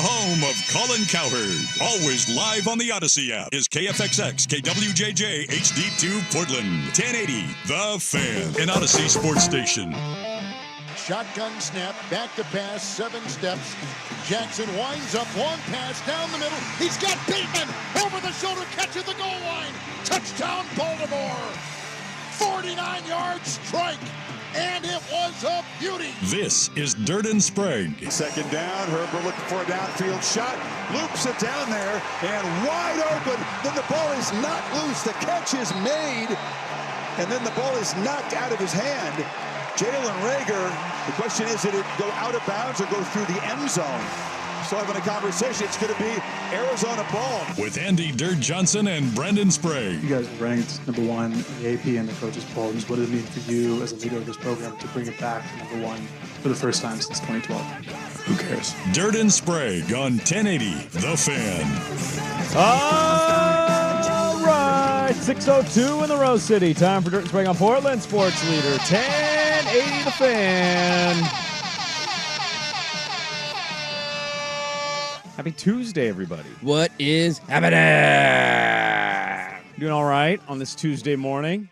Home of Colin Cowherd. Always live on the Odyssey app is KFXX KWJJ HD2 Portland. 1080 The Fan, an Odyssey sports station. Shotgun snap, back to pass, 7 steps. Jackson winds up, long pass down the middle. He's got Bateman over the shoulder, catches the goal line. Touchdown, Baltimore. 49-yard strike, and it was a beauty. This is Dirt and Sprague. Second down, Herbert looking for a downfield shot, loops it down there, and wide open. Then the ball is knocked loose. The catch is made, and then the ball is knocked out of his hand. Jalen Reagor, the question is, did it go out of bounds or go through the end zone? Still having a conversation. It's going to be Arizona ball. With Andy Dirt Johnson and Brendan Sprague. You guys were ranked #1 in the AP and the coaches poll. Just what does it mean for you as a leader of this program to bring it back to #1 for the first time since 2012? Who cares? Dirt and Sprague on 1080 The Fan. All right, 6:02 in the Rose City. Time for Dirt and Sprague on Portland Sports Leader 1080 The Fan. Happy Tuesday, everybody. What is happening? Doing all right on this Tuesday morning.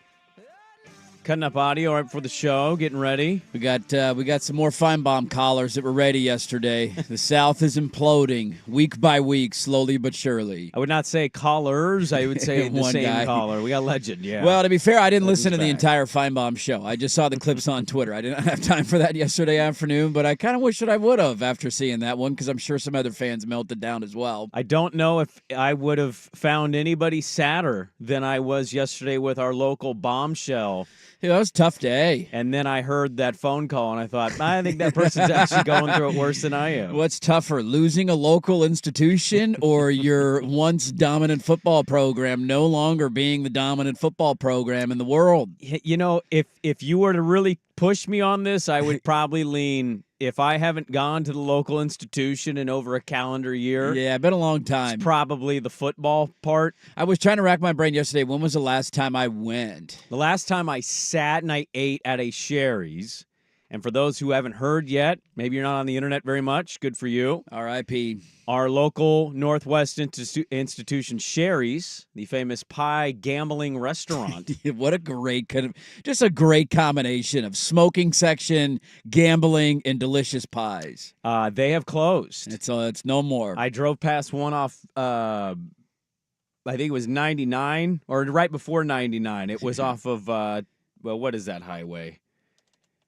Cutting up audio right before the show, getting ready. We got some more Feinbaum collars that were ready yesterday. The South is imploding week by week, slowly but surely. I would not say collars. I would say the One same guy. collar. We got Legend, yeah. Well, to be fair, I didn't listen to the back. entire Feinbaum show. I just saw the clips on Twitter. I didn't have time for that yesterday afternoon, but I kind of wish that I would have after seeing that one because I'm sure some other fans melted down as well. I don't know if I would have found anybody sadder than I was yesterday with our local bombshell. Yeah, that was a tough day. And then I heard that phone call, and I thought, I think that person's actually going through it worse than I am. What's tougher, losing a local institution or your once dominant football program no longer being the dominant football program in the world? You know, if you were to really push me on this, I would probably lean, if I haven't gone to the local institution in over a calendar year. Yeah, been a long time. It's probably the football part. I was trying to rack my brain yesterday. When was the last time I went? The last time I sat and I ate at a Sherry's, and for those who haven't heard yet, maybe you're not on the internet very much, good for you. R.I.P. Our local Northwest institution, Sherry's, the famous pie gambling restaurant. What a great just a great combination of smoking section, gambling, and delicious pies. They have closed. It's no more. I drove past one off, I think it was 99, or right before 99. It was off of, what is that highway?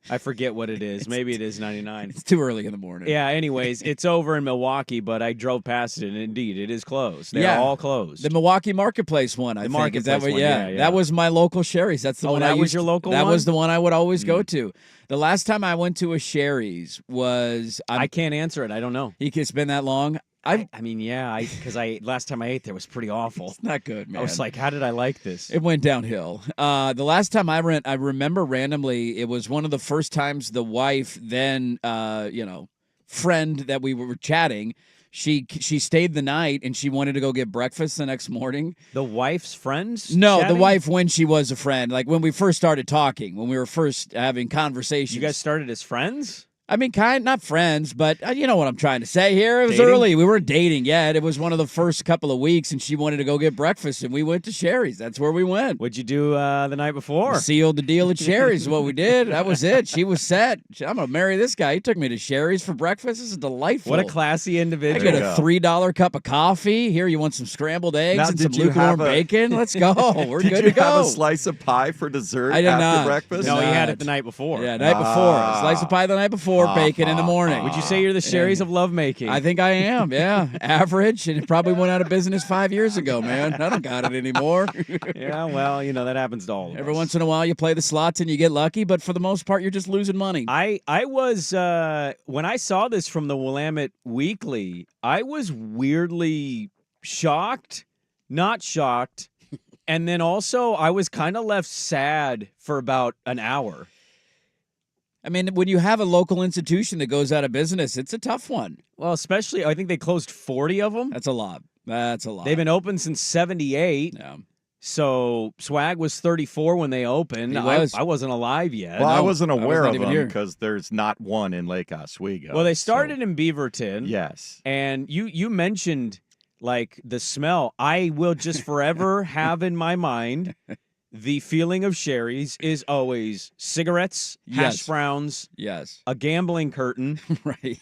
I forget what it is. Maybe it is 99. It's too early in the morning. Yeah, anyways, it's over in Milwaukee, but I drove past it, and indeed, it is closed. They're all closed. The Milwaukee Marketplace one, I think. Marketplace Is that what, one, yeah. yeah. That was my local Sherry's. That's the one that I was used. your local That one? was the one I would always go to. The last time I went to a Sherry's was... I can't answer it. I don't know. It's been that long? I mean, yeah, because last time I ate there was pretty awful. It's not good, man. I was like, how did I like this? It went downhill. The last time I went, I remember randomly, it was one of the first times the wife, then, friend that we were chatting, she stayed the night and she wanted to go get breakfast the next morning. The wife's friends? No, chatting? the wife when she was a friend, like when we first started talking, when we were first having conversations. You guys started as friends? I mean, not friends, but you know what I'm trying to say here. It was Dating? early. We weren't dating yet. It was one of the first couple of weeks, and she wanted to go get breakfast, and we went to Sherry's. That's where we went. What'd you do the night before? We sealed the deal at Sherry's is what we did. That was it. She was set. I'm going to marry this guy. He took me to Sherry's for breakfast. This is delightful. What a classy I individual. get a $3 cup of coffee. Here, you want some scrambled eggs Now, and some did you lukewarm have a- bacon? Let's go. We're Did good you to go. have a slice of pie for dessert I did after not. breakfast? No, he had not. it the night before. Yeah, night before. A slice of pie the night before, bacon in the morning. Would you say you're the Sherry's of lovemaking? I think I am, yeah. Average, and it probably went out of business 5 years ago, man. I don't got it anymore. Yeah, well, that happens to all of us. Every once in a while you play the slots and you get lucky, but for the most part you're just losing money. I was, when I saw this from the Willamette Weekly, I was weirdly shocked, not shocked, and then also I was kind of left sad for about an hour. I mean, when you have a local institution that goes out of business, it's a tough one. Well, especially, I think they closed 40 of them. That's a lot. That's a lot. They've been open since 78. Yeah. So Swag was 34 when they opened. He was. I wasn't alive yet. Well, I No, wasn't I was aware not of even them here. because there's not one in Lake Oswego. Well, they started in Beaverton. Yes. And you mentioned like the smell. I will just forever have in my mind the feeling of Sherry's is always cigarettes, hash Yes. browns, Yes. a gambling curtain, Right.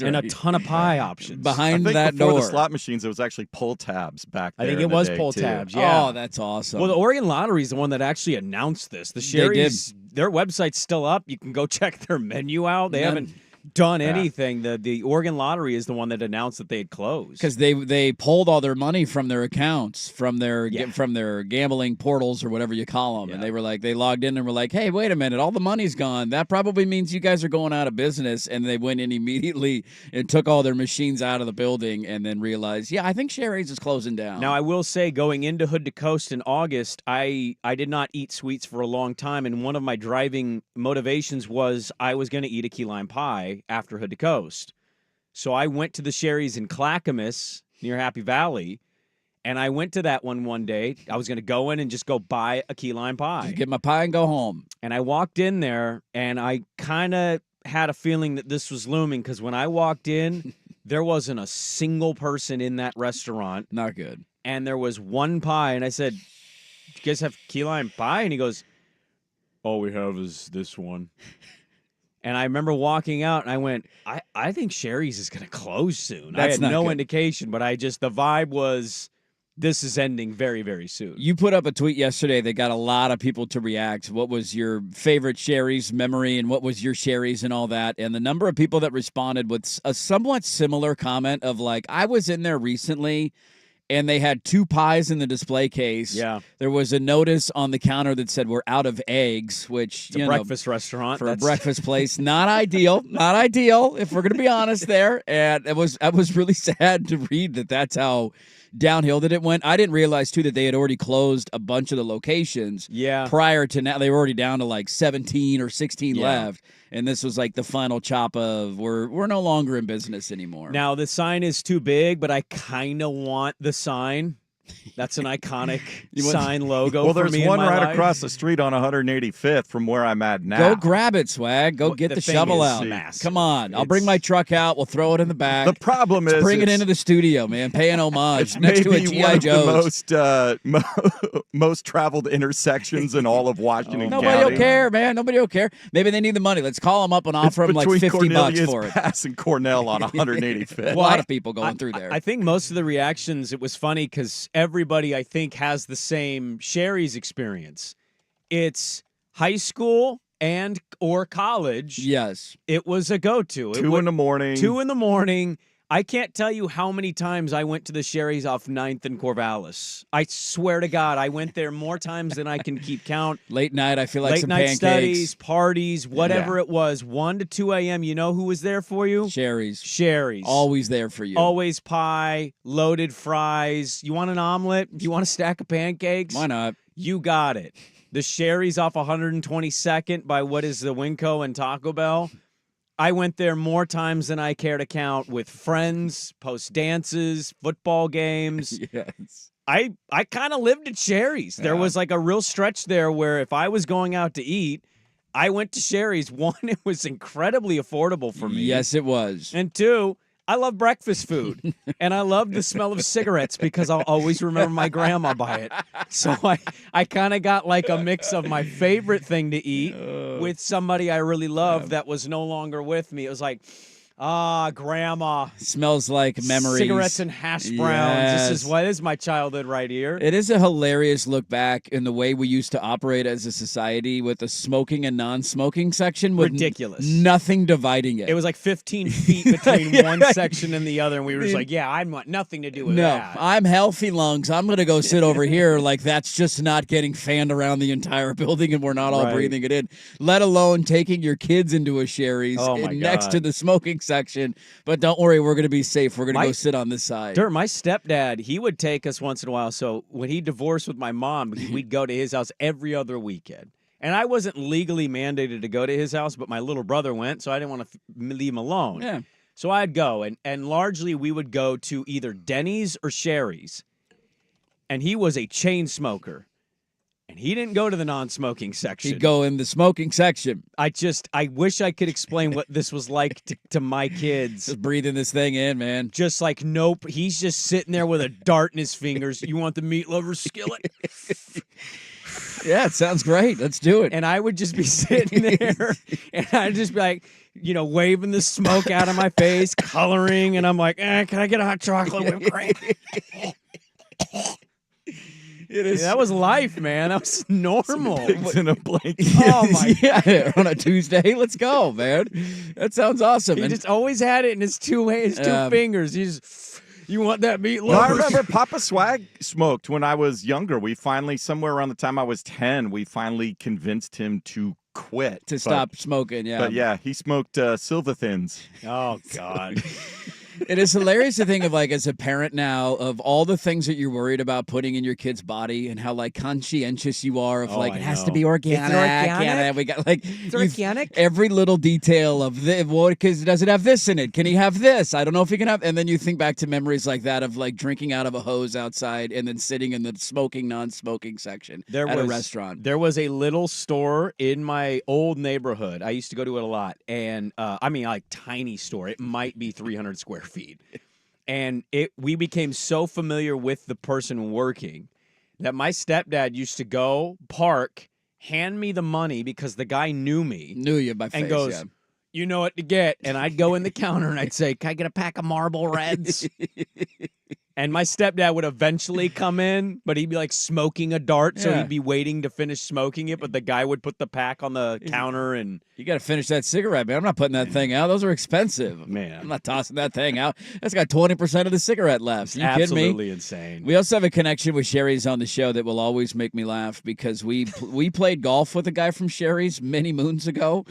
and a Right. ton of pie options. I Behind think that before door. the slot machines, it was actually pull tabs back I there. think in it the was day, pull too. tabs. Yeah. Oh, that's awesome. Well, the Oregon Lottery is the one that actually announced this. The They Sherry's, their website's still up. You can go check their menu out. They haven't done anything. The Oregon Lottery is the one that announced that they had closed. Because they pulled all their money from their accounts, from their Yeah. from their gambling portals or whatever you call them, Yeah. and they were like, they logged in and were like, hey, wait a minute, all the money's gone. That probably means you guys are going out of business. And they went in immediately and took all their machines out of the building, and then realized, yeah, I think Sherry's is closing down. Now, I will say, going into Hood to Coast in August, I did not eat sweets for a long time, and one of my driving motivations was I was going to eat a key lime pie after Hood to Coast. So I went to the Sherry's in Clackamas near Happy Valley, and I went to that one day. I was going to go in and just go buy a key lime pie. Get my pie and go home. And I walked in there, and I kind of had a feeling that this was looming because when I walked in, there wasn't a single person in that restaurant. Not good. And there was one pie, and I said, "Do you guys have key lime pie?" And he goes, "All we have is this one." And I remember walking out, and I went, I think Sherry's is going to close soon. I That's had not no good. indication, but the vibe was, this is ending very, very soon. You put up a tweet yesterday that got a lot of people to react. What was your favorite Sherry's memory, and what was your Sherry's and all that? And the number of people that responded with a somewhat similar comment of like, I was in there recently, and they had 2 pies in the display case. Yeah. There was a notice on the counter that said, we're out of eggs, which, It's a breakfast restaurant. for a breakfast place, not ideal. Not ideal, if we're going to be honest there. And I was really sad to read that that's how downhill that it went. I didn't realize, too, that they had already closed a bunch of the locations. Yeah. Prior to now, they were already down to like 17 or 16 Yeah. left. And this was like the final chop of we're no longer in business anymore. Now, the sign is too big, but I kind of want the sign. That's an iconic sign logo Well, for there's me one in my right life. across the street on 185th from where I'm at now. Go grab it, Swag. Go Well, get the the thing shovel is out. massive. Come on. I'll bring It's- my truck out. We'll throw it in the back. The problem is Bring it it's- into the studio, man. Pay an homage It's next to a maybe G.I. one of Joe's. the most traveled intersections in all of Washington Nobody County. will care, man. Nobody will care. Maybe they need the money. Let's call them up and It's offer them like between $50 Cornelius for it. Pass and Cornell on 185th. A lot of people going through there. I think most of the reactions, it was funny because everybody, I think, has the same Sherry's experience. It's high school and or college. Yes. It was a go-to. 2 in the morning. 2 in the morning. I can't tell you how many times I went to the Sherry's off 9th and Corvallis. I swear to God, I went there more times than I can keep count. Late night, I feel like Late some night pancakes. studies, parties, whatever Yeah. it was, 1 to 2 a.m. You know who was there for you? Sherry's. Sherry's. Always there for you. Always pie, loaded fries. You want an omelet? You want a stack of pancakes? Why not? You got it. The Sherry's off 122nd by what is the Winco and Taco Bell. I went there more times than I care to count with friends, post dances, football games. Yes. I kind of lived at Sherry's. There was like a real stretch there where if I was going out to eat, I went to Sherry's. 1, it was incredibly affordable for me. Yes, it was. And 2, I love breakfast food, and I love the smell of cigarettes because I'll always remember my grandma by it. So I kind of got like a mix of my favorite thing to eat with somebody I really loved that was no longer with me. It was like, grandma. Smells like memories. Cigarettes and hash browns. Yes. This is my childhood right here. It is a hilarious look back in the way we used to operate as a society with the smoking and non-smoking section with Ridiculous. nothing dividing it. It was like 15 feet between one section and the other, and we were just like, yeah, I want nothing to do with no, that. I'm healthy lungs. I'm going to go sit over here like that's just not getting fanned around the entire building and we're not all Right. breathing it in, let alone taking your kids into a Sherry's Oh, my next God. to the smoking section. But don't worry, we're going to be safe. We're going to My- go sit on this side. Dirt, my stepdad, he would take us once in a while. So when he divorced with my mom, we'd go to his house every other weekend. And I wasn't legally mandated to go to his house, but my little brother went, so I didn't want to leave him alone. Yeah. So I'd go, and largely we would go to either Denny's or Sherry's. and he was a chain smoker. And he didn't go to the non-smoking section. He'd go in the smoking section. I wish I could explain what this was like to my kids. Just breathing this thing in, man. Just like, nope. He's just sitting there with a dart in his fingers. You want the meat lover skillet? Yeah, it sounds great. Let's do it. And I would just be sitting there, and I'd just be like, waving the smoke out of my face, coloring, and I'm like, can I get a hot chocolate whipped cream? That was life, man. That was normal. Pigs in a blanket. Oh my! Yeah, on a Tuesday, let's go, man. That sounds awesome. He just always had it in his two fingers. You want that meat No, I lover? remember Papa Swag smoked when I was younger. We finally, somewhere around the time I was 10, we finally convinced him to quit. Stop smoking, yeah. But yeah, he smoked Silva Thins. Oh, God. It is hilarious to think of, like, as a parent now, of all the things that you're worried about putting in your kid's body and how, like, conscientious you are of, it has to be organic. organic? We got, like, It's organic? every little detail of does it have this in it? Can he have this? I don't know if he can have. And then you think back to memories like that of, like, drinking out of a hose outside and then sitting in the smoking, non-smoking section at a restaurant. There was a little store in my old neighborhood. I used to go to it a lot. And, tiny store. It might be 300 square feet. And we became so familiar with the person working that my stepdad used to go park, hand me the money because the guy knew me. Knew you by face, and goes, yeah. You know what to get. And I'd go in the counter and I'd say, can I get a pack of Marlboro Reds? And my stepdad would eventually come in, but he'd be like smoking a dart, so he'd be waiting to finish smoking it, but the guy would put the pack on the counter and... You got to finish that cigarette, man. I'm not putting that thing out. Those are expensive. Man. I'm not tossing that thing out. That's got 20% of the cigarette left. You kidding me? Absolutely insane. We also have a connection with Sherry's on the show that will always make me laugh because we played golf with a guy from Sherry's many moons ago.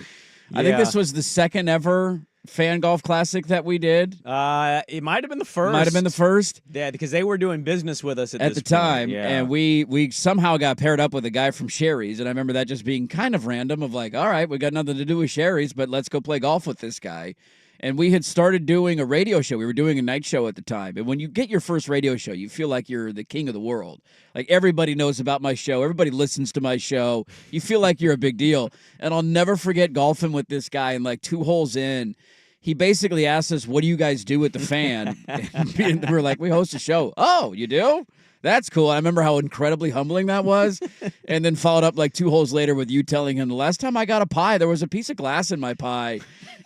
Yeah. I think this was the second ever fan golf classic that we did. It might have been the first. Might have been the first. Yeah, because they were doing business with us at the this time. point. Yeah. And we somehow got paired up with a guy from Sherry's. And I remember that just being kind of random of like, all right, we got nothing to do with Sherry's, but let's go play golf with this guy. And we had started doing a radio show. We were doing a night show at the time. And when you get your first radio show, you feel like you're the king of the world. Like everybody knows about my show. Everybody listens to my show. You feel like you're a big deal. And I'll never forget golfing with this guy. And like 2 holes in, he basically asked us, what do you guys do at the fan? And we're like, we host a show. Oh, you do? That's cool. I remember how incredibly humbling that was. And then followed up like 2 holes later with you telling him, the last time I got a pie, there was a piece of glass in my pie.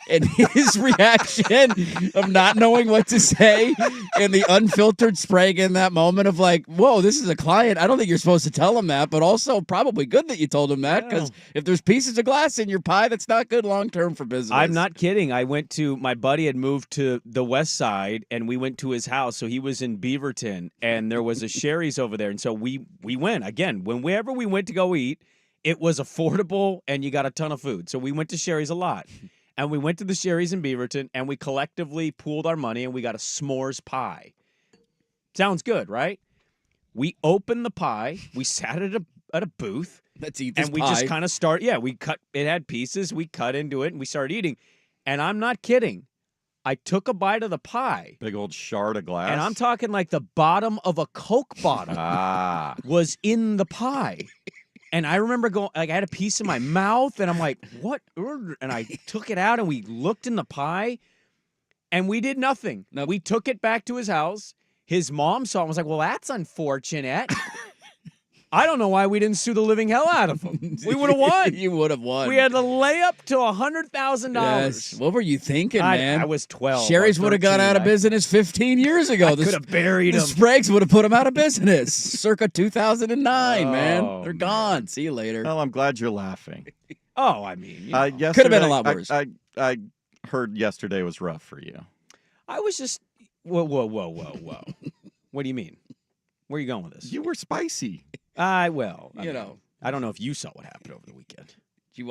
And his reaction of not knowing what to say and the unfiltered Sprague in that moment of like, whoa, this is a client. I don't think you're supposed to tell him that, but also probably good that you told him that because if there's pieces of glass in your pie, that's not good long-term for business. I'm not kidding. My buddy had moved to the west side and we went to his house. So he was in Beaverton and there was a Sherry's over there. And so we went. Again, whenever we went to go eat, it was affordable and you got a ton of food. So we went to Sherry's a lot. And we went to the Sherry's in Beaverton, and we collectively pooled our money, and we got a s'mores pie. Sounds good, right? We opened the pie. We sat at a booth. Let's eat this and we pie. just kind of start. Yeah, we cut. It had pieces. We cut into it, and we started eating. And I'm not kidding. I took a bite of the pie. Big old shard of glass. And I'm talking like the bottom of a Coke bottle was in the pie. And I remember going, like, I had a piece in my mouth, and I'm like, what? And I took it out, and we looked in the pie, and we did nothing. Nope. We took it back to his house. His mom saw it and was like, well, that's unfortunate. I don't know why we didn't sue the living hell out of him. We would have won. You would have won. We had to lay up to $100,000. Yes. What were you thinking, man? I was 12. Sherry's would have gone out of business 15 years ago. I could have buried the him. Spragues would have put him out of business circa 2009, man. They're gone. See you later. Well, I'm glad you're laughing. Oh, I mean, could have been a lot worse. I heard yesterday was rough for you. I was just, whoa. What do you mean? Where are you going with this? You were spicy. I don't know if you saw what happened over the weekend.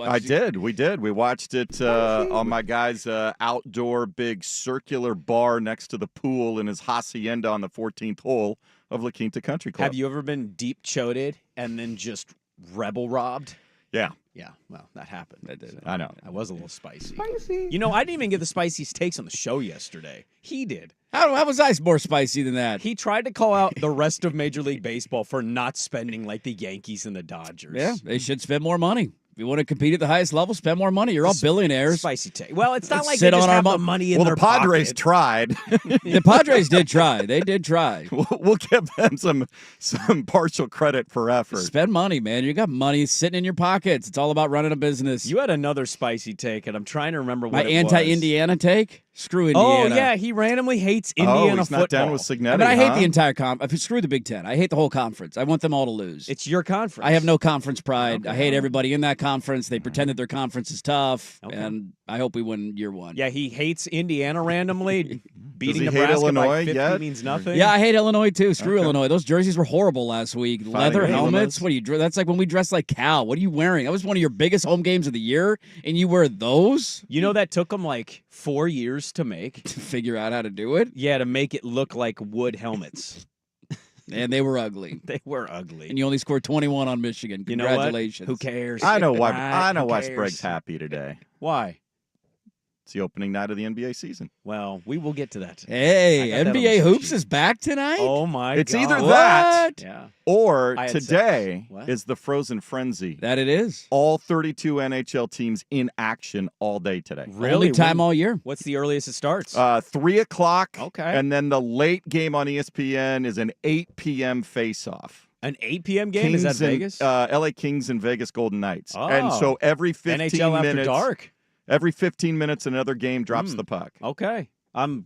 I did. We did. We watched it on my guy's outdoor big circular bar next to the pool in his hacienda on the 14th hole of La Quinta Country Club. Have you ever been deep choated and then just rebel robbed? Yeah. Yeah, well, that happened. That did. I know. I was a little spicy. You know, I didn't even get the spiciest takes on the show yesterday. He did. How was I more spicy than that? He tried to call out the rest of Major League Baseball for not spending like the Yankees and the Dodgers. Yeah, they should spend more money. If you want to compete at the highest level, spend more money. You're all billionaires. Spicy take. Well, it's not Let's like sit they just on our have the mo- money in Well, their the Padres pocket. tried. The Padres did try. They did try. We'll give them some partial credit for effort. Spend money, man. You got money sitting in your pockets. It's all about running a business. You had another spicy take, and I'm trying to remember My what it anti-Indiana take? Screw Oh, Indiana. yeah, he randomly hates Oh, Indiana he's football. not down with Signetti, I mean, I hate huh? the entire screw the Big Ten. I hate the whole conference. I want them all to lose. It's your conference. I have no conference pride. Okay. I hate everybody in that conference. They pretend that their conference is tough, Okay. and I hope we win year one. Yeah, he hates Indiana randomly. Beating he hate Nebraska Illinois by 50 yet? means nothing. Yeah, I hate Illinois too. Screw Okay. Illinois. Those jerseys were horrible last week. Leather Fighting helmets. Illinois. What are you? That's like when we dress like Cal. What are you wearing? That was one of your biggest home games of the year, and you wear those You know that took him like 4 years to make? to figure out how to do it, Yeah, to make it look like wood helmets. and they were ugly. They were ugly. And you only scored 21 on Michigan. You know what? Congratulations. Who cares? I know why. Right, I know who why cares? Sprague's happy today. Why? It's the opening night of the NBA season. Well, we will get to that. Hey, I got that on the NBA hoops spreadsheet. is back tonight. Oh my It's god. either that What? Yeah. or I had today sex. What? is the Frozen Frenzy. That it is. All 32 NHL teams in action all day today. Really? Only time When- all year. What's the earliest it starts? 3 o'clock. Okay. And then the late game on ESPN is an 8 p.m. face-off. An 8 p.m. game? Is that Vegas? LA Kings and Vegas Golden Knights. And Oh. so every 15 NHL after minutes, dark. every 15 minutes, another game drops the puck. Okay.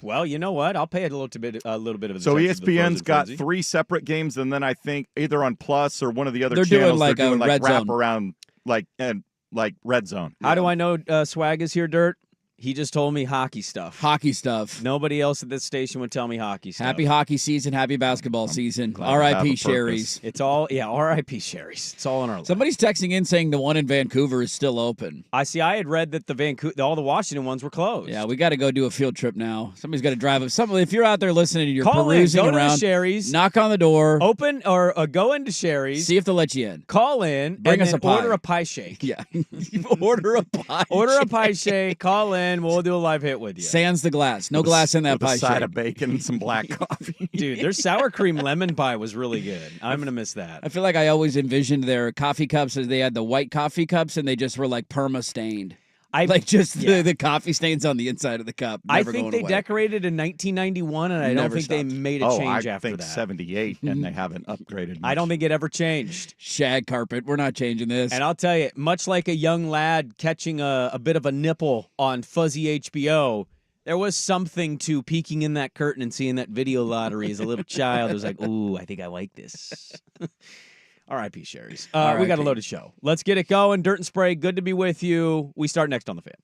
Well, you know what? I'll pay a little bit of attention So to the ESPN's Frozen got Frenzy. 3 separate games, and then I think either on Plus or one of the other They're doing channels, like they're doing a like Red wrap Zone. around, like Red Zone. How do I know Swag is here, Dirt? He just told me hockey stuff. Hockey stuff. Nobody else at this station would tell me hockey stuff. Happy hockey season. Happy basketball season. glad to have a R.I.P. purpose. Sherry's. It's all, R.I.P. Sherry's. It's all in our life. Somebody's texting in saying the one in Vancouver is still open. I had read that all the Washington ones were closed. Yeah, we got to go do a field trip now. Somebody's got to drive up. If you're out there listening and you're Call in, perusing go to around, the Sherry's, knock on the door, open or go into Sherry's, see if they'll let you in. call in, Bring and us then a pie. order a pie shake. Yeah, order a pie. Order a pie shake, call in, we'll do a live hit with you. Sans the glass. No glass in that With a pie side shake. of bacon and some black coffee. Dude, their sour cream lemon pie was really good. I'm going to miss that. I feel like I always envisioned their coffee cups as they had the white coffee cups and they just were like perma stained. Like just the coffee stains on the inside of the cup. I never think going they away. decorated in 1991, and I don't Never think they stopped. made a I change after think that. 78, and they haven't upgraded. I don't much. think it ever changed. Shag carpet. We're not changing this. And I'll tell you, much like a young lad catching a bit of a nipple on fuzzy HBO, there was something to peeking in that curtain and seeing that video lottery as a little child. It was like, ooh, I think I like this. R.I.P. Sherry's. We got a R.I.P. loaded show. Let's get it going. Dirt and Sprague, good to be with you. We start next on The Fan.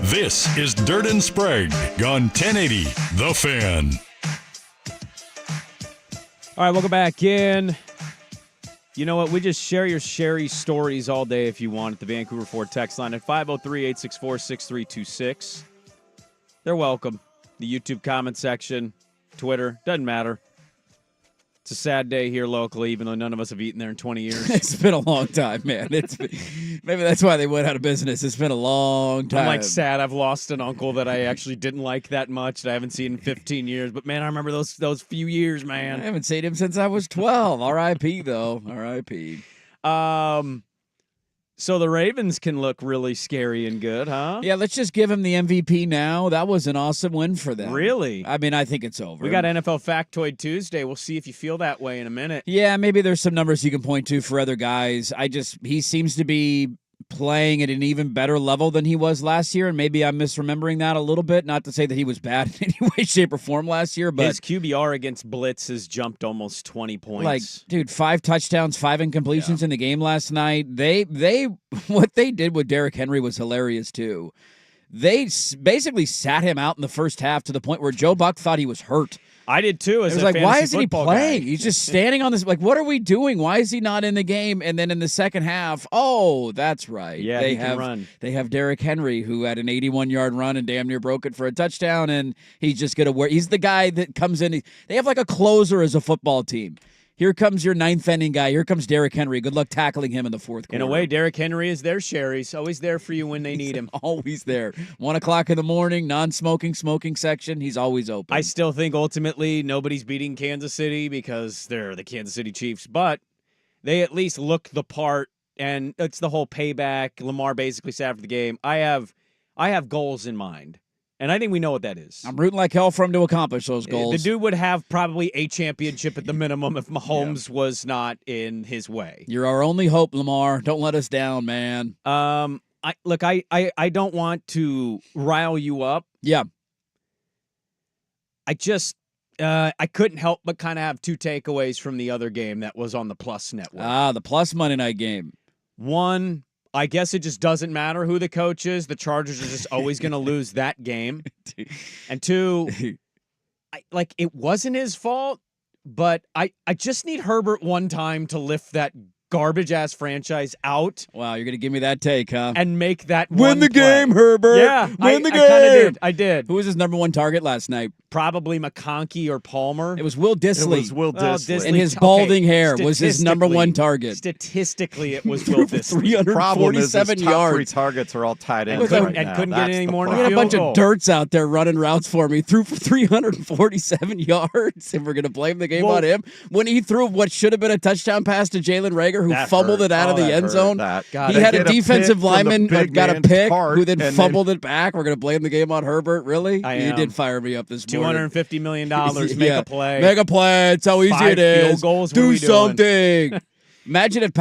This is Dirt and Sprague on 1080 The Fan. All right, welcome back in. You know what? We just share your Sherry stories all day if you want at the Vancouver Ford text line at 503-864-6326. They're welcome. The YouTube comment section, Twitter, doesn't matter. It's a sad day here locally, even though none of us have eaten there in 20 years. It's been a long time, man. Maybe that's why they went out of business. It's been a long time. I'm like sad. I've lost an uncle that I actually didn't like that much that I haven't seen in 15 years. But, man, I remember those few years, man. I haven't seen him since I was 12. R.I.P., though. R.I.P. So the Ravens can look really scary and good, huh? Yeah, let's just give him the MVP now. That was an awesome win for them. Really? I mean, I think it's over. We got NFL Factoid Tuesday. We'll see if you feel that way in a minute. Yeah, maybe there's some numbers you can point to for other guys. He seems to be playing at an even better level than he was last year, and maybe I'm misremembering that a little bit. Not to say that he was bad in any way, shape, or form last year, but his QBR against blitz has jumped almost 20 points. Like, dude, 5 touchdowns, 5 incompletions in the game last night. They what they did with Derrick Henry was hilarious too. They basically sat him out in the first half to the point where Joe Buck thought he was hurt. I did too. It was like, why isn't he playing? He's just standing on this. Like, what are we doing? Why is he not in the game? And then in the second half, oh, that's right. Yeah, they can run. They have Derrick Henry, who had an 81-yard run and damn near broke it for a touchdown, and he's just going to wear. He's the guy that comes in. They have like a closer as a football team. Here comes your ninth inning guy. Here comes Derrick Henry. Good luck tackling him in the fourth quarter. In a way, Derrick Henry is their Sherry. He's always there for you when they need him. Always there. 1 o'clock in the morning, non-smoking, smoking section. He's always open. I still think ultimately nobody's beating Kansas City because they're the Kansas City Chiefs, but they at least look the part, and it's the whole payback. Lamar basically said after the game, I have goals in mind. And I think we know what that is. I'm rooting like hell for him to accomplish those goals. The dude would have probably a championship at the minimum if Mahomes was not in his way. You're our only hope, Lamar. Don't let us down, man. I don't want to rile you up. Yeah. I couldn't help but kind of have 2 takeaways from the other game that was on the Plus network. The Plus Monday night game. One, I guess it just doesn't matter who the coach is. The Chargers are just always going to lose that game. And 2, it wasn't his fault, but I just need Herbert one time to lift that garbage-ass franchise out. Wow, you're going to give me that take, huh? And make that win the game, Herbert. Yeah, win the game. I kind of did. I did. Who was his number 1 target last night? Probably McConkey or Palmer. It was Will Disley. It was Will Disley. And his balding hair was his number 1 target. Statistically, it was Will Disley. 347 yards. 3 targets are all tied in. Couldn't get any more. We had a bunch of dirts out there running routes for me. Threw for 347 yards, and we're going to blame the game on him when he threw what should have been a touchdown pass to Jalen Rager, who fumbled it out of the end zone. He had a defensive lineman that got a pick, who then fumbled it back. We're going to blame the game on Herbert. Really? You did fire me up this morning. $250 million. Make a play. Make a play. It's how easy 5 it is. field goals. Do something. Imagine if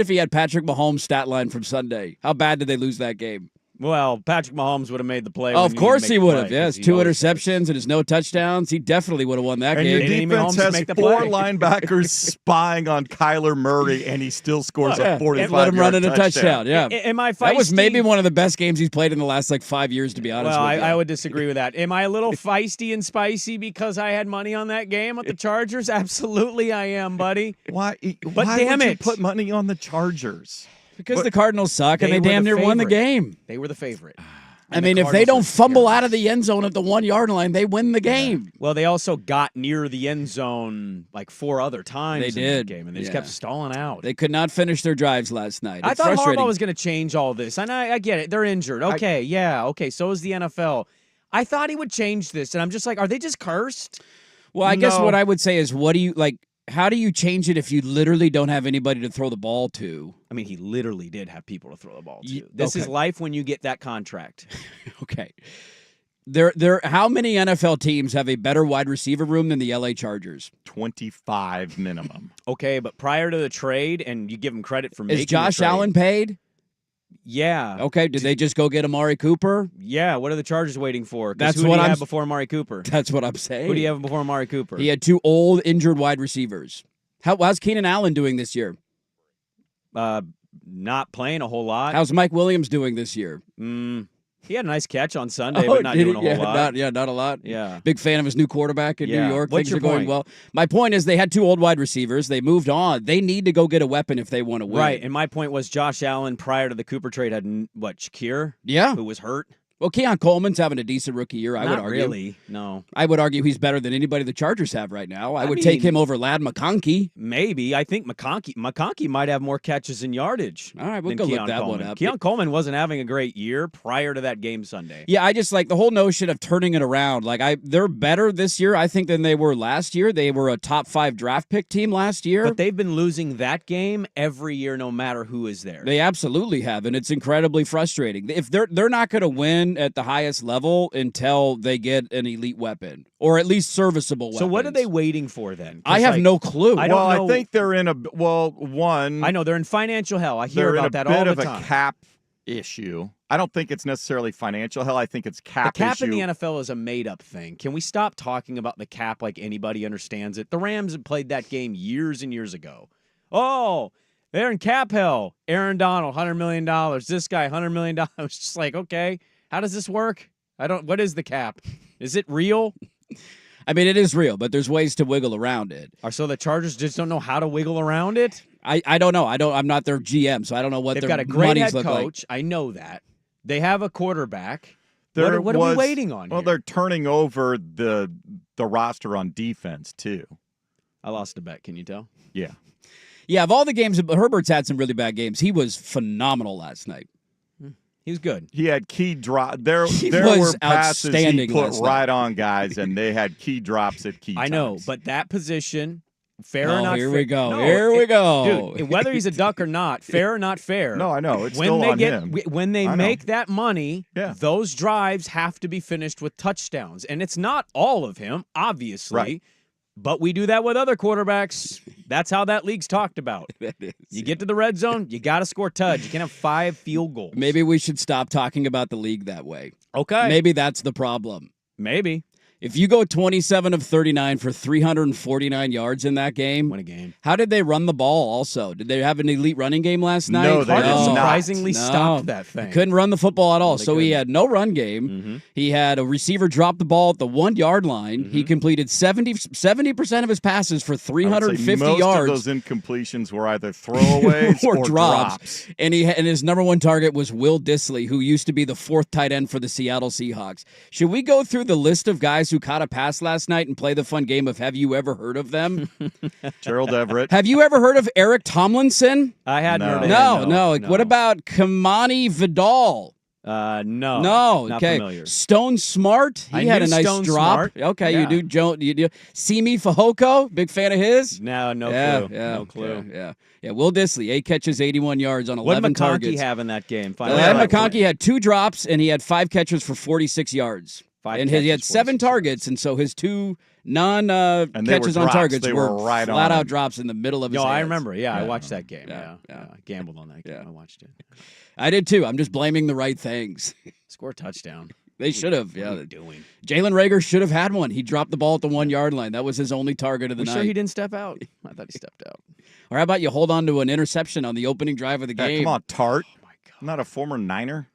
he had Patrick Mahomes' stat line from Sunday. How bad did they lose that game? Well, Patrick Mahomes would have made the play. Of course he would have. Yes, 2 interceptions and his no touchdowns. He definitely would have won that and game. Your defense has 4 linebackers spying on Kyler Murray, and he still scores a 45-yard let him run in a touchdown. Yeah. Am I feisty? That was maybe one of the best games he's played in the last 5 years, to be honest with you. I would disagree with that. Am I a little feisty and spicy because I had money on that game at the Chargers? Absolutely I am, buddy. Why damn would it. you put money on the Chargers? Because the Cardinals suck, and they damn near won the game. They were the favorite. I mean, if they don't fumble out of the end zone at the 1-yard line, they win the game. Yeah. Well, they also got near the end zone 4 other times in that game, and they just kept stalling out. They could not finish their drives last night. I thought Harbaugh was going to change all this, and I get it. They're injured. Okay, so is the NFL. I thought he would change this, and I'm just like, are they just cursed? Well, I guess what I would say is, what do you how do you change it if you literally don't have anybody to throw the ball to? I mean, he literally did have people to throw the ball to. This is life when you get that contract. Okay. How many NFL teams have a better wide receiver room than the LA Chargers? 25 minimum. Okay, but prior to the trade, and you give him credit for making Is Josh the trade, Allen paid? Yeah. Okay, did they just go get Amari Cooper? Yeah, what are the Chargers waiting for? That's who what do you I'm have before Amari Cooper? That's what I'm saying. Who do you have before Amari Cooper? He had 2 old, injured wide receivers. How's Keenan Allen doing this year? Not playing a whole lot. How's Mike Williams doing this year? He had a nice catch on Sunday, but not doing a whole lot. Not a lot. Yeah. Big fan of his new quarterback in New York. What's Things your are going point? well. My point is they had 2 old wide receivers. They moved on. They need to go get a weapon if they want to win. Right, and my point was Josh Allen prior to the Cooper trade had, Shakir? Yeah. Who was hurt? Well, Keon Coleman's having a decent rookie year, I would Not argue. really, no. I would argue he's better than anybody the Chargers have right now. I would mean, take him over Ladd McConkey. Maybe. I think McConkey might have more catches and yardage. All right, we'll than go look Keon that Coleman. one up. Keon Coleman wasn't having a great year prior to that game Sunday. Yeah, I just like the whole notion of turning it around. They're better this year, I think, than they were last year. They were a top 5 draft pick team last year. But they've been losing that game every year, no matter who is there. They absolutely have, and it's incredibly frustrating. If they're not going to win at the highest level until they get an elite weapon, or at least serviceable weapons. So what are they waiting for then? I have no clue. I don't know. I think they're in one. I know they're in financial hell. I hear they're about in that a bit all of the time. a cap issue. I don't think it's necessarily financial hell. I think it's cap The cap issue. in the NFL is a made-up thing. Can we stop talking about the cap like anybody understands it? The Rams had played that game years and years ago. Oh, they're in cap hell. Aaron Donald, $100 million. This guy, $100 million. It's just like, okay, how does this work? What is the cap? Is it real? I mean, it is real, but there's ways to wiggle around it. So the Chargers just don't know how to wiggle around it? I don't know. I'm not their GM, so I don't know what They've their got a great monies head look coach. I know that. They have a quarterback. There What are we was- waiting on Well, here? they're turning over the roster on defense too. I lost a bet. Can you tell? Yeah. Yeah, of all the games, Herbert's had some really bad games. He was phenomenal last night. He was good. He had key drop. There was were passes he outstanding put last night. right on guys, and they had key drops at key I know, times. but that position, fair Oh, or not here fair. we go. No, Here we go. Dude, whether he's a duck or not, fair or not fair. No, I know. It's when still they on him. When they I know. make that money, Yeah. those drives have to be finished with touchdowns. And it's not all of him, obviously. Right. But we do that with other quarterbacks. That's how that league's talked about. That is. You get to the red zone, you got to score touch. You can't have 5 field goals. Maybe we should stop talking about the league that way. Okay. Maybe that's the problem. Maybe. If you go 27 of 39 for 349 yards in that game, Win a game. how did they run the ball also? Did they have an elite running game last night? No, they Cardinals did not. surprisingly No. stopped that thing. Couldn't run the football at all. They So he couldn't. had no run game. Mm-hmm. He had a receiver drop the ball at the 1 yard line. He completed 70% of his passes for I would say 350 most yards. of those incompletions were either throwaways or or drops. And his number 1 target was Will Dissly, who used to be the 4th tight end for the Seattle Seahawks. Should we go through the list of guys who caught a pass last night and play the fun game of have you ever heard of them? Gerald Everett. Have you ever heard of Eric Tomlinson? I hadn't No. heard of No, him. no. What about Kamani Vidal? No. No, Not okay. familiar. Stone Smart, I he had knew a nice Stone drop. Smart. Okay, Yeah. you do. Simi Fehoko, big fan of his. No clue. Yeah, No clue. Yeah. Will Dissly, 8 catches, 81 yards on What 11 did McConkey targets. have in that game? McConkey had 2 drops and he had 5 catches for 46 yards. Five And he had catches, 7 46 targets, and so his 2 And they were catches on drops. targets They were were right flat on out him. drops in the middle of his No, I hands. remember. Yeah, I Yeah. watched that game. Yeah, Yeah. yeah. I gambled on that game. Yeah. I watched it. I did too. I'm just blaming the right things. Score a touchdown. They should have. What are Yeah. you doing? Jalen Reagor should have had one. He dropped the ball at the 1 yard line. That was his only target of the We night. sure he didn't step out? I thought he stepped out. Or how about you hold on to an interception on the opening drive of the Yeah, game? come on, Tart. Oh my God. Not a former Niner.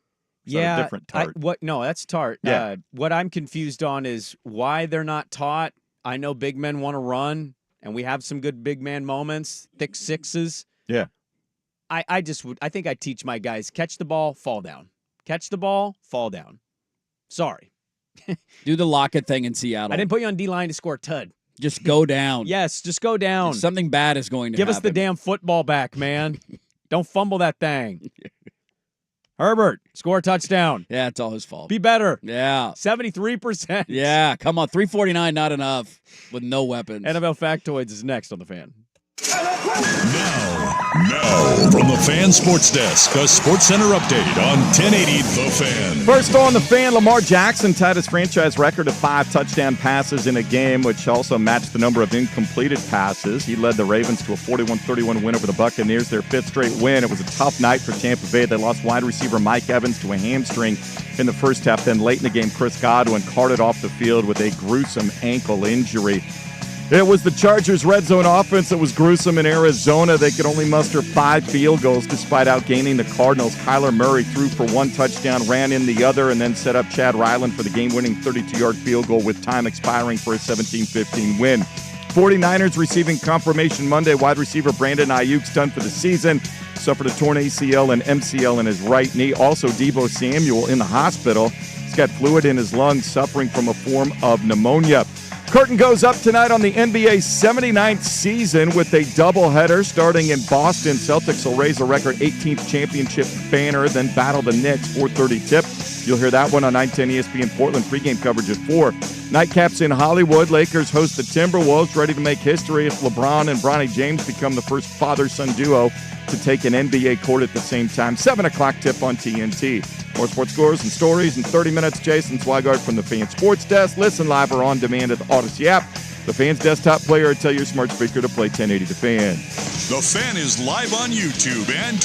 Is that Yeah, a different Tart. No, that's Tart. Yeah. What I'm confused on is why they're not taught. I know big men want to run, and we have some good big man moments, thick sixes. Yeah. I think I'd teach my guys, catch the ball, fall down. Catch the ball, fall down. Sorry. Do the Lockett thing in Seattle. I didn't put you on D-line to score a tud. Just go down. Yes, just go down. Something bad is going to Give happen. us the damn football back, man. Don't fumble that thing. Herbert, score a touchdown. Yeah, it's all his fault. Be better. Yeah. 73%. Yeah, come on. 349, not enough with no weapons. NFL Factoids is next on The Fan. Now, from the Fan Sports Desk, a Sports Center update on 1080 The Fan. First on the Fan, Lamar Jackson tied his franchise record of 5 touchdown passes in a game, which also matched the number of incompleted passes. He led the Ravens to a 41-31 win over the Buccaneers, their 5th straight win. It was a tough night for Tampa Bay. They lost wide receiver Mike Evans to a hamstring in the first half. Then late in the game, Chris Godwin carted off the field with a gruesome ankle injury. It was the Chargers' red zone offense that was gruesome in Arizona. They could only muster 5 field goals despite outgaining the Cardinals. Kyler Murray threw for 1 touchdown, ran in the other, and then set up Chad Ryland for the game-winning 32-yard field goal with time expiring for a 17-15 win. 49ers receiving confirmation Monday. Wide receiver Brandon Ayuk's done for the season. Suffered a torn ACL and MCL in his right knee. Also, Deebo Samuel in the hospital. He's got fluid in his lungs, suffering from a form of pneumonia. Curtain goes up tonight on the NBA's 79th season with a doubleheader starting in Boston. Celtics will raise a record 18th championship banner, then battle the Knicks, 4:30 tip. You'll hear that one on 910 ESPN Portland, pregame coverage at 4. Nightcaps in Hollywood. Lakers host the Timberwolves, ready to make history if LeBron and Bronny James become the first father-son duo to take an NBA court at the same time. 7 o'clock tip on TNT. More sports scores and stories in 30 minutes. Jason Swigart from the Fan Sports Desk. Listen live or on demand at the Odyssey app. The Fan's desktop player, or tell your smart speaker to play 1080 The Fan. The Fan is live on YouTube and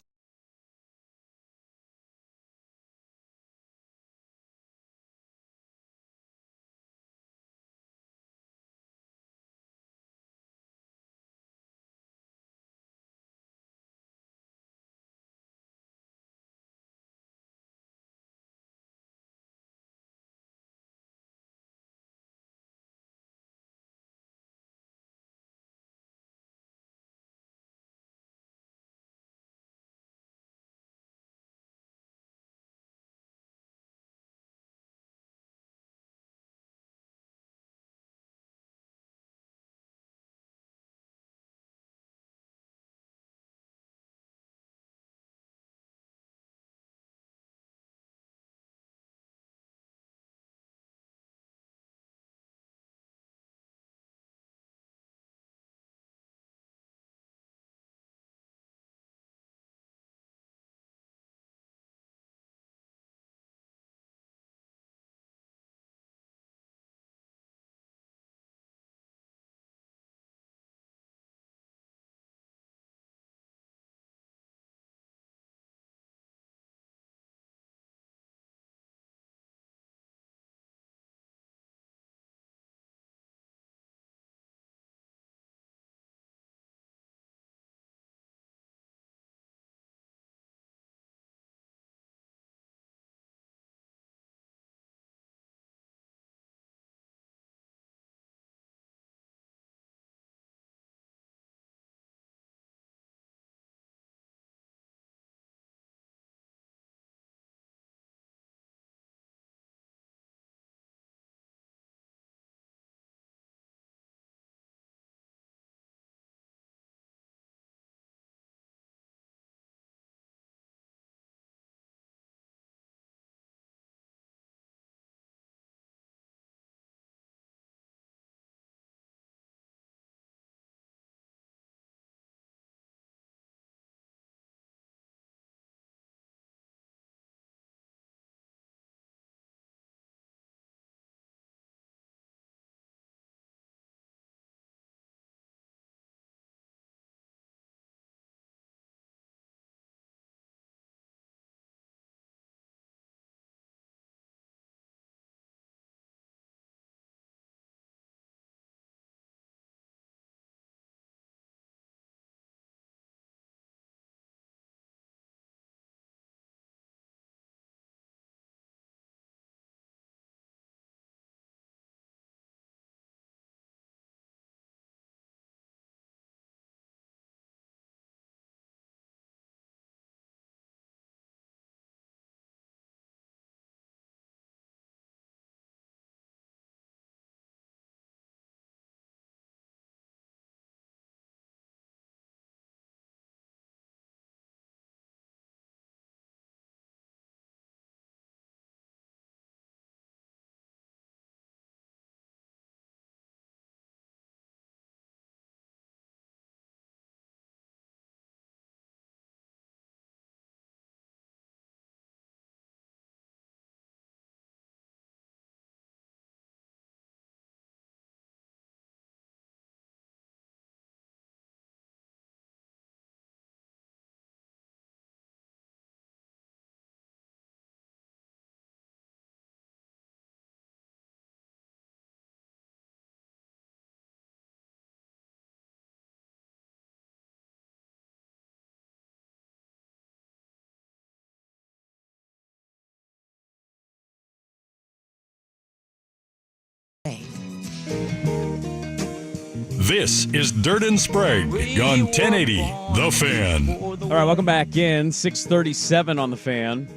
This is Dirt and Sprague on 1080 The Fan. All right, welcome back in. 6:37 on The Fan.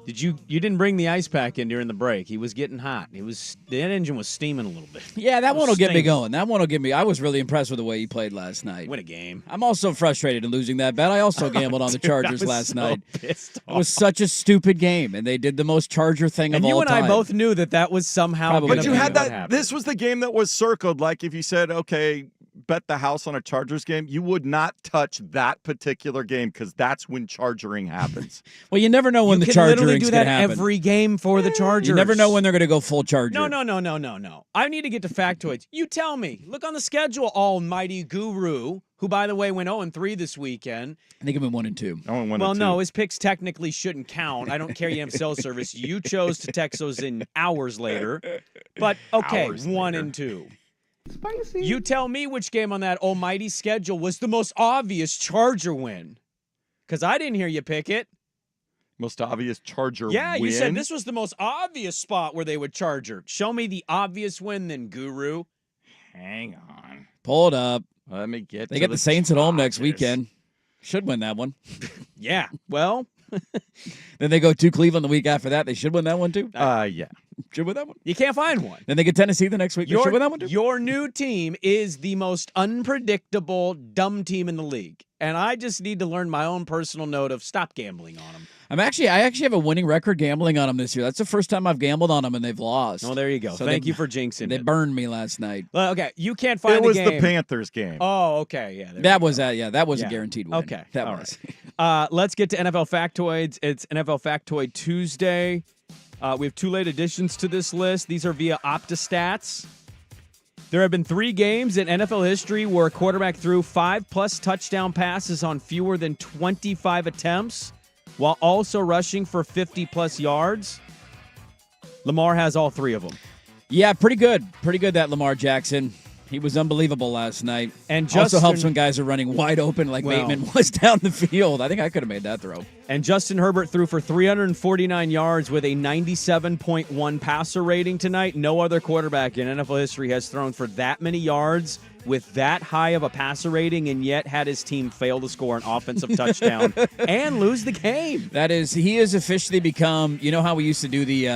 You didn't bring the ice pack in during the break. He was getting hot. The engine was steaming a little bit. Yeah, that one will get me going. That one will get me. I was really impressed with the way he played last night. Win a game. I'm also frustrated in losing that bet. I also gambled on the Chargers last night. Pissed off. It was such a stupid game, and they did the most Charger thing and of all you and time. I both knew that was somehow. Probably. But you had that. This was the game that was circled. Like if you said, okay, bet the house on a Chargers game, you would not touch that particular game because that's when chargering happens. Well, you never know when the Chargering's literally do that happen. every game for the Chargers. You never know when they're going to go full Charger. No. I need to get to factoids. You tell me. Look on the schedule, almighty guru, who, by the way, went 0-3 this weekend. I think I've been 1-2. Well, no, his picks technically shouldn't count. I don't care you have cell service. You chose to text those in hours later. But, okay, 1-2. Spicy. You tell me which game on that almighty schedule was the most obvious Charger win. Because I didn't hear you pick it. Most obvious Charger win? Yeah, you said this was the most obvious spot where they would Charger. Show me the obvious win then, Guru. Hang on. Pull it up. Let me get They get the Saints at home next weekend. Should win that one. Yeah, well. Then they go to Cleveland the week after that. They should win that one too. Yeah. Should win that one. You can't find one. Then they get Tennessee the next week. They should win that one too. Your new team is the most unpredictable, dumb team in the league. And I just need to learn my own personal note of stop gambling on them. I actually have a winning record gambling on them this year. That's the first time I've gambled on them and they've lost. Oh, there you go. So Thank you for jinxing They it. burned me last night. Well, okay, you can't find the game. It was the Panthers game. Oh, okay, yeah. That was a guaranteed win. Okay, that all was. Right. Let's get to NFL Factoids. It's NFL Factoid Tuesday. We have two late additions to this list. These are via OptaStats. There have been 3 games in NFL history where a quarterback threw 5+ touchdown passes on fewer than 25 attempts while also rushing for 50+ yards. Lamar has all 3 of them. Yeah, pretty good. Pretty good, that Lamar Jackson. He was unbelievable last night. And also helps when guys are running wide open like Bateman was down the field. I think I could have made that throw. And Justin Herbert threw for 349 yards with a 97.1 passer rating tonight. No other quarterback in NFL history has thrown for that many yards with that high of a passer rating and yet had his team fail to score an offensive touchdown and lose the game. He has officially become, you know how we used to do the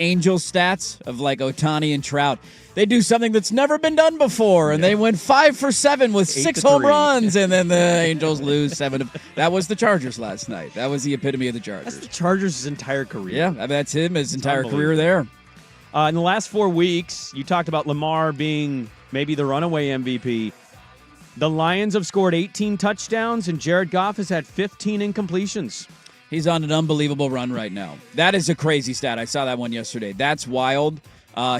Angels stats of like Ohtani and Trout? They do something that's never been done before, and they went 5 for 7 with 6 home runs, and then the Angels lose 7. That was the Chargers last night. That was the epitome of the Chargers. That's the Chargers' entire career. Yeah, I mean, that's his entire career there. In the last 4 weeks, you talked about Lamar being maybe the runaway MVP. The Lions have scored 18 touchdowns, and Jared Goff has had 15 incompletions. He's on an unbelievable run right now. That is a crazy stat. I saw that one yesterday. That's wild.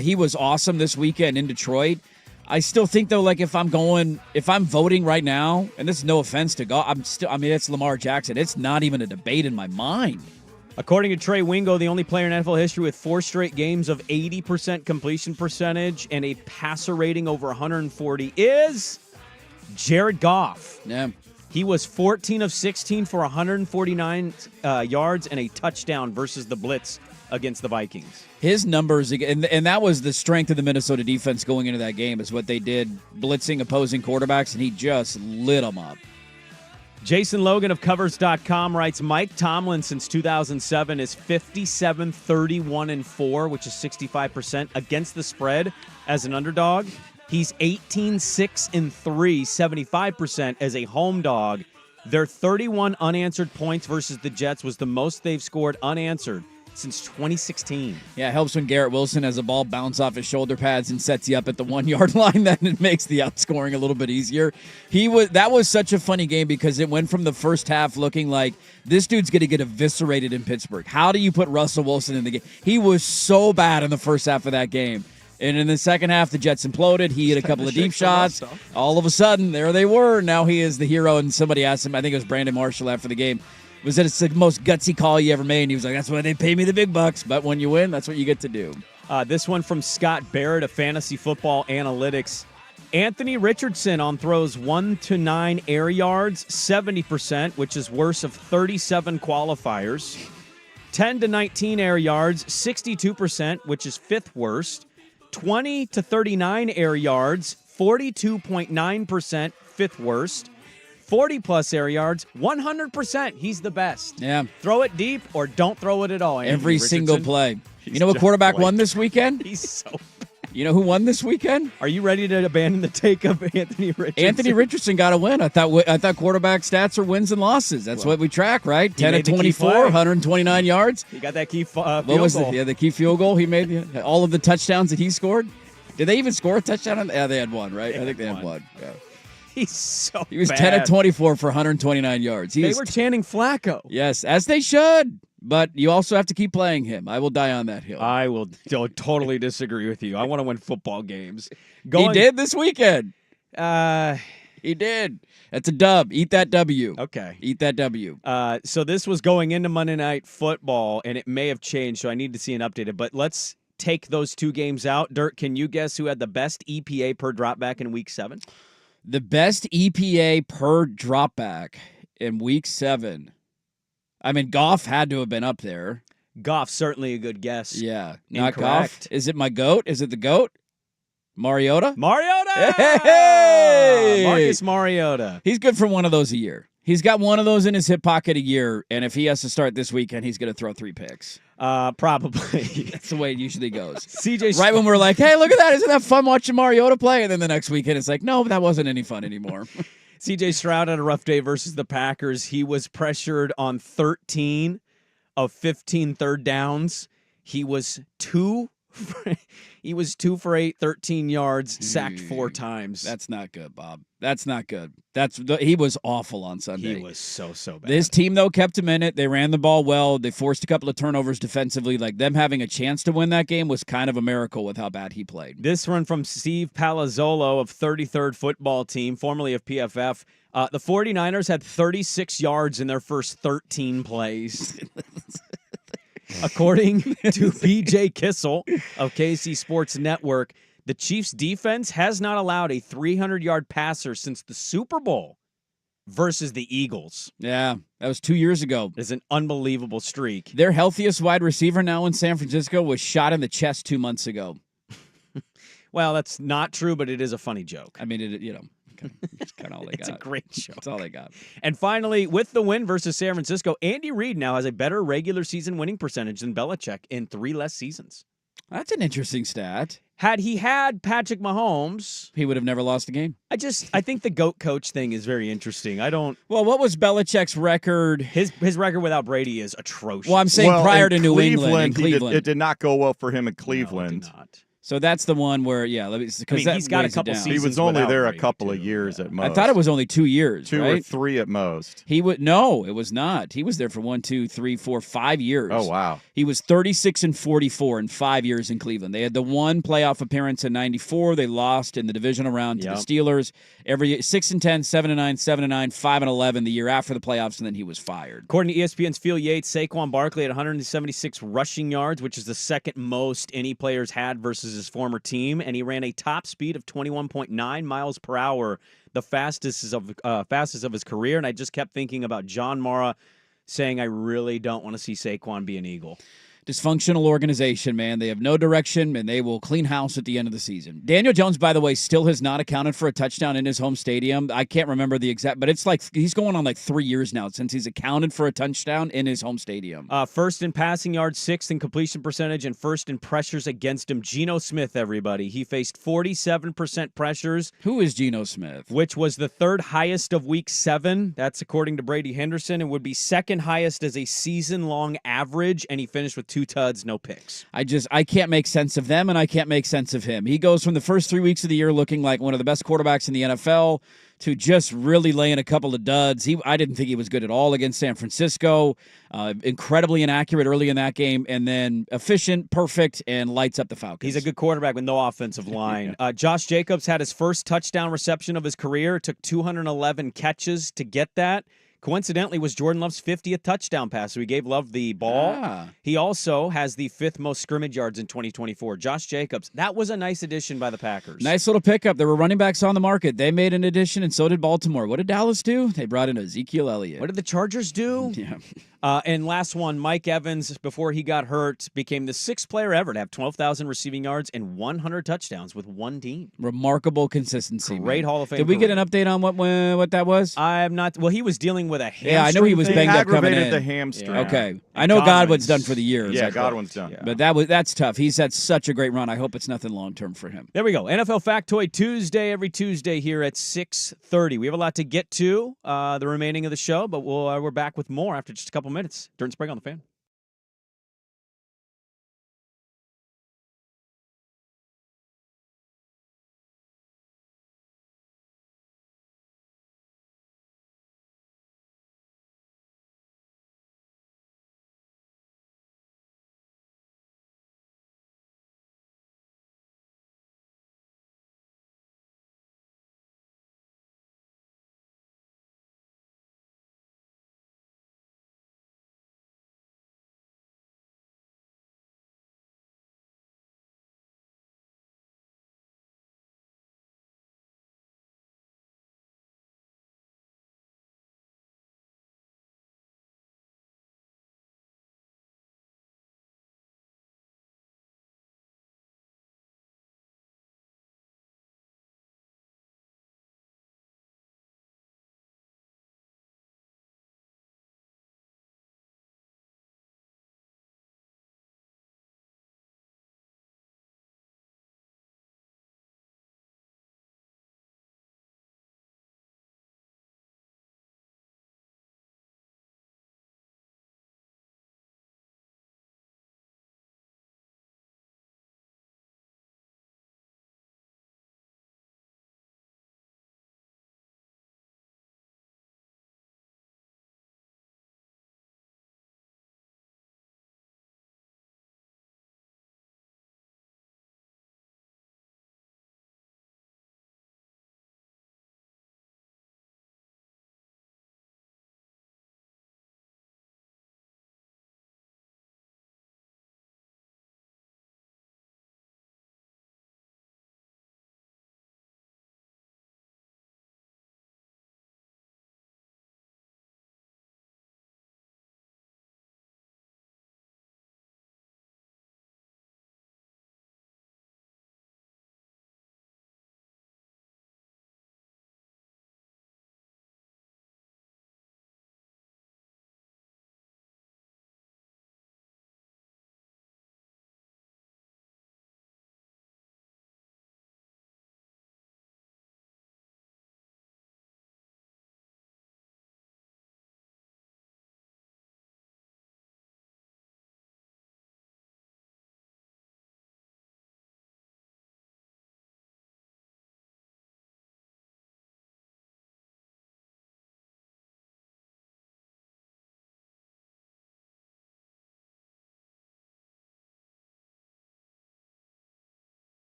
He was awesome this weekend in Detroit. I still think, though, like if I'm voting right now, and this is no offense to Goff, it's Lamar Jackson. It's not even a debate in my mind. According to Trey Wingo, the only player in NFL history with 4 straight games of 80% completion percentage and a passer rating over 140 is Jared Goff. Yeah. He was 14 of 16 for 149 yards and a touchdown versus the blitz against the Vikings. His numbers, and that was the strength of the Minnesota defense going into that game, is what they did, blitzing opposing quarterbacks, and he just lit them up. Jason Logan of Covers.com writes, Mike Tomlin since 2007 is 57-31-4, which is 65% against the spread as an underdog. He's 18-6-3, 75% as a home dog. Their 31 unanswered points versus the Jets was the most they've scored unanswered since 2016. Yeah, it helps when Garrett Wilson has a ball bounce off his shoulder pads and sets you up at the 1-yard line. Then it makes the outscoring a little bit easier. That was such a funny game because it went from the first half looking like this dude's going to get eviscerated in Pittsburgh. How do you put Russell Wilson in the game? He was so bad in the first half of that game. And in the second half, the Jets imploded. He hit a couple of deep shots. All of a sudden, there they were. Now he is the hero. And somebody asked him, I think it was Brandon Marshall after the game, was that it's the most gutsy call you ever made? And he was like, that's why they pay me the big bucks. But when you win, that's what you get to do. This one from Scott Barrett of Fantasy Football Analytics. Anthony Richardson on throws 1 to 9 air yards, 70%, which is worse of 37 qualifiers. 10 to 19 air yards, 62%, which is 5th worst. 20 to 39 air yards, 42.9%, fifth worst. 40-plus air yards, 100%. He's the best. Yeah. Throw it deep or don't throw it at all, Andy Every Richardson. single play. You know what quarterback won this weekend? He's so bad. You know who won this weekend? Are you ready to abandon the take of Anthony Richardson? Anthony Richardson got a win. I thought quarterback stats are wins and losses. That's what we track, right? 10 of 24, 129 yards. He got that key field What was goal. the key field goal he made? All of the touchdowns that he scored? Did they even score a touchdown? Yeah, they had one, right? I think they had one. Yeah. He's so He was bad. 10 of 24 for 129 yards. They were chanting Flacco. Yes, as they should. But you also have to keep playing him. I will die on that hill. I will totally disagree with you. I want to win football games. He did this weekend. Uh, He did. That's a dub. Eat that W. okay. Eat that W. So this was going into Monday Night Football, and it may have changed, so I need to see an updated. But let's take those two games out. Dirk, can you guess who had the best EPA per dropback in Week 7? The best EPA per dropback in Week 7. I mean, Goff had to have been up there. Goff, certainly a good guess. Yeah. Not Incorrect. Goff. Is it my GOAT? Is it the GOAT? Mariota? Mariota! Hey! Marcus Mariota. He's good for one of those a year. He's got one of those in his hip pocket a year, and if he has to start this weekend, he's going to throw 3 picks. Probably. That's the way it usually goes. CJ Right when we're like, hey, look at that. Isn't that fun watching Mariota play? And then the next weekend, it's like, no, that wasn't any fun anymore. CJ Stroud had a rough day versus the Packers. He was pressured on 13 of 15 third downs. He was 2 for 8, 13 yards, sacked 4 times. That's not good, Bob. That's not good. He was awful on Sunday. He was so bad. This team, though, kept him in it. They ran the ball well. They forced a couple of turnovers defensively. Like, them having a chance to win that game was kind of a miracle with how bad he played. This one from Steve Palazzolo of 33rd Football Team, formerly of PFF. The 49ers had 36 yards in their first 13 plays. According to BJ Kissel of KC Sports Network, the Chiefs' defense has not allowed a 300-yard passer since the Super Bowl versus the Eagles. Yeah, that was 2 years ago. It's an unbelievable streak. Their healthiest wide receiver now in San Francisco was shot in the chest 2 months ago. Well, that's not true, but it is a funny joke. I mean, it's kind of all they got. It's a great joke. That's all they got. And finally, with the win versus San Francisco, Andy Reid now has a better regular season winning percentage than Belichick in 3 less seasons. That's an interesting stat. Had he had Patrick Mahomes, He would have never lost a game. I think the GOAT coach thing is very interesting. Well, what was Belichick's record? His record without Brady is atrocious. Well, I'm saying prior to in New England, in Cleveland, it did not go well for him in No, Cleveland. it did not. So that's the one where, because he's got a couple He seasons was only without there a Brady, couple too. of years at most. I thought it was only 2 years, 2 right? or 3 at most. No, it was not. He was there for 1, 2, 3, 4, 5 years. Oh, wow. He was 36 and 44 in 5 years in Cleveland. They had the one playoff appearance in '94. They lost in the divisional round to the Steelers. Every 6-10, 7-9, 7-9, 5-11 the year after the playoffs, and then he was fired. According to ESPN's Phil Yates, Saquon Barkley had 176 rushing yards, which is the second most any players had versus his former team, and he ran a top speed of 21.9 miles per hour, the fastest of his career. And I just kept thinking about John Mara saying, I really don't want to see Saquon be an Eagle. Dysfunctional organization, man. They have no direction, and they will clean house at the end of the season. Daniel Jones, by the way, still has not accounted for a touchdown in his home stadium. I can't remember the exact, but it's like he's going on like 3 years now since he's accounted for a touchdown in his home stadium. First in passing yards, 6th in completion percentage, and first in pressures against him. Geno Smith, everybody. He faced 47% pressures. Who is Geno Smith? Which was the 3rd highest of Week 7. That's according to Brady Henderson, and would be 2nd highest as a season-long average, and he finished with 2 tuds, no picks. I can't make sense of them, and I can't make sense of him. He goes from the first 3 weeks of the year looking like one of the best quarterbacks in the NFL to just really laying a couple of duds. I didn't think he was good at all against San Francisco. Incredibly inaccurate early in that game, and then efficient, perfect, and lights up the Falcons. He's a good quarterback with no offensive line. Josh Jacobs had his first touchdown reception of his career. It took 211 catches to get that. coincidentally, was Jordan Love's 50th touchdown pass. So he gave Love the ball. He also has the 5th most scrimmage yards in 2024. Josh Jacobs, that was a nice addition by the Packers. Nice little pickup. There were running backs on the market. They made an addition, and so did Baltimore. What did Dallas do? They brought in Ezekiel Elliott. What did the Chargers do? Yeah. And last one, Mike Evans, before he got hurt, became the 6th player ever to have 12,000 receiving yards and 100 touchdowns with one team. Remarkable consistency. Great Hall of Fame. Did we get an update on what that was? I am not. Well, he was dealing with a hamstring. Yeah, I know he was thing. banged up coming Aggravated in. the hamstring. Yeah. Okay. I know Godwin's done for the year. Yeah, Godwin's done. Yeah. But that's tough. He's had such a great run. I hope it's nothing long-term for him. There we go. NFL Factoid Tuesday, every Tuesday here at 6:30. We have a lot to get to, the remaining of the show, but we're back with more after just a couple minutes. Dirt and Sprague on the Fan.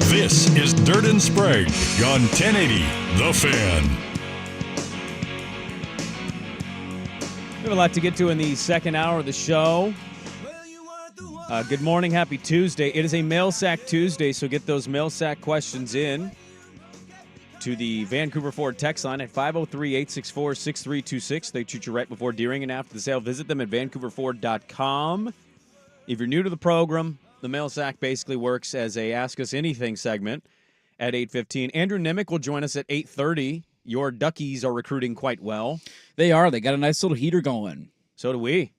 This is Dirt and Sprague on 1080 The Fan. We have a lot to get to in the second hour of the show. Good morning, happy Tuesday. It is a Mail Sack Tuesday, so get those Mail Sack questions in to the Vancouver Ford text line at 503-864-6326. They treat you right before, during, and after the sale. Visit them at vancouverford.com. If you're new to the program, the Mail Sack basically works as a Ask Us Anything segment at 8:15. Andrew Nimick will join us at 8:30. Your Duckies are recruiting quite well. They are. They got a nice little heater going. So do we.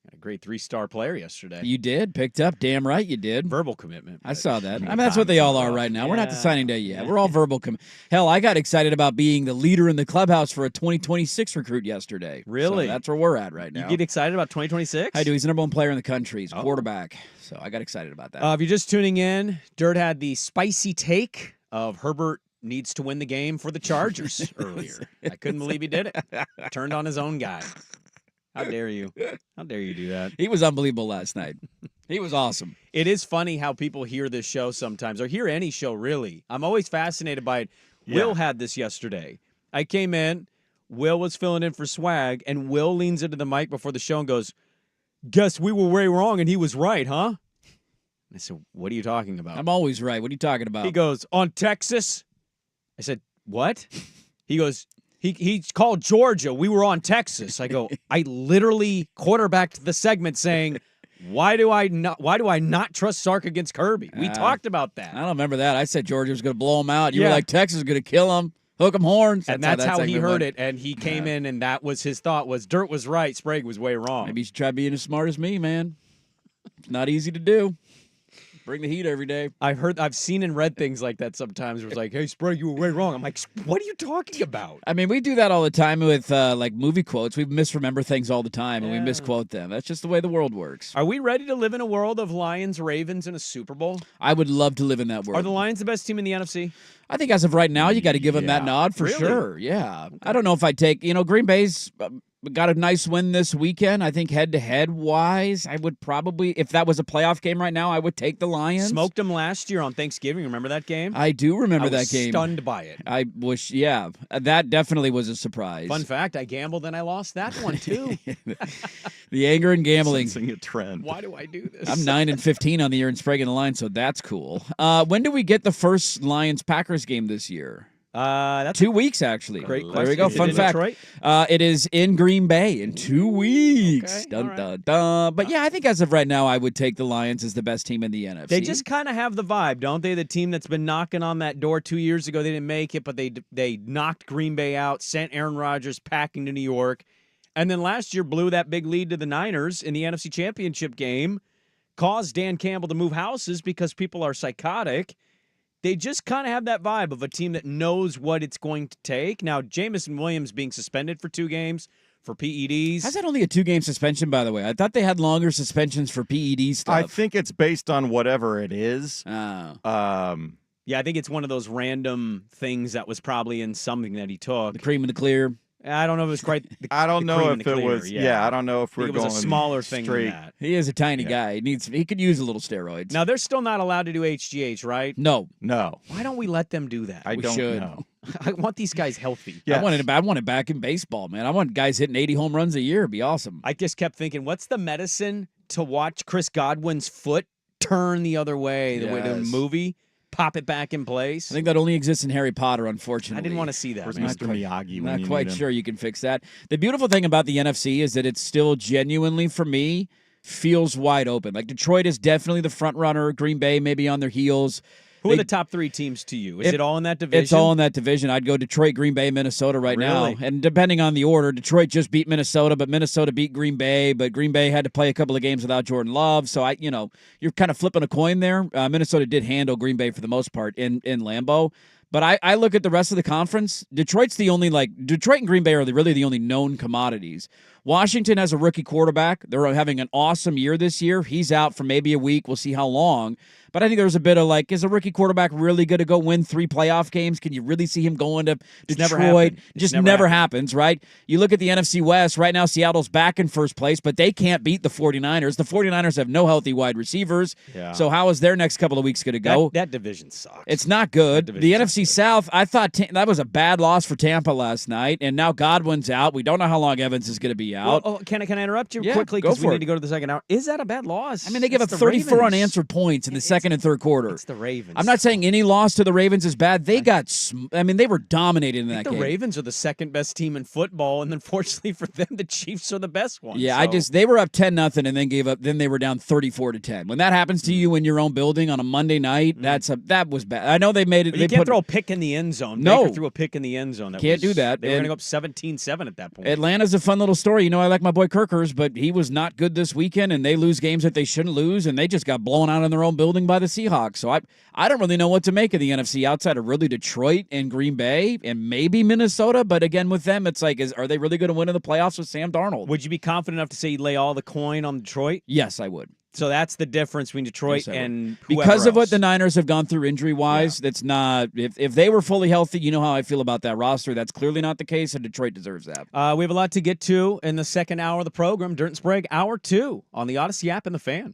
Got a great 3-star player yesterday. You did. Picked up. Damn right you did. Verbal commitment. I saw that. I mean, that's what they all are right now. We're not to signing day yet. We're all verbal. Hell, I got excited about being the leader in the clubhouse for a 2026 recruit yesterday. Really? So that's where we're at right now. You get excited about 2026? I do. He's the number one player in the country. He's a quarterback. So I got excited about that. If you're just tuning in, Dirt had the spicy take of Herbert needs to win the game for the Chargers earlier. I couldn't believe he did it. Turned on his own guy. How dare you? How dare you do that? He was unbelievable last night. He was awesome. It is funny how people hear this show sometimes, or hear any show, really. I'm always fascinated by it. Yeah. Will had this yesterday. I came in, Will was filling in for Swag, and Will leans into the mic before the show and goes, "Guess we were way wrong and he was right, huh?" I said, "What are you talking about?" I'm always right. What are you talking about? He goes, "On Texas?" I said, "What?" He goes, he called Georgia. We were on Texas. I go, I literally quarterbacked the segment saying, why do I not trust Sark against Kirby? We talked about that. I don't remember that. I said Georgia was going to blow him out. You Yeah. were like, Texas is going to kill him, hook him horns. And that's how he segment heard went. it. And he came in, and that was his thought was Dirt was right. Sprague was way wrong. Maybe you should try being as smart as me, man. It's not easy to do. Bring the heat every day. I've seen and read things like that sometimes where it's like, hey, Sprague, you were way wrong. I'm like, what are you talking about? I mean, we do that all the time with like movie quotes. We misremember things all the time, and we misquote them. That's just the way the world works. Are we ready to live in a world of Lions, Ravens, and a Super Bowl? I would love to live in that world. Are the Lions the best team in the NFC? I think as of right now, you got to give them that nod for Really? sure. Yeah. I don't know if I'd take, Green Bay's got a nice win this weekend. I think head-to-head wise, I would probably, if that was a playoff game right now, I would take the Lions. Smoked them last year on Thanksgiving. Remember that game? I do remember I was that game. Stunned by it. I wish, that definitely was a surprise. Fun fact, I gambled and I lost that one too. The anger and gambling. Sensing a trend. Why do I do this? I'm 9-15 on the year in Sprague and the Lions, so that's cool. When do we get the first Lions-Packers game this year? That's 2 weeks, actually. Great There we question. go. Is it Fun in fact. Detroit? It is in Green Bay in 2 weeks. Okay, Dun, all right. dun, dun. But yeah, I think as of right now, I would take the Lions as the best team in the NFC. They just kind of have the vibe, don't they? The team that's been knocking on that door 2 years ago, they didn't make it, but they knocked Green Bay out, sent Aaron Rodgers packing to New York, and then last year blew that big lead to the Niners in the NFC Championship game, caused Dan Campbell to move houses because people are psychotic. They just kind of have that vibe of a team that knows what it's going to take. Now, Jamison Williams being suspended for 2 games for PEDs. How's that only a 2-game suspension, by the way? I thought they had longer suspensions for PED stuff. I think it's based on whatever it is. Oh. Yeah, I think it's one of those random things that was probably in something that he took. The cream and the clear. I don't know if it was quite the I don't the know cream if and the it clear, was. Yeah, I don't know if I we're think it was going a smaller thing straight. than that. He is a tiny guy. He could use a little steroids. Now, they're still not allowed to do HGH, right? No. No, Why don't we let them do that? I We don't should. know. I want these guys healthy. Yes. I want it back in baseball, man. I want guys hitting 80 home runs a year. It'd be awesome. I just kept thinking, what's the medicine to watch Chris Godwin's foot turn the other way, the way the Yes. movie, pop it back in place? I think that only exists in Harry Potter, unfortunately. I didn't want to see that. Where's man. Mr. Miyagi? When Not you quite need him? sure you can fix that. The beautiful thing about the NFC is that it's still genuinely, for me, feels wide open. Like Detroit is definitely the front runner. Green Bay maybe on their heels. Who are the top 3 teams to you? Is it all in that division? It's all in that division. I'd go Detroit, Green Bay, Minnesota right now. Really? And depending on the order, Detroit just beat Minnesota, but Minnesota beat Green Bay. But Green Bay had to play a couple of games without Jordan Love. So, you're kind of flipping a coin there. Minnesota did handle Green Bay for the most part in Lambeau. But I look at the rest of the conference. Detroit's the only, Detroit and Green Bay are really the only known commodities. Washington has a rookie quarterback. They're having an awesome year this year. He's out for maybe a week. We'll see how long. But I think there's a bit of is a rookie quarterback really going to go win 3 playoff games? Can you really see him going to Detroit? It's Just never happens, right? You look at the NFC West. Right now, Seattle's back in first place, but they can't beat the 49ers. The 49ers have no healthy wide receivers. Yeah. So how is their next couple of weeks going to go? That division sucks. It's not good. That The division's NFC South, I thought that was a bad loss for Tampa last night, and now Godwin's out. We don't know how long Evans is going to be out. Well, can I interrupt you Yeah, quickly go because we for need it. to go to the second hour? Is that a bad loss? I mean, they give up It's the 34 Ravens. unanswered points in the second and third quarter. It's the Ravens. I'm not saying any loss to the Ravens is bad. They got, they were dominated in I that think the game. Ravens are the second best team in football, and unfortunately for them, the Chiefs are the best one. Yeah, so. they were up 10-0 and then gave up. Then they were down 34-10. When that happens to you in your own building on a Monday night, that was bad. I know they made it. But you can't throw a pick in the end zone. No. Baker threw a pick in the end zone. Can't do that. They were And- going to go up 17-7 at that point. Atlanta's a fun little story. I like my boy Kirkers, but he was not good this weekend, and they lose games that they shouldn't lose, and they just got blown out in their own building by the Seahawks. So I don't really know what to make of the NFC outside of really Detroit and Green Bay and maybe Minnesota. But again, with them, it's like, are they really going to win in the playoffs with Sam Darnold? Would you be confident enough to say you'd lay all the coin on Detroit? Yes, I would. So that's the difference between Detroit and whoever because of what else. the Niners have gone through injury-wise, that's not – if they were fully healthy, you know how I feel about that roster. That's clearly not the case, and Detroit deserves that. We have a lot to get to in the second hour of the program. Dirt and Sprague, Hour 2 on the Odyssey app and the Fan.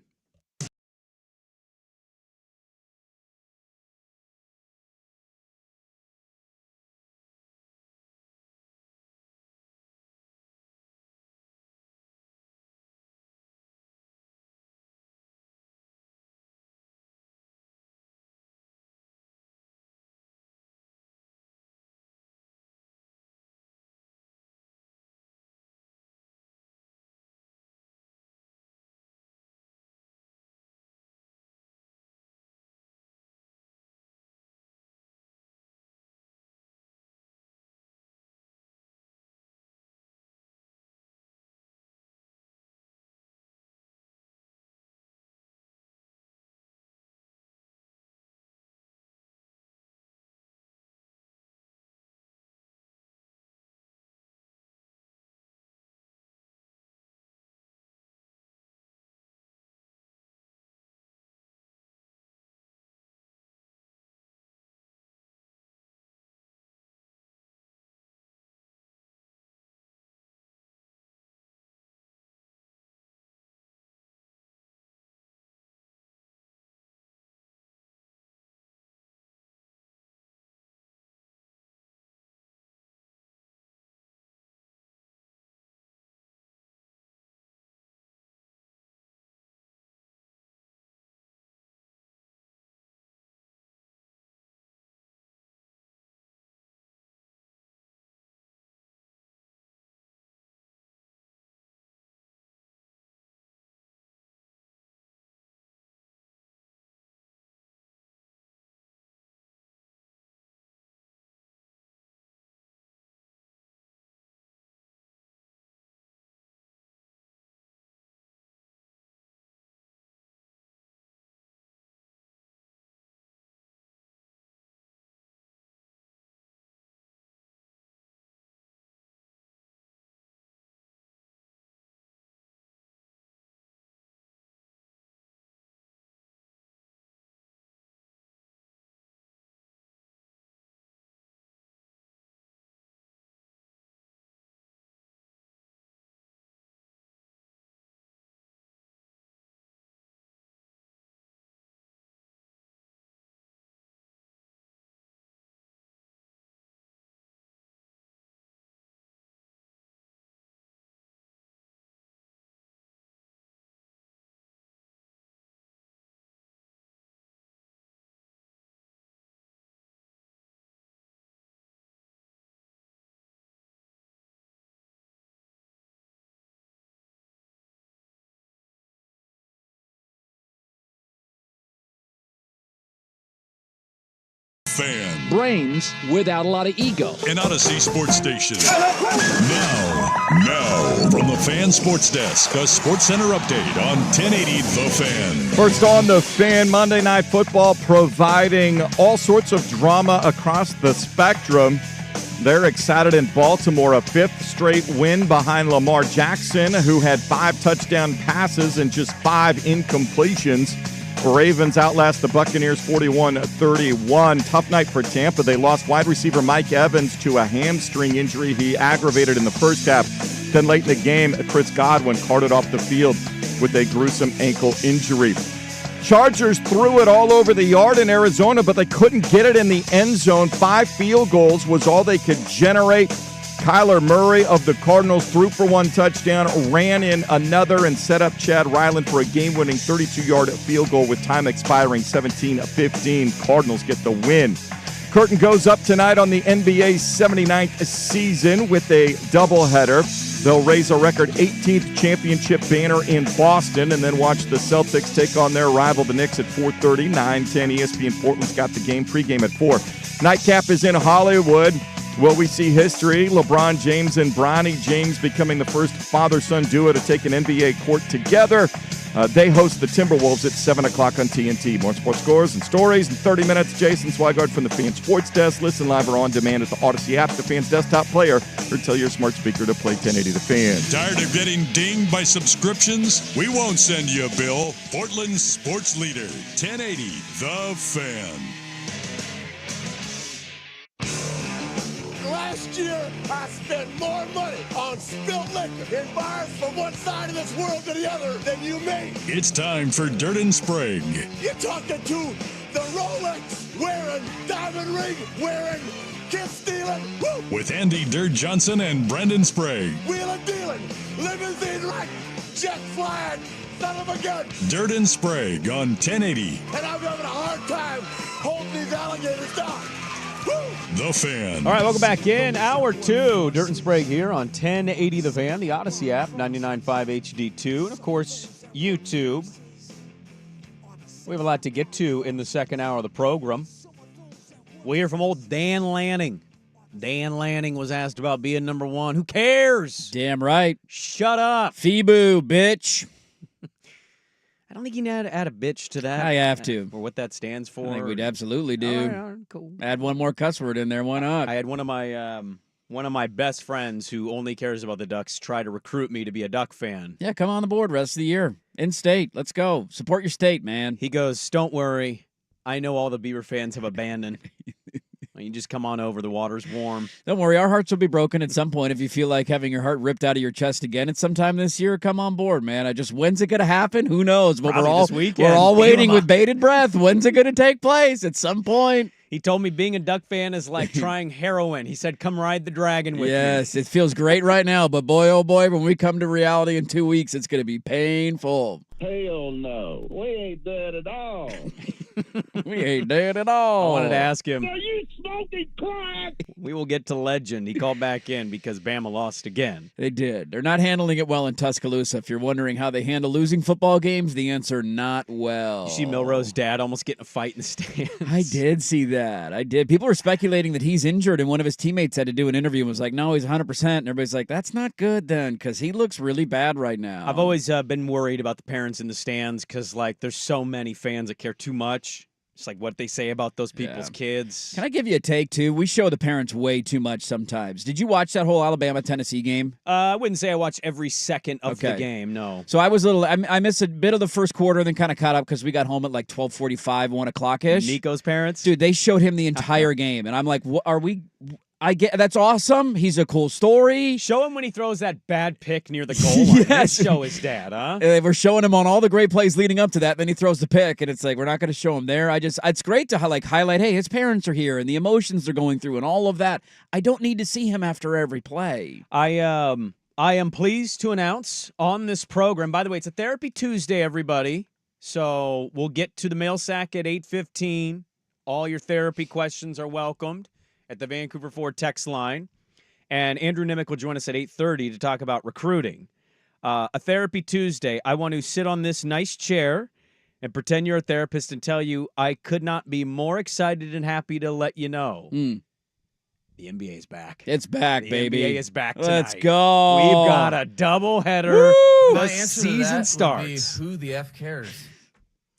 Fan. Brains without a lot of ego. An Odyssey Sports Station. Now, from the Fan Sports Desk, a Sports Center update on 1080 The Fan. First on The Fan, Monday Night Football providing all sorts of drama across the spectrum. They're excited in Baltimore, a fifth straight win behind Lamar Jackson, who had 5 touchdown passes and just 5 incompletions. Ravens outlast the Buccaneers 41-31. Tough night for Tampa. They lost wide receiver Mike Evans to a hamstring injury he aggravated in the first half. Then late in the game, Chris Godwin carted off the field with a gruesome ankle injury. Chargers threw it all over the yard in Arizona, but they couldn't get it in the end zone. 5 field goals was all they could generate. Kyler Murray of the Cardinals threw for 1 touchdown, ran in another, and set up Chad Ryland for a game-winning 32-yard field goal with time expiring 17-15. Cardinals get the win. Curtain goes up tonight on the NBA's 79th season with a doubleheader. They'll raise a record 18th championship banner in Boston and then watch the Celtics take on their rival, the Knicks, at 4:30, 9:10. ESPN Portland's got the game. Pregame at 4. Nightcap is in Hollywood. Will we see history? LeBron James and Bronny James becoming the first father-son duo to take an NBA court together. They host the Timberwolves at 7 o'clock on TNT. More sports scores and stories in 30 minutes. Jason Swigard from the Fan Sports Desk. Listen live or on demand at the Odyssey app, the Fan's desktop player, or tell your smart speaker to play 1080 The Fan. Tired of getting dinged by subscriptions? We won't send you a bill. Portland's sports leader, 1080 The Fan. Last year, I spent more money on spilled liquor in bars from one side of this world to the other than you made. It's time for Dirt and Sprague. You're talking to the Rolex wearing, diamond ring wearing, kiss stealing, woo! With Andy Dirt Johnson and Brendan Sprague. Wheeling dealing, limousine right, jet flying, son of a gun. Dirt and Sprague on 1080 And I'm having a hard time holding these alligators down. The Fan. All right, welcome back in. Hour 2. Dirt and Sprague here on 1080 The Fan, the Odyssey app, 99.5 HD2, and, of course, YouTube. We have a lot to get to in the second hour of the program. We'll hear from old Dan Lanning. Dan Lanning was asked about being number one. Who cares? Damn right. Shut up. FIBU, bitch. I don't think you need to add a bitch to that. I have to. For what that stands for. I think we'd absolutely do. All right, cool. Add one more cuss word in there. Why not? I had one of my best friends who only cares about the Ducks try to recruit me to be a Duck fan. Yeah, come on the board rest of the year. In state. Let's go. Support your state, man. He goes, "Don't worry. I know all the Beaver fans have abandoned. You just come on over. The water's warm." Don't worry. Our hearts will be broken at some point if you feel like having your heart ripped out of your chest again. It's sometime this year. Come on board, man. When's it going to happen? Who knows? But Probably this weekend. we're all waiting with bated breath. When's it going to take place? At some point. He told me being a Duck fan is like trying heroin. He said, "Come ride the dragon with me." Yes, it feels great right now. But boy, oh boy, when we come to reality in 2 weeks, it's going to be painful. Hell no. We ain't dead at all. We ain't dead at all. I wanted to ask him. Are you smoking crack? We will get to legend. He called back in because Bama lost again. They did. They're not handling it well in Tuscaloosa. If you're wondering how they handle losing football games, the answer, not well. You see Milroe's dad almost get in a fight in the stands. I did see that. I did. People were speculating that he's injured, and one of his teammates had to do an interview and was like, "No, he's 100%." And everybody's like, "That's not good then," because he looks really bad right now. I've always been worried about the parents in the stands because, like, there's so many fans that care too much. It's like what they say about those people's kids. Can I give you a take, too? We show the parents way too much sometimes. Did you watch that whole Alabama-Tennessee game? I wouldn't say I watched every second of the game, no. So I was I missed a bit of the first quarter, then kind of caught up because we got home at like 12:45, 1 o'clock-ish. Nico's parents? Dude, they showed him the entire game, and I'm like, what are we... I get that's awesome. He's a cool story. Show him when he throws that bad pick near the goal line. Yes. Show his dad, huh? We're showing him on all the great plays leading up to that. Then he throws the pick, and it's like we're not going to show him there. It's great to highlight. Hey, his parents are here, and the emotions they're going through, and all of that. I don't need to see him after every play. I am pleased to announce on this program. By the way, it's a Therapy Tuesday, everybody. So we'll get to the mail sack at 8:15. All your therapy questions are welcomed at the Vancouver Ford text line. And Andrew Nimick will join us at 8:30 to talk about recruiting. A Therapy Tuesday. I want to sit on this nice chair and pretend you're a therapist and tell you I could not be more excited and happy to let you know. The NBA is back. It's back, baby. The NBA is back tonight. Let's go. We've got a doubleheader. My The answer season to that starts. would be, who the F cares?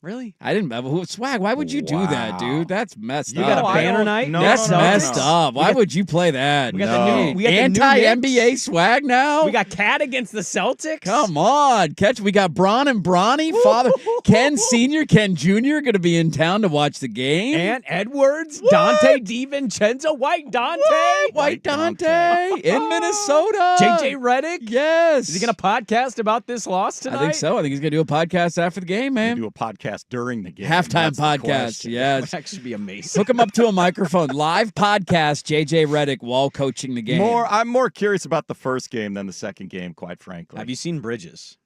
Really? I didn't. Swag, why would you do that, dude? That's messed You up. got a banner night? That's messed up. Why would you play that? We got the new anti-NBA swag now? We got Cat against the Celtics? Come on. We got Bron and Bronny. Father Ken Sr., Ken Jr. going to be in town to watch the game. And Edwards, Dante DiVincenzo, White Dante. White Dante in Minnesota. JJ Redick. Yes. Is he going to podcast about this loss tonight? I think so. I think he's going to do a podcast after the game, man. Do a podcast during the game. Halftime That's the podcast. question. Yes. That would actually be amazing. Hook him up to a microphone. Live podcast, JJ Redick while coaching the game. I'm more curious about the first game than the second game, quite frankly. Have you seen Bridges?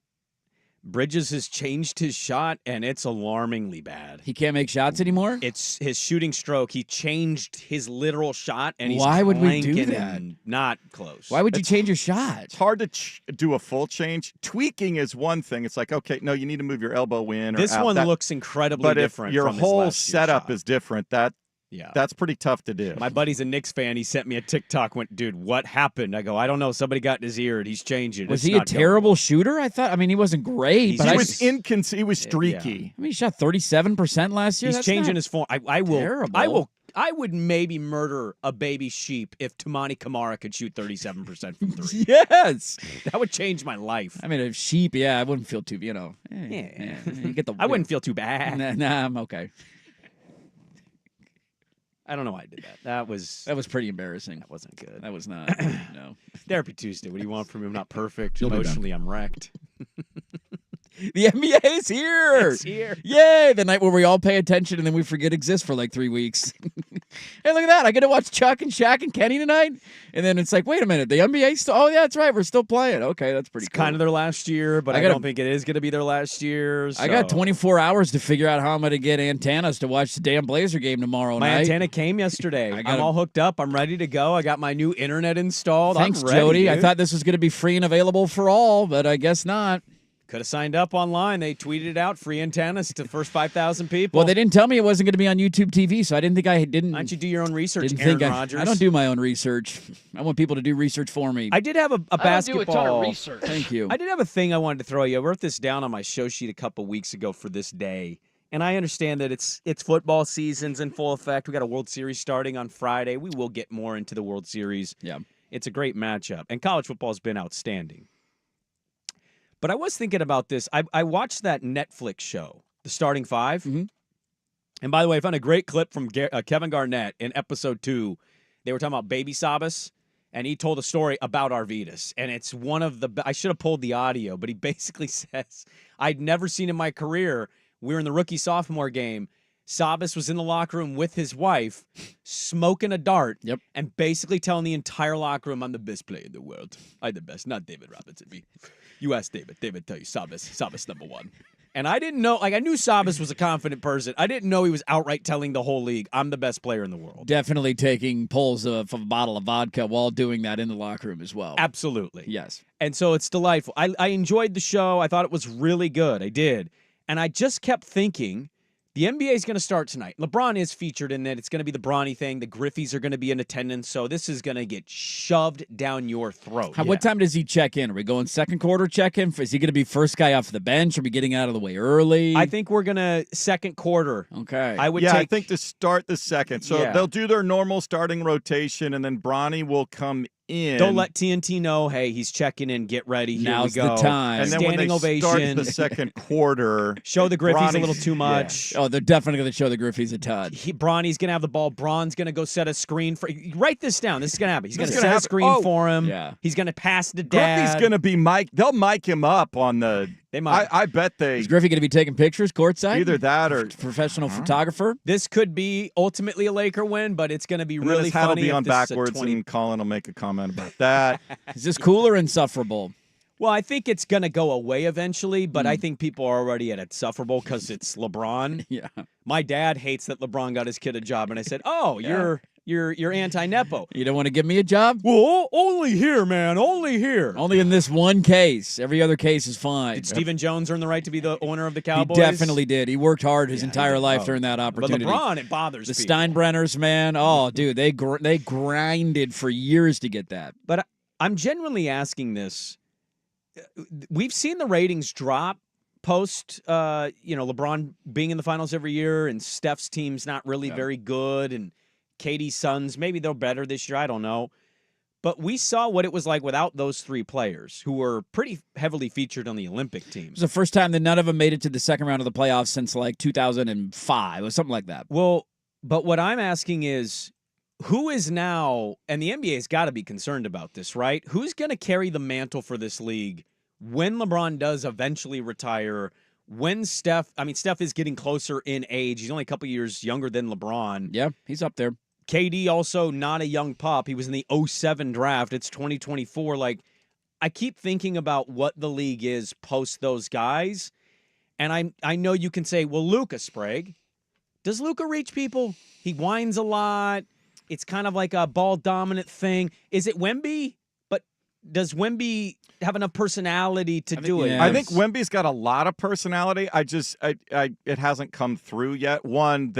Bridges has changed his shot, and it's alarmingly bad. He can't make shots anymore? It's his shooting stroke. He changed his literal shot, and he's Why would we do clanking that? and not close. Why would you change your shot? It's hard to do a full change. Tweaking is one thing. It's like, okay, no, you need to move your elbow in or This out. one looks incredibly but different. If your from his whole last year's setup shot. is different, that Yeah. That's pretty tough to do. My buddy's a Knicks fan. He sent me a TikTok. Went, dude, what happened? I go, I don't know. Somebody got in his ear and he's changing. Was he a terrible shooter? I mean, he wasn't great. But he was streaky. Yeah. I mean, he shot 37% last year. He's changing his form. Terrible. I would maybe murder a baby sheep if Tumani Kamara could shoot 37% from three. Yes. That would change my life. I mean, a sheep, yeah, I wouldn't feel too, you get the. I wouldn't feel too bad. Nah, I'm okay. I don't know why I did that. That was pretty embarrassing. That wasn't good. That was not. No. Therapy Tuesday. What do you want from me? I'm not perfect. You'll be Emotionally, I'm wrecked. The NBA is here. It's here. Yay! The night where we all pay attention and then we forget exists for like 3 weeks. Hey, look at that. I get to watch Chuck and Shaq and Kenny tonight. And then it's like, wait a minute. The NBA still. Oh, yeah, that's right. We're still playing. Okay, that's pretty cool. Kind of their last year, but I don't think it is going to be their last year. So. I got 24 hours to figure out how I'm going to get antennas to watch the damn Blazer game tomorrow night. My antenna came yesterday. I'm all hooked up. I'm ready to go. I got my new internet installed. Thanks, I'm ready, Jody. dude. I thought this was going to be free and available for all, but I guess not. Could have signed up online. They tweeted it out, free antennas to the first 5,000 people. Well, they didn't tell me it wasn't going to be on YouTube TV, so I didn't think I didn't. Why don't you do your own research, Aaron Rodgers? I don't do my own research. I want people to do research for me. I did have a basketball. I don't do a ton of research. Thank you. I did have a thing I wanted to throw you. I wrote this down on my show sheet a couple weeks ago for this day. And I understand that it's football season's in full effect. We got a World Series starting on Friday. We will get more into the World Series. Yeah. It's a great matchup. And college football has been outstanding. But I was thinking about this. I watched that Netflix show, The Starting Five. Mm-hmm. And by the way, I found a great clip from Kevin Garnett in episode 2. They were talking about Baby Sabas, and he told a story about Arvidas. And it's one of the I should have pulled the audio, but he basically says, I'd never seen in my career, we were in the rookie-sophomore game, Sabas was in the locker room with his wife, smoking a dart, and basically telling the entire locker room, I'm the best player in the world. I'm the best, not David Robinson. You ask David. David tell you Sabas number one. And I didn't know, I knew Sabas was a confident person. I didn't know he was outright telling the whole league, I'm the best player in the world. Definitely taking pulls of a bottle of vodka while doing that in the locker room as well. Absolutely. Yes. And so it's delightful. I enjoyed the show. I thought it was really good. I did. And I just kept thinking, the NBA is going to start tonight. LeBron is featured in it. It's going to be the Bronny thing. The Griffies are going to be in attendance. So this is going to get shoved down your throat. What time does he check in? Are we going second quarter check-in? Is he going to be first guy off the bench? Are we getting out of the way early? I think we're going to second quarter. Okay. I think to start the second. So they'll do their normal starting rotation, and then Bronny will come in. Don't let TNT know, hey, he's checking in, get ready, here Now's we go. the time. And then Standing when they start ovation. the second quarter, show the Griffies Bronny's a little too much. Yeah. Oh, they're definitely going to show the Griffies a ton. Bronny's going to have the ball. Braun's going to go set a screen for. Write this down. This is going to happen. He's going to set a screen for him. Yeah. He's going to pass to Dad. Griffey's going to be Mike. They'll mic him up on the. They might. I bet they. Is Griffey going to be taking pictures courtside? Either that or professional photographer. This could be ultimately a Laker win, but it's going to be and really his hat funny. will be if on this is a backwards, 20... and Colin will make a comment about that. Is this cool or insufferable? Well, I think it's going to go away eventually, but I think people are already at insufferable because it's LeBron. Yeah. My dad hates that LeBron got his kid a job, and I said, "Oh, you're anti-nepo. You don't want to give me a job? Well, only here, man. Only here. Only in this one case. Every other case is fine. Did Stephen Jones earn the right to be the owner of the Cowboys? He definitely did. He worked hard his entire life during that opportunity. But LeBron, it bothers the people. Steinbrenners, man. Oh, dude, they grinded for years to get that. But I'm genuinely asking this. We've seen the ratings drop post, LeBron being in the finals every year, and Steph's team's not really very good, and Katie's Suns, maybe they're better this year. I don't know. But we saw what it was like without those three players who were pretty heavily featured on the Olympic teams. It was the first time that none of them made it to the second round of the playoffs since like 2005 or something like that. Well, but what I'm asking is, who is now, and the NBA has got to be concerned about this, right? Who's going to carry the mantle for this league when LeBron does eventually retire? When Steph is getting closer in age. He's only a couple years younger than LeBron. Yeah, he's up there. KD also not a young pup. He was in the 2007 draft. It's 2024. Like, I keep thinking about what the league is post those guys. And I know you can say, well, Luka, Sprague. Does Luka reach people? He whines a lot. It's kind of like a ball dominant thing. Is it Wemby? But does Wemby have enough personality to do it? Yeah. I think Wemby's got a lot of personality. It hasn't come through yet. One,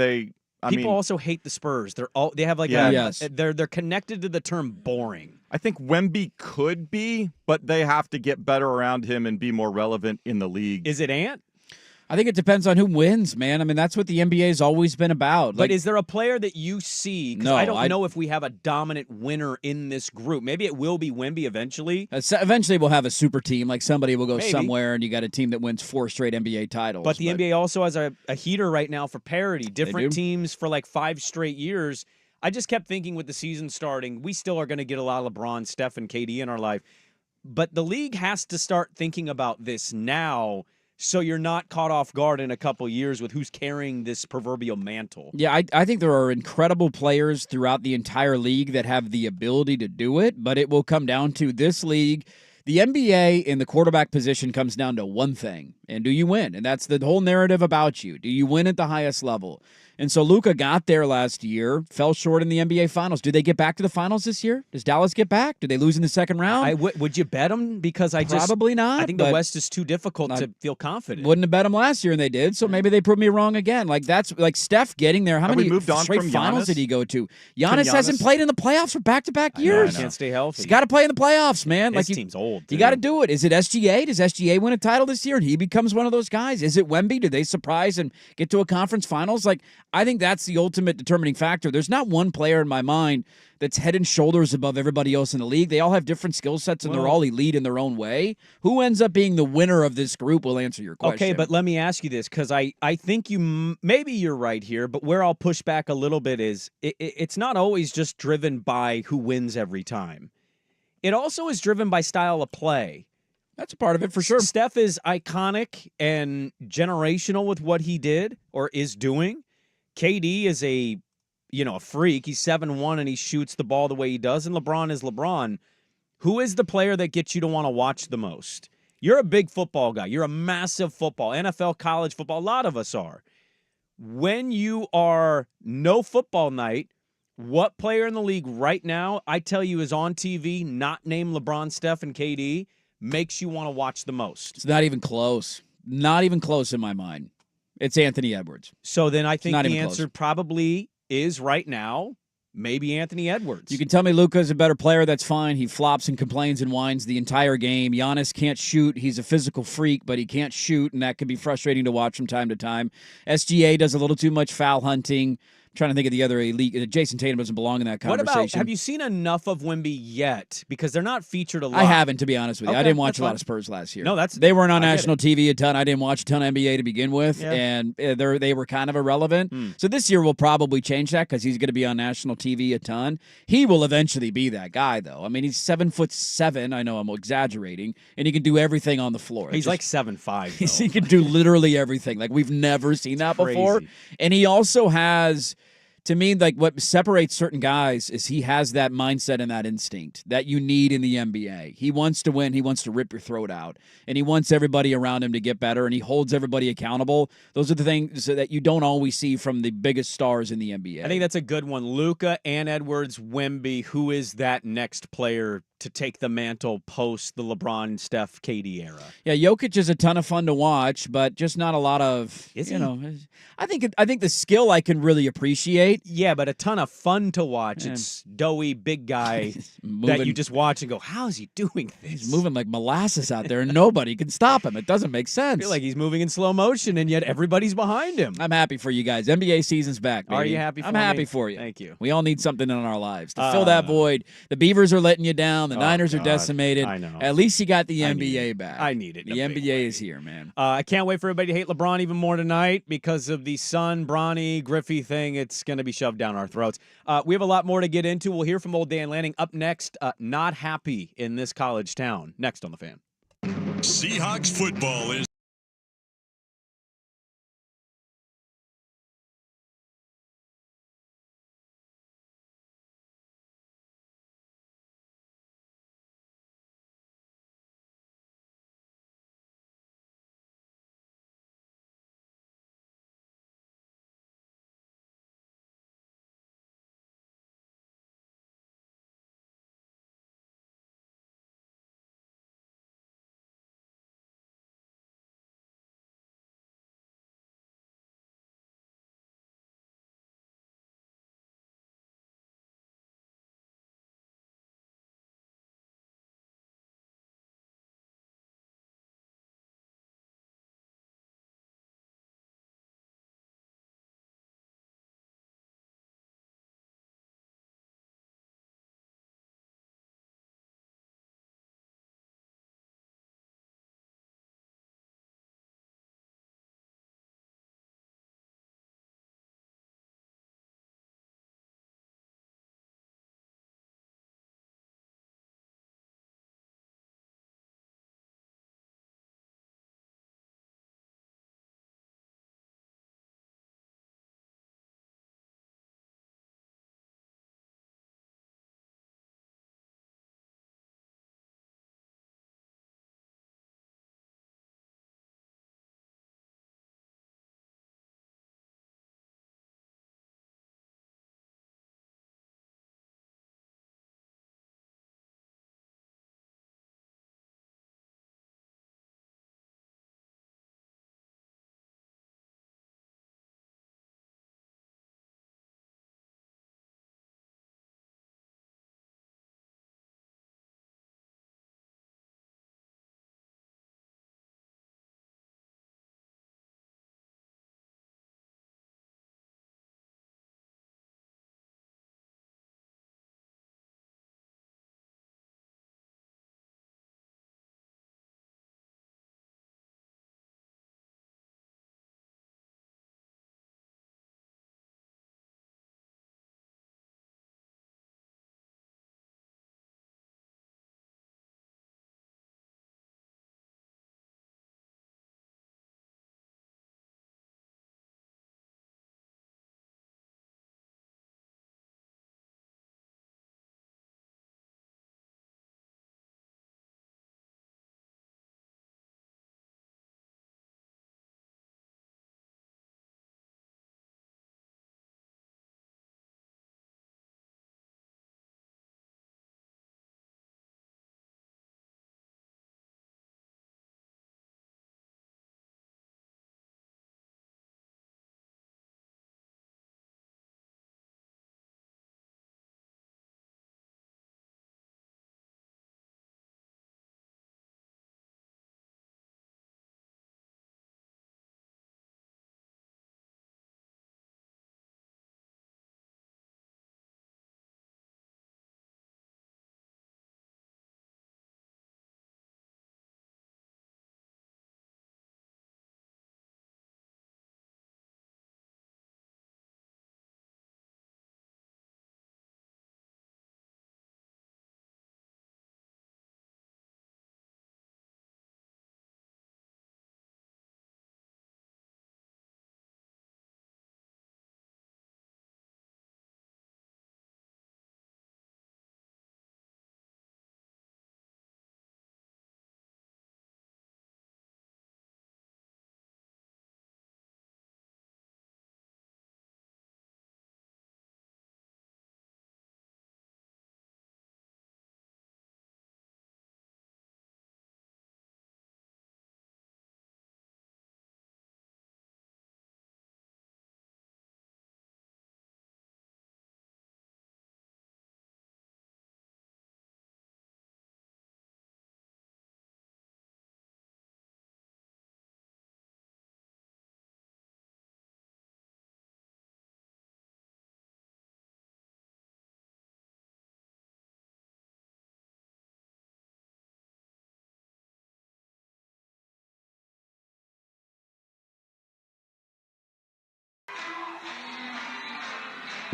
People also hate the Spurs. They have like they're connected to the term boring. I think Wemby could be, but they have to get better around him and be more relevant in the league. Is it Ant? I think it depends on who wins, man. I mean, that's what the NBA has always been about. But is there a player that you see? Because I don't know if we have a dominant winner in this group. Maybe it will be Wemby eventually. Eventually, we'll have a super team. Like somebody will go somewhere, and you got a team that wins 4 straight NBA titles. But the NBA also has a heater right now for parity. Different teams for like 5 straight years. I just kept thinking with the season starting, we still are going to get a lot of LeBron, Steph, and KD in our life. But the league has to start thinking about this now, so you're not caught off guard in a couple years with who's carrying this proverbial mantle. Yeah, I think there are incredible players throughout the entire league that have the ability to do it, but it will come down to this league. The NBA in the quarterback position comes down to one thing, and do you win? And that's the whole narrative about you. Do you win at the highest level? And so Luka got there last year, fell short in the NBA Finals. Do they get back to the Finals this year? Does Dallas get back? Do they lose in the second round? Would you bet them? Because Probably not. I think the West is too difficult to feel confident. Wouldn't have bet them last year, and they did. So maybe they proved me wrong again. Like that's like Steph getting there. How many straight finals did he go to? Giannis hasn't played in the playoffs for back-to-back years. He can't stay healthy. He's got to play in the playoffs, man. His team's old. You got to do it. Is it SGA? Does SGA win a title this year and he becomes one of those guys? Is it Wemby? Do they surprise and get to a conference finals? Like I think that's the ultimate determining factor. There's not one player in my mind that's head and shoulders above everybody else in the league. They all have different skill sets, and they're all elite in their own way. Who ends up being the winner of this group will answer your question. Okay, but let me ask you this, because I think maybe you're right here, but where I'll push back a little bit is it's not always just driven by who wins every time. It also is driven by style of play. That's a part of it for sure. Steph is iconic and generational with what he did or is doing. KD is a freak. He's 7'1", and he shoots the ball the way he does. And LeBron is LeBron. Who is the player that gets you to want to watch the most? You're a big football guy. You're a massive football, NFL, college football. A lot of us are. When you are no football night, what player in the league right now, I tell you, is on TV, not named LeBron, Steph, and KD, makes you want to watch the most? It's not even close. Not even close in my mind. It's Anthony Edwards. So then I think the answer probably is right now, maybe Anthony Edwards. You can tell me Luka's a better player. That's fine. He flops and complains and whines the entire game. Giannis can't shoot. He's a physical freak, but he can't shoot, and that can be frustrating to watch from time to time. SGA does a little too much foul hunting. Trying to think of the other elite. Jason Tatum doesn't belong in that conversation. What about, have you seen enough of Wemby yet? Because they're not featured a lot. I haven't, to be honest with you. I didn't watch a lot of Spurs last year. No, they weren't on national TV a ton. I didn't watch a ton of NBA to begin with, and they were kind of irrelevant. So this year will probably change that because he's going to be on national TV a ton. He will eventually be that guy, though. I mean, he's 7'7". I know I'm exaggerating, and he can do everything on the floor. He's like 7'5". He can do literally everything. Like we've never seen that before. And he also has. To me, like what separates certain guys is he has that mindset and that instinct that you need in the NBA. He wants to win. He wants to rip your throat out. And he wants everybody around him to get better, and he holds everybody accountable. Those are the things that you don't always see from the biggest stars in the NBA. I think that's a good one. Luka, and Edwards, Wemby. Who is that next player to take the mantle post the LeBron, Steph, KD era? Yeah, Jokic is a ton of fun to watch, but just not a lot of, I think the skill I can really appreciate. Yeah, but a ton of fun to watch. It's doughy, big guy that you just watch and go, how is he doing this? He's moving like molasses out there, and nobody can stop him. It doesn't make sense. I feel like he's moving in slow motion, and yet everybody's behind him. I'm happy for you guys. NBA season's back, baby. Are you happy for me? I'm happy for you. Thank you. We all need something in our lives to fill that void. The Beavers are letting you down. The Niners are decimated. I know. At least you got the NBA back. I need it. The NBA is here, man. I can't wait for everybody to hate LeBron even more tonight because of the Son, Bronny, Griffey thing. It's going to be shoved down our throats. We have a lot more to get into. We'll hear from old Dan Lanning. Up next, not happy in this college town. Next on The Fan. Seahawks football is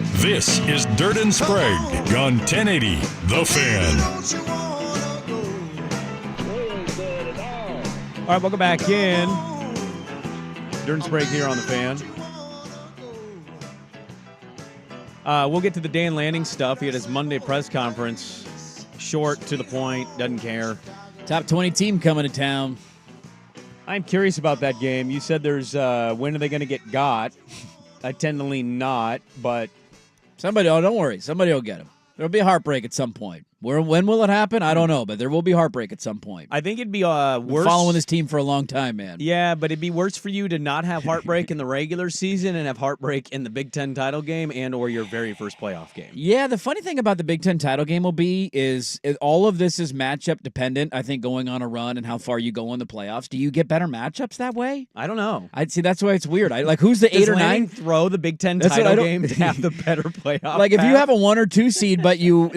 This is Dirt and Sprague on 1080 The Fan. All right, welcome back in. Dirt and Sprague here on The Fan. We'll get to the Dan Lanning stuff. He had his Monday press conference. Short, to the point, doesn't care. Top 20 team coming to town. I'm curious about that game. You said there's when are they going to get got? I tend to lean not, but Don't worry. Somebody will get him. There'll be a heartbreak at some point. When will it happen? I don't know, but there will be heartbreak at some point. I think it'd be worse. Been following this team for a long time, man. Yeah, but it'd be worse for you to not have heartbreak in the regular season and have heartbreak in the Big Ten title game and or your very first playoff game. Yeah, the funny thing about the Big Ten title game will be is all of this is matchup dependent, I think, going on a run and how far you go in the playoffs. Do you get better matchups that way? I don't know. I'd see that's why it's weird. Who's the 8 or 9? Throw the Big Ten title game to have the better playoff Like, if path? you have a 1 or 2 seed, but you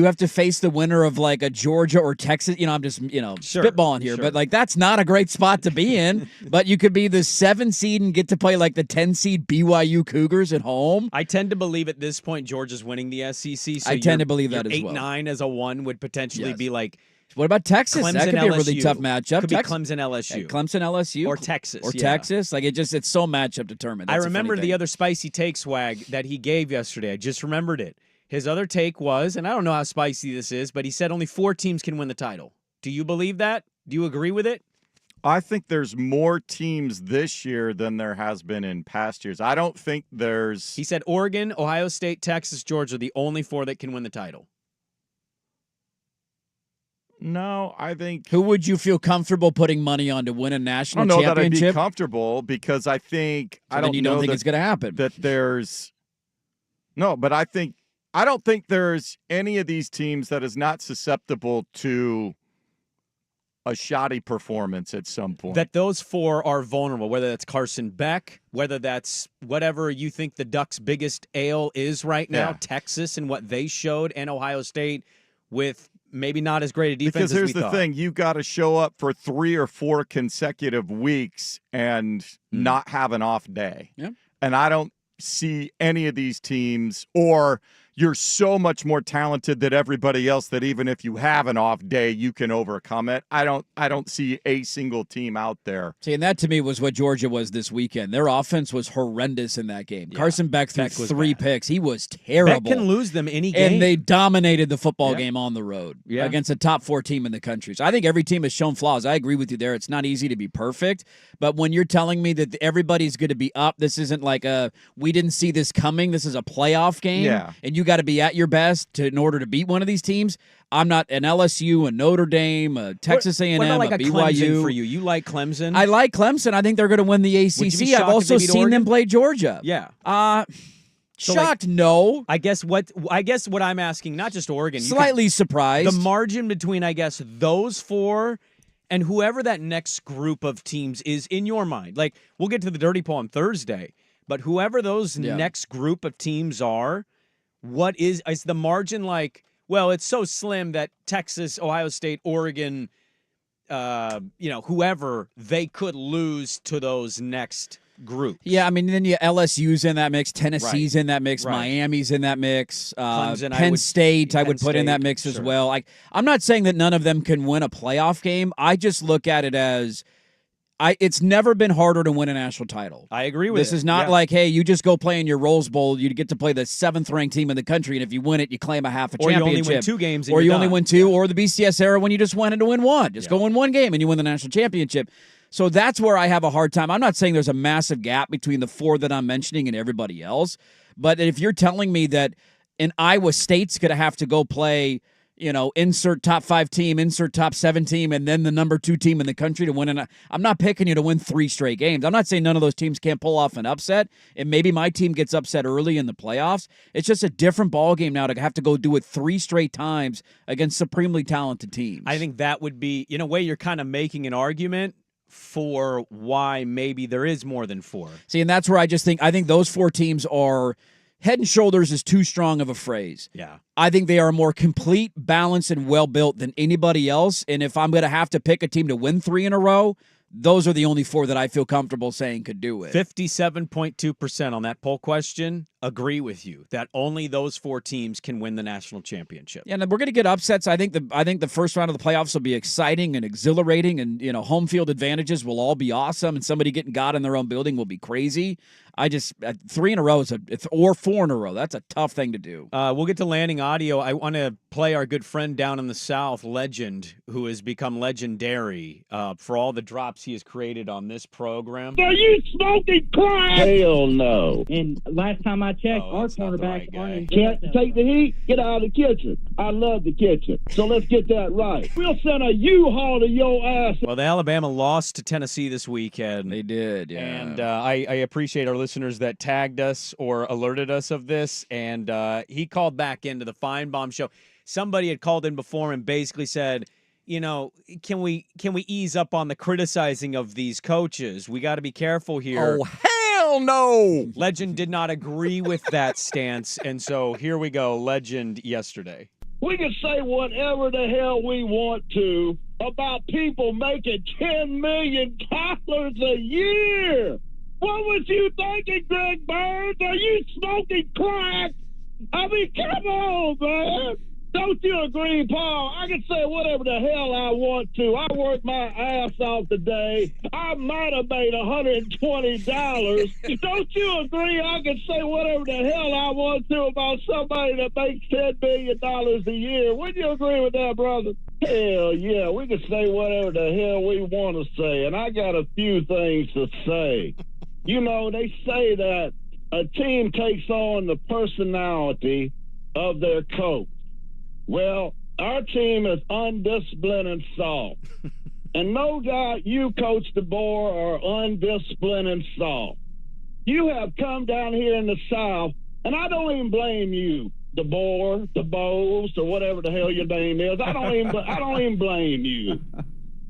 have to face the winner of like a Georgia or Texas, I'm just spitballing here, but like that's not a great spot to be in. But you could be the 7 seed and get to play like the 10 seed BYU Cougars at home. I tend to believe at this point Georgia's winning the SEC. So I tend to believe that as well. 8-9 as a 1 would potentially be like. What about Texas? Clemson, that could be a really LSU. tough matchup. Could be Clemson, LSU. Clemson, LSU. Or Texas. Texas. Like it's so matchup determined. That's I remember the other spicy take, Swag, that he gave yesterday. I just remembered it. His other take was, and I don't know how spicy this is, but he said only 4 teams can win the title. Do you believe that? Do you agree with it? I think there's more teams this year than there has been in past years. I don't think there's... He said Oregon, Ohio State, Texas, Georgia are the only 4 that can win the title. No, I think... Who would you feel comfortable putting money on to win a national championship? I don't know that I'd be comfortable because I think... I don't think it's going to happen. That there's... No, but I don't think there's any of these teams that is not susceptible to a shoddy performance at some point. That those 4 are vulnerable, whether that's Carson Beck, whether that's whatever you think the Ducks' biggest ail is right now, Texas and what they showed, and Ohio State with maybe not as great a defense because as we here's the thing, you got to show up for 3 or 4 consecutive weeks and not have an off day. Yeah. And I don't see any of these teams, or you're so much more talented than everybody else that even if you have an off day, you can overcome it. I don't see a single team out there. See, and that to me was what Georgia was this weekend. Their offense was horrendous in that game. Yeah. Carson Beck threw 3 picks. He was terrible. Beck can lose them any game. And they dominated the football game on the road against a top 4 team in the country. So I think every team has shown flaws. I agree with you there. It's not easy to be perfect. But when you're telling me that everybody's going to be up, this isn't like we didn't see this coming. This is a playoff game. Yeah. And you got to be at your best in order to beat one of these teams. I'm not an LSU, a Notre Dame, a Texas A&M, what about like a BYU. Clemson for you? You like Clemson? I like Clemson. I think they're going to win the ACC. I've also seen them play Georgia. Yeah. Shocked? No. I guess what I'm asking, not just Oregon. Slightly surprised. The margin between, I guess, those 4 and whoever that next group of teams is in your mind. Like, we'll get to the Dirty Poll on Thursday, but whoever those next group of teams are, what is the margin like? Well, it's so slim that Texas, Ohio State, Oregon, whoever, they could lose to those next groups. Yeah, I mean, then LSU's in that mix, Tennessee's in that mix, Miami's in that mix, Clemson, Penn State I would put in that mix as well. I'm not saying that none of them can win a playoff game. I just look at it as it's never been harder to win a national title. I agree with this. This is not like, hey, you just go play in your Rose Bowl, you get to play the 7th-ranked team in the country, and if you win it, you claim a half a championship. Or you only win 2 games, or you only win 2, or the BCS era when you just wanted to win 1. Just go win 1 game and you win the national championship. So that's where I have a hard time. I'm not saying there's a massive gap between the 4 that I'm mentioning and everybody else, but if you're telling me that an Iowa State's going to have to go play, insert top 5 team, insert top 7 team, and then the number 2 team in the country to win. I'm not picking you to win 3 straight games. I'm not saying none of those teams can't pull off an upset, and maybe my team gets upset early in the playoffs. It's just a different ball game now to have to go do it 3 straight times against supremely talented teams. I think that would be, in a way, you're kind of making an argument for why maybe there is more than 4. See, and that's where I think those 4 teams are head and shoulders is too strong of a phrase. Yeah. I think they are more complete, balanced, and well-built than anybody else. And if I'm going to have to pick a team to win 3 in a row, those are the only 4 that I feel comfortable saying could do it. 57.2% on that poll question agree with you that only those 4 teams can win the national championship. Yeah, and we're going to get upsets. I think the first round of the playoffs will be exciting and exhilarating, and home field advantages will all be awesome, and somebody getting got in their own building will be crazy. I just 3 in a row or 4 in a row. That's a tough thing to do. We'll get to Lanning audio. I want to play our good friend down in the South, Legend, who has become legendary for all the drops he has created on this program. Are you smoking crack? Hell no. And last time I checked, our that's not the cornerbacks right aren't. guy. Can't take the heat? Get out of the kitchen. I love the kitchen. So let's get that right. We'll send a U-Haul to your ass. Well, the Alabama lost to Tennessee this weekend. They did, yeah. And I appreciate our listeners that tagged us or alerted us of this. And he called back into the Feinbaum show. Somebody had called in before and basically said, can we ease up on the criticizing of these coaches? We got to be careful here. Oh, hell no. Legend did not agree with that stance. And so here we go. Legend yesterday. We can say whatever the hell we want to about people making $10 million a year. What was you thinking, Greg Burns? Are you smoking crack? I mean, come on, man. Don't you agree, Paul? I can say whatever the hell I want to. I worked my ass off today. I might have made $120. Don't you agree? I can say whatever the hell I want to about somebody that makes $10 million a year. Wouldn't you agree with that, brother? Hell yeah, we can say whatever the hell we want to say. And I got a few things to say. They say that a team takes on the personality of their coach. Well, our team is undisciplined and soft. And no doubt you, Coach DeBoer, are undisciplined and soft. You have come down here in the South, and I don't even blame you, DeBoer, DeBose, or whatever the hell your name is. I don't even blame you.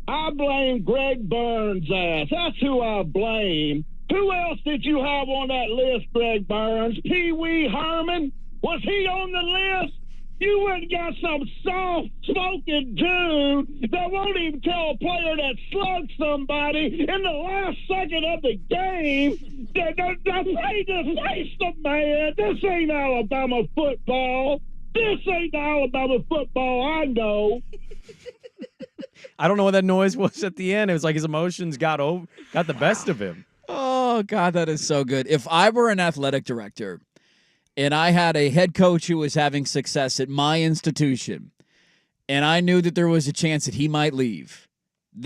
I blame Greg Burns' ass. That's who I blame. Who else did you have on that list, Greg Burns? Pee Wee Herman? Was he on the list? You went and got some soft-spoken dude that won't even tell a player that slugged somebody in the last second of the game. Just face the man. This ain't Alabama football. This ain't Alabama football, I know. I don't know what that noise was at the end. It was like his emotions got the best of him. Oh, God, that is so good. If I were an athletic director and I had a head coach who was having success at my institution, and I knew that there was a chance that he might leave,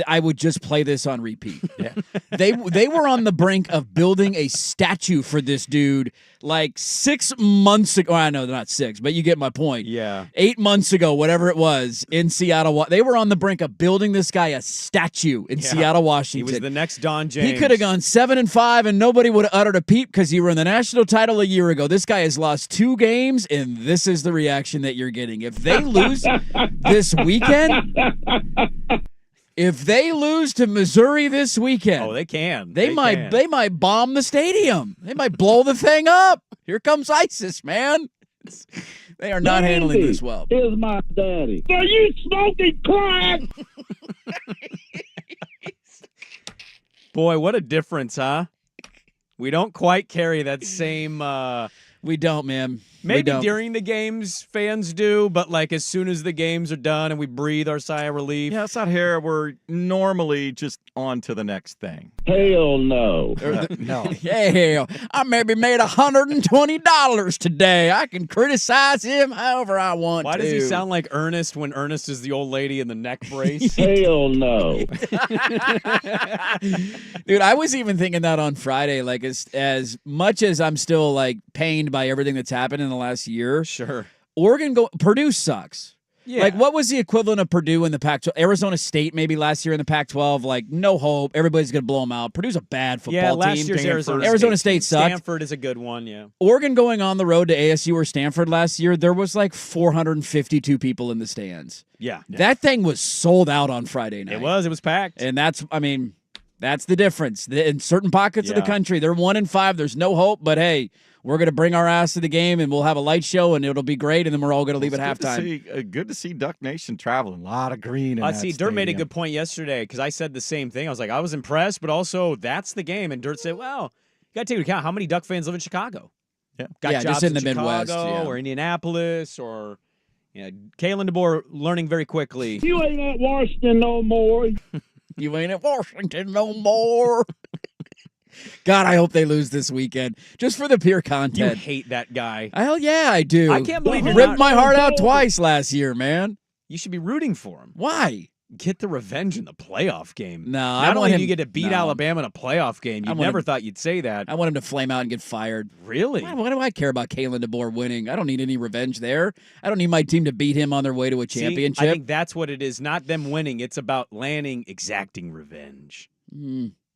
I would just play this on repeat. Yeah. They were on the brink of building a statue for this dude like 6 months ago. I know they're not 6, but you get my point. Yeah. 8 months ago, whatever it was, in Seattle. They were on the brink of building this guy a statue in Seattle, Washington. He was the next Don James. He could have gone 7-5, and nobody would have uttered a peep because he won the national title a year ago. This guy has lost 2 games, and this is the reaction that you're getting. If they lose this weekend... If they lose to Missouri this weekend, they can. They might bomb the stadium. They might blow the thing up. Here comes ISIS, man. They are not handling this well. Here's my daddy. Are you smoking crack? Boy, what a difference, huh? We don't quite carry that same. We don't, man. Maybe during the games, fans do, but like as soon as the games are done and we breathe our sigh of relief. Yeah, it's not here. We're normally just on to the next thing. Hell no. No. Hell, I maybe made $120 today. I can criticize him however I want to. Why does he sound like Ernest when Ernest is the old lady in the neck brace? Hell no. Dude, I was even thinking that on Friday, like as much as I'm still like pained by everything that's happened in the last year. Sure. Purdue sucks. Yeah. Like, what was the equivalent of Purdue in the Pac-12? Arizona State maybe last year in the Pac-12. Like, no hope. Everybody's going to blow them out. Purdue's a bad football team. Yeah, last year's Arizona State sucked. Stanford is a good one, yeah. Oregon going on the road to ASU or Stanford last year, there was like 452 people in the stands. Yeah. That thing was sold out on Friday night. It was packed. And that's the difference. In certain pockets of the country, they're 1-5. There's no hope, but hey, we're going to bring our ass to the game, and we'll have a light show, and it'll be great, and then we're all going to leave at halftime. Good to see Duck Nation traveling. A lot of green in that See, Dirt made a stadium. good point yesterday because I said the same thing. I was like, I was impressed, but also that's the game. And Dirt said, well, you got to take into account how many Duck fans live in Chicago. Yeah, Got jobs just in the Chicago Midwest, or Indianapolis or Kalen DeBoer learning very quickly. You ain't at Washington no more. You ain't at Washington no more. God, I hope they lose this weekend just for the pure You content. hate that guy. Hell yeah, I do. I can't believe you're ripped not- my heart out twice last year, man. You should be rooting for him. Why? Get the revenge in the playoff game. No, Not I want only do him- you get to beat no. Alabama in a playoff game, you want never him- thought you'd say that. I want him to flame out and get fired. Really? Why do I care about Kalen DeBoer winning? I don't need any revenge there. I don't need my team to beat him on their way to a championship. See, I think that's what it is. Not them winning. It's about Lanning exacting revenge.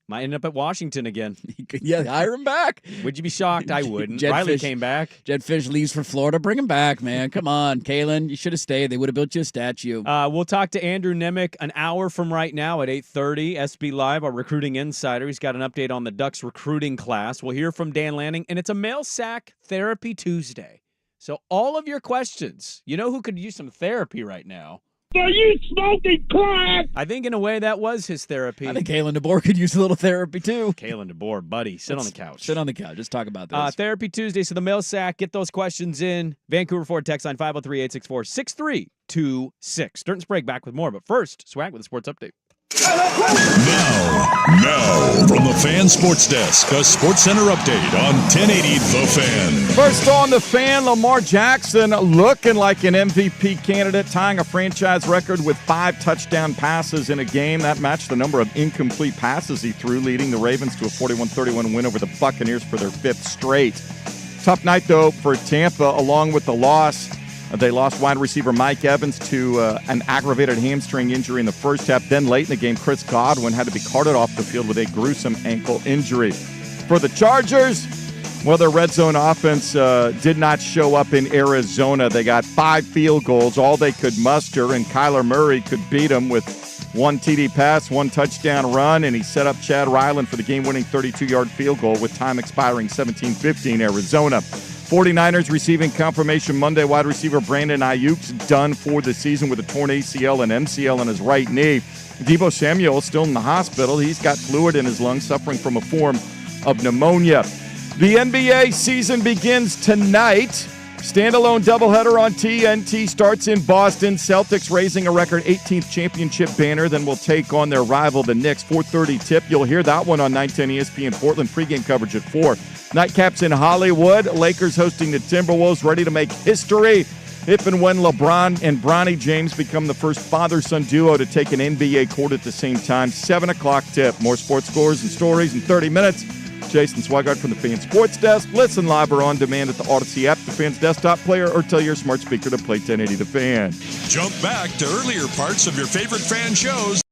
Might end up at Washington again. Yeah, hire him back. Would you be shocked? I wouldn't. Jed Riley Fish- came back. Jed Fish leaves for Florida. Bring him back, man. Come on, Kalen. You should have stayed. They would have built you a statue. We'll talk to Andrew Nimick an hour from right now at 8:30. SB Live, our recruiting insider. He's got an update on the Ducks recruiting class. We'll hear from Dan Lanning, and it's a mail sack therapy Tuesday. So all of your questions, you know who could use some therapy right now? Are you smoking crack? I think in a way that was his therapy. I think Kalen DeBoer could use a little therapy too. Kalen DeBoer, buddy, sit on the couch. Sit on the couch. Let's talk about this. Therapy Tuesday. So the mail sack, get those questions in. Vancouver Ford text line 503-864-6326. Dirt and Sprague back with more. But first, Swag with a sports update. Now, from the Fan Sports Desk, a Sports Center update on 1080 The Fan. First on the Fan, Lamar Jackson looking like an MVP candidate, tying a franchise record with 5 touchdown passes in a game. That matched the number of incomplete passes he threw, leading the Ravens to a 41-31 win over the Buccaneers for their 5th straight. Tough night, though, for Tampa, along with the loss. They lost wide receiver Mike Evans to an aggravated hamstring injury in the first half. Then late in the game, Chris Godwin had to be carted off the field with a gruesome ankle injury. For the Chargers, well, their red zone offense did not show up in Arizona. They got 5 field goals, all they could muster, and Kyler Murray could beat them with 1 TD pass, 1 touchdown run, and he set up Chad Ryland for the game-winning 32-yard field goal with time expiring 17-15 Arizona. 49ers receiving confirmation Monday. Wide receiver Brandon Ayuk's done for the season with a torn ACL and MCL in his right knee. Deebo Samuel still in the hospital. He's got fluid in his lungs, suffering from a form of pneumonia. The NBA season begins tonight. Standalone doubleheader on TNT starts in Boston. Celtics raising a record 18th championship banner, then will take on their rival, the Knicks. 4:30 tip. You'll hear that one on 910 ESPN Portland. Pregame coverage at 4. Nightcaps in Hollywood. Lakers hosting the Timberwolves, ready to make history if and when LeBron and Bronny James become the first father-son duo to take an NBA court at the same time. 7 o'clock tip. More sports scores and stories in 30 minutes. Jason Swigart from the Fan Sports Desk. Listen live or on demand at the Odyssey app, the Fan's desktop player, or tell your smart speaker to play 1080 The Fan. Jump back to earlier parts of your favorite fan shows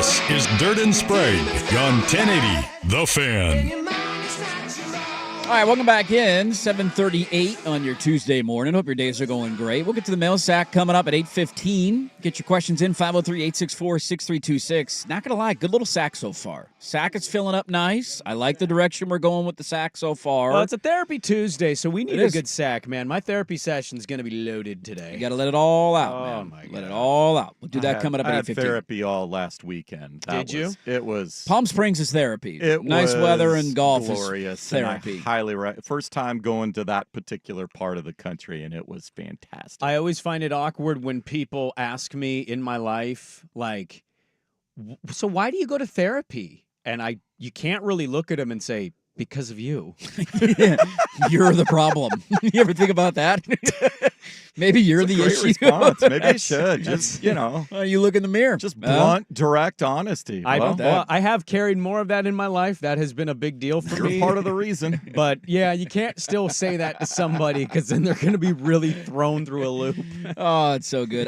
This is Dirt and Sprague on 1080 The Fan. All right, welcome back in. 7:38 on your Tuesday morning. Hope your days are going great. We'll get to the mail sack coming up at 8:15. Get your questions in, 503-864-6326. Not going to lie, good little sack so far. Sack is filling up nice. I like the direction we're going with the sack so far. Well, it's a therapy Tuesday, so we need a good sack, man. My therapy session's going to be loaded today. You got to let it all out, man. My God. Let it all out. We'll do that coming up at 8:15. I had therapy all last weekend. Did you? It was... Palm Springs is therapy. It nice was weather and golf glorious, is therapy. First time going to that particular part of the country, and it was fantastic. I always find it awkward when people ask me in my life, like, so why do you go to therapy? And you can't really look at them and say, because of you. You're the problem. You ever think about that? Maybe you're the issue. Response. Maybe I should. Just, you look in the mirror. Just blunt, direct honesty. I have carried more of that in my life. That has been a big deal for me. You're part of the reason. But, yeah, you can't still say that to somebody because then they're going to be really thrown through a loop. Oh, it's so good.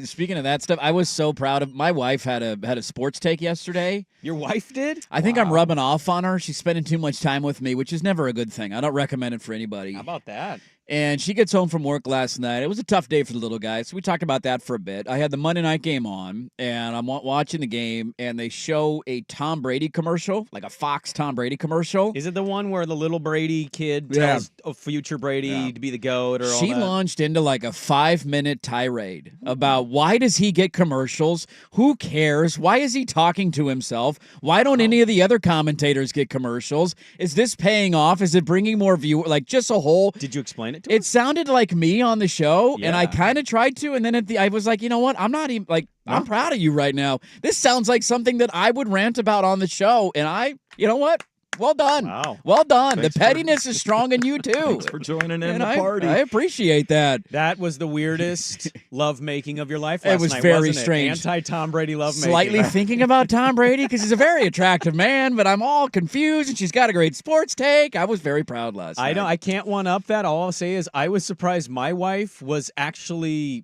Speaking of that stuff, I was so proud of my wife had a sports take yesterday. Your wife did? I think I'm rubbing off on her. She's spending too much time with me, which is never a good thing. I don't recommend it for anybody. How about that? And she gets home from work last night. It was a tough day for the little guy, so we talked about that for a bit. I had the Monday night game on, and I'm watching the game, and they show a Tom Brady commercial, like a Fox Tom Brady commercial. Is it the one where the little Brady kid tells a future Brady to be the GOAT or all that? She launched into like a 5-minute tirade about why does he get commercials? Who cares? Why is he talking to himself? Why don't any of the other commentators get commercials? Is this paying off? Is it bringing more viewers? Like just a whole... Did you explain it to her? It sounded like me on the show, and I kind of tried to, and then I was like, you know what? I'm not even, like, I'm proud of you right now. This sounds like something that I would rant about on the show, and you know what? Well done. Wow. Well done. The pettiness is strong in you, too. Thanks for joining in the party. I appreciate that. That was the weirdest lovemaking of your life last night, It was very strange. Anti-Tom Brady lovemaking. Slightly thinking about Tom Brady because he's a very attractive man, but I'm all confused, and she's got a great sports take. I was very proud last night. I know. I can't one-up that. All I'll say is I was surprised my wife was actually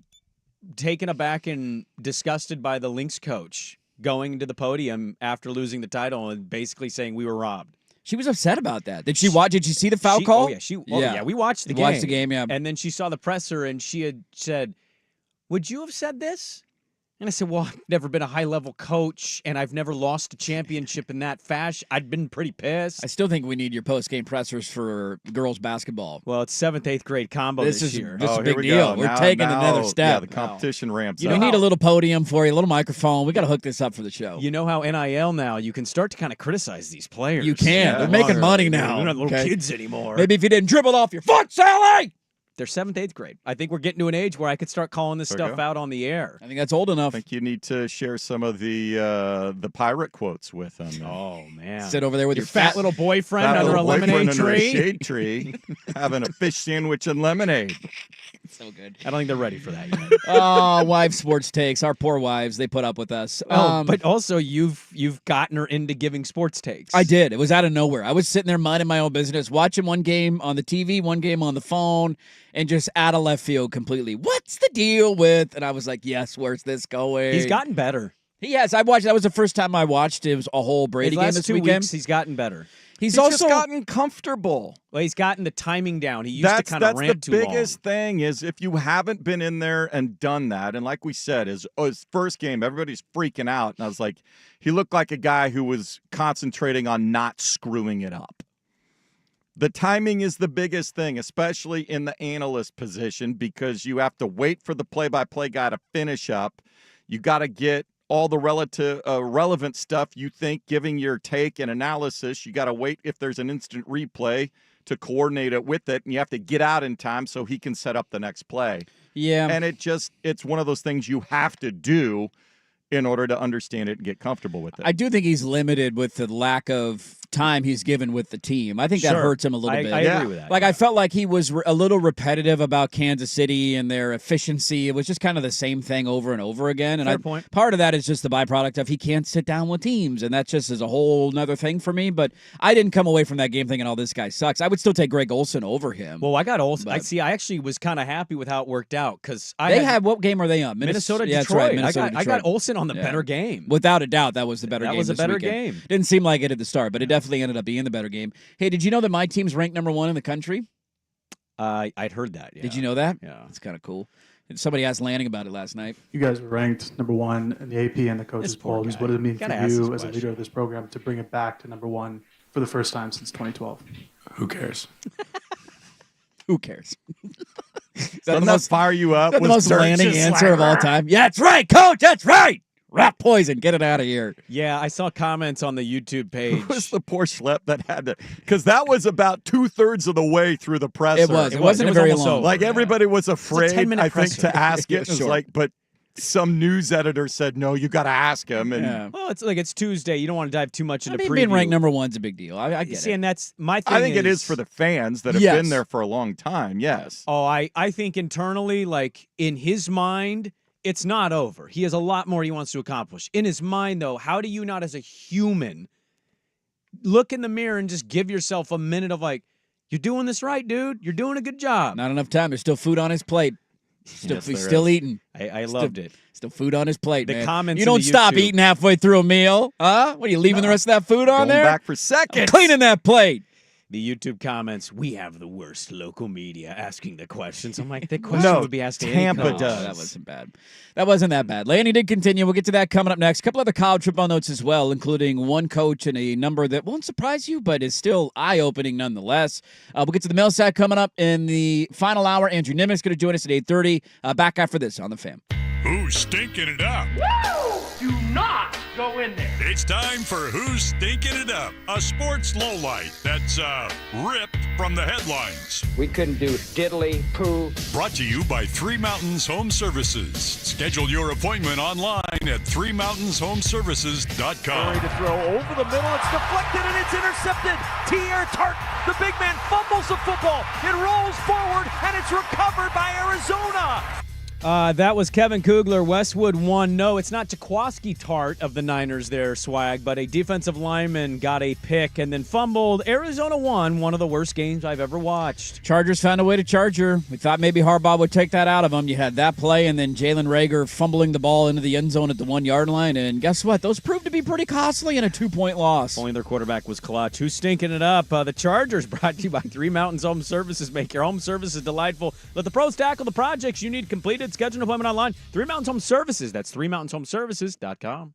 taken aback and disgusted by the Lynx coach going to the podium after losing the title and basically saying we were robbed. She was upset about that. Did she watch? Did you see the foul call? Oh, yeah. We watched the game. Watched the game, yeah. And then she saw the presser, and she had said, would you have said this? And I said, well, I've never been a high-level coach, and I've never lost a championship in that fashion. I'd been pretty pissed. I still think we need your post-game pressers for girls basketball. Well, it's 7th, 8th grade combo this year. This is a big deal. We're taking another step. Yeah, the competition ramps up. We need a little podium for you, a little microphone. We got to hook this up for the show. You know how NIL now, you can start to kind of criticize these players. You can. Yeah, they're making money now. They're not little kids anymore. Maybe if you didn't dribble off your foot, Sally! They're 7th, 8th grade. I think we're getting to an age where I could start calling this stuff out on the air. I think that's old enough. I think you need to share some of the pirate quotes with them. Oh, man. Sit over there with your fat little boyfriend under a lemonade tree. Under a shade tree, having a fish sandwich and lemonade. So good. I don't think they're ready for that yet. Oh, wives sports takes. Our poor wives, they put up with us. But also you've gotten her into giving sports takes. I did. It was out of nowhere. I was sitting there minding my own business, watching one game on the TV, one game on the phone, and just out of left field completely. What's the deal with? And I was like, yes, where's this going? He's gotten better. He has. I watched. That was the first time I watched. It was a whole Brady game this weekend. Weeks, he's gotten better. He's also also gotten comfortable. Well, he's gotten the timing down. He used to kind of rant too long. That's the biggest thing is if you haven't been in there and done that, and like we said, his first game, everybody's freaking out. And I was like, he looked like a guy who was concentrating on not screwing it up. The timing is the biggest thing, especially in the analyst position, because you have to wait for the play-by-play guy to finish up. You got to get all the relevant stuff you think, giving your take and analysis. You got to wait if there's an instant replay to coordinate it with it, and you have to get out in time so he can set up the next play. Yeah. And it's one of those things you have to do in order to understand it and get comfortable with it. I do think he's limited with the lack of time he's given with the team. I think that hurts him a little bit. I agree with that. Like, I felt like he was a little repetitive about Kansas City and their efficiency. It was just kind of the same thing over and over again. And Fair point. Part of that is just the byproduct of he can't sit down with teams, and that just is a whole nother thing for me. But I didn't come away from that game thinking, oh, this guy sucks. I would still take Greg Olsen over him. Well, I got Olsen. I actually was kind of happy with how it worked out because what game are they on? Minnesota, yeah, Detroit. That's right. Minnesota, I got Olsen on the better game. Without a doubt, that was the better game. That was a this better weekend. game. Didn't seem like it at the start, but it definitely ended up being the better game. Hey, did you know that my team's ranked number 1 in the country? I'd heard that. Yeah. Did you know that? Yeah. It's kind of cool. Somebody asked Lanning about it last night. You guys were ranked number 1 in the AP and the coaches polls. What does it mean for you as a leader of this program to bring it back to number 1 for the first time since 2012? Who cares? Who cares? Doesn't that fire you up? The most Lanning answer of all time. Yeah, that's right, Coach. That's right. Rat poison. Get it out of here. Yeah, I saw comments on the YouTube page. Who was the poor schlep that had to? Because that was about 2/3 of the way through the presser. It was. It wasn't very long. Like everybody was afraid, I think, to ask it. Yeah, It's like, but some news editor said, no, you got to ask him. And Well, it's Tuesday. You don't want to dive too much into preview. Being ranked number 1's a big deal. I get See, it. and that's my thing. I think it is for the fans that have been there for a long time. Yes. Oh, I think internally, like in his mind, it's not over. He has a lot more he wants to accomplish. In his mind, though, how do you not, as a human, look in the mirror and just give yourself a minute of like, you're doing this right, dude. You're doing a good job. Not enough time. There's still food on his plate. Yes, He's still eating. I loved it. Still food on his plate, The man. comments You in don't the stop YouTube- eating halfway through a meal. Huh? What, are you leaving the rest of that food on Going there? back for seconds. Cleaning that plate. The YouTube comments, we have the worst local media asking the questions. I'm like, the question would be asked to any Tampa coach. does. That wasn't bad. That wasn't that bad. Lanning did continue. We'll get to that coming up next. A couple other college football notes as well, including one coach and a number that won't surprise you, but is still eye-opening nonetheless. We'll get to the mail sack coming up in the final hour. Andrew Nimick's going to join us at 8:30. Back after this on The Fan. Who's stinking it up? Do not go in there. It's time for Who's Stinking It Up, a sports lowlight that's ripped from the headlines. We couldn't do diddly poo. Brought to you by Three Mountains Home Services. Schedule your appointment online at threemountainshomservices.com. To throw over the middle, it's deflected and it's intercepted. T.R. Tart, the big man, fumbles the football. It rolls forward and it's recovered by Arizona. That was Kevin Kugler. Westwood won. No, it's not Jaquaski Tart of the Niners there, Swag, but a defensive lineman got a pick and then fumbled. Arizona won, one of the worst games I've ever watched. Chargers found a way to charge her. We thought maybe Harbaugh would take that out of him. You had that play and then Jalen Reagor fumbling the ball into the end zone at the 1-yard line. And guess what? Those proved to be pretty costly in a 2-point loss. Only their quarterback was clutch. Who's stinking it up? The Chargers brought to you by Three Mountains Home Services. Make your home services delightful. Let the pros tackle the projects you need completed. Schedule an appointment online. Three Mountains Home Services. That's threemountainshomservices.com.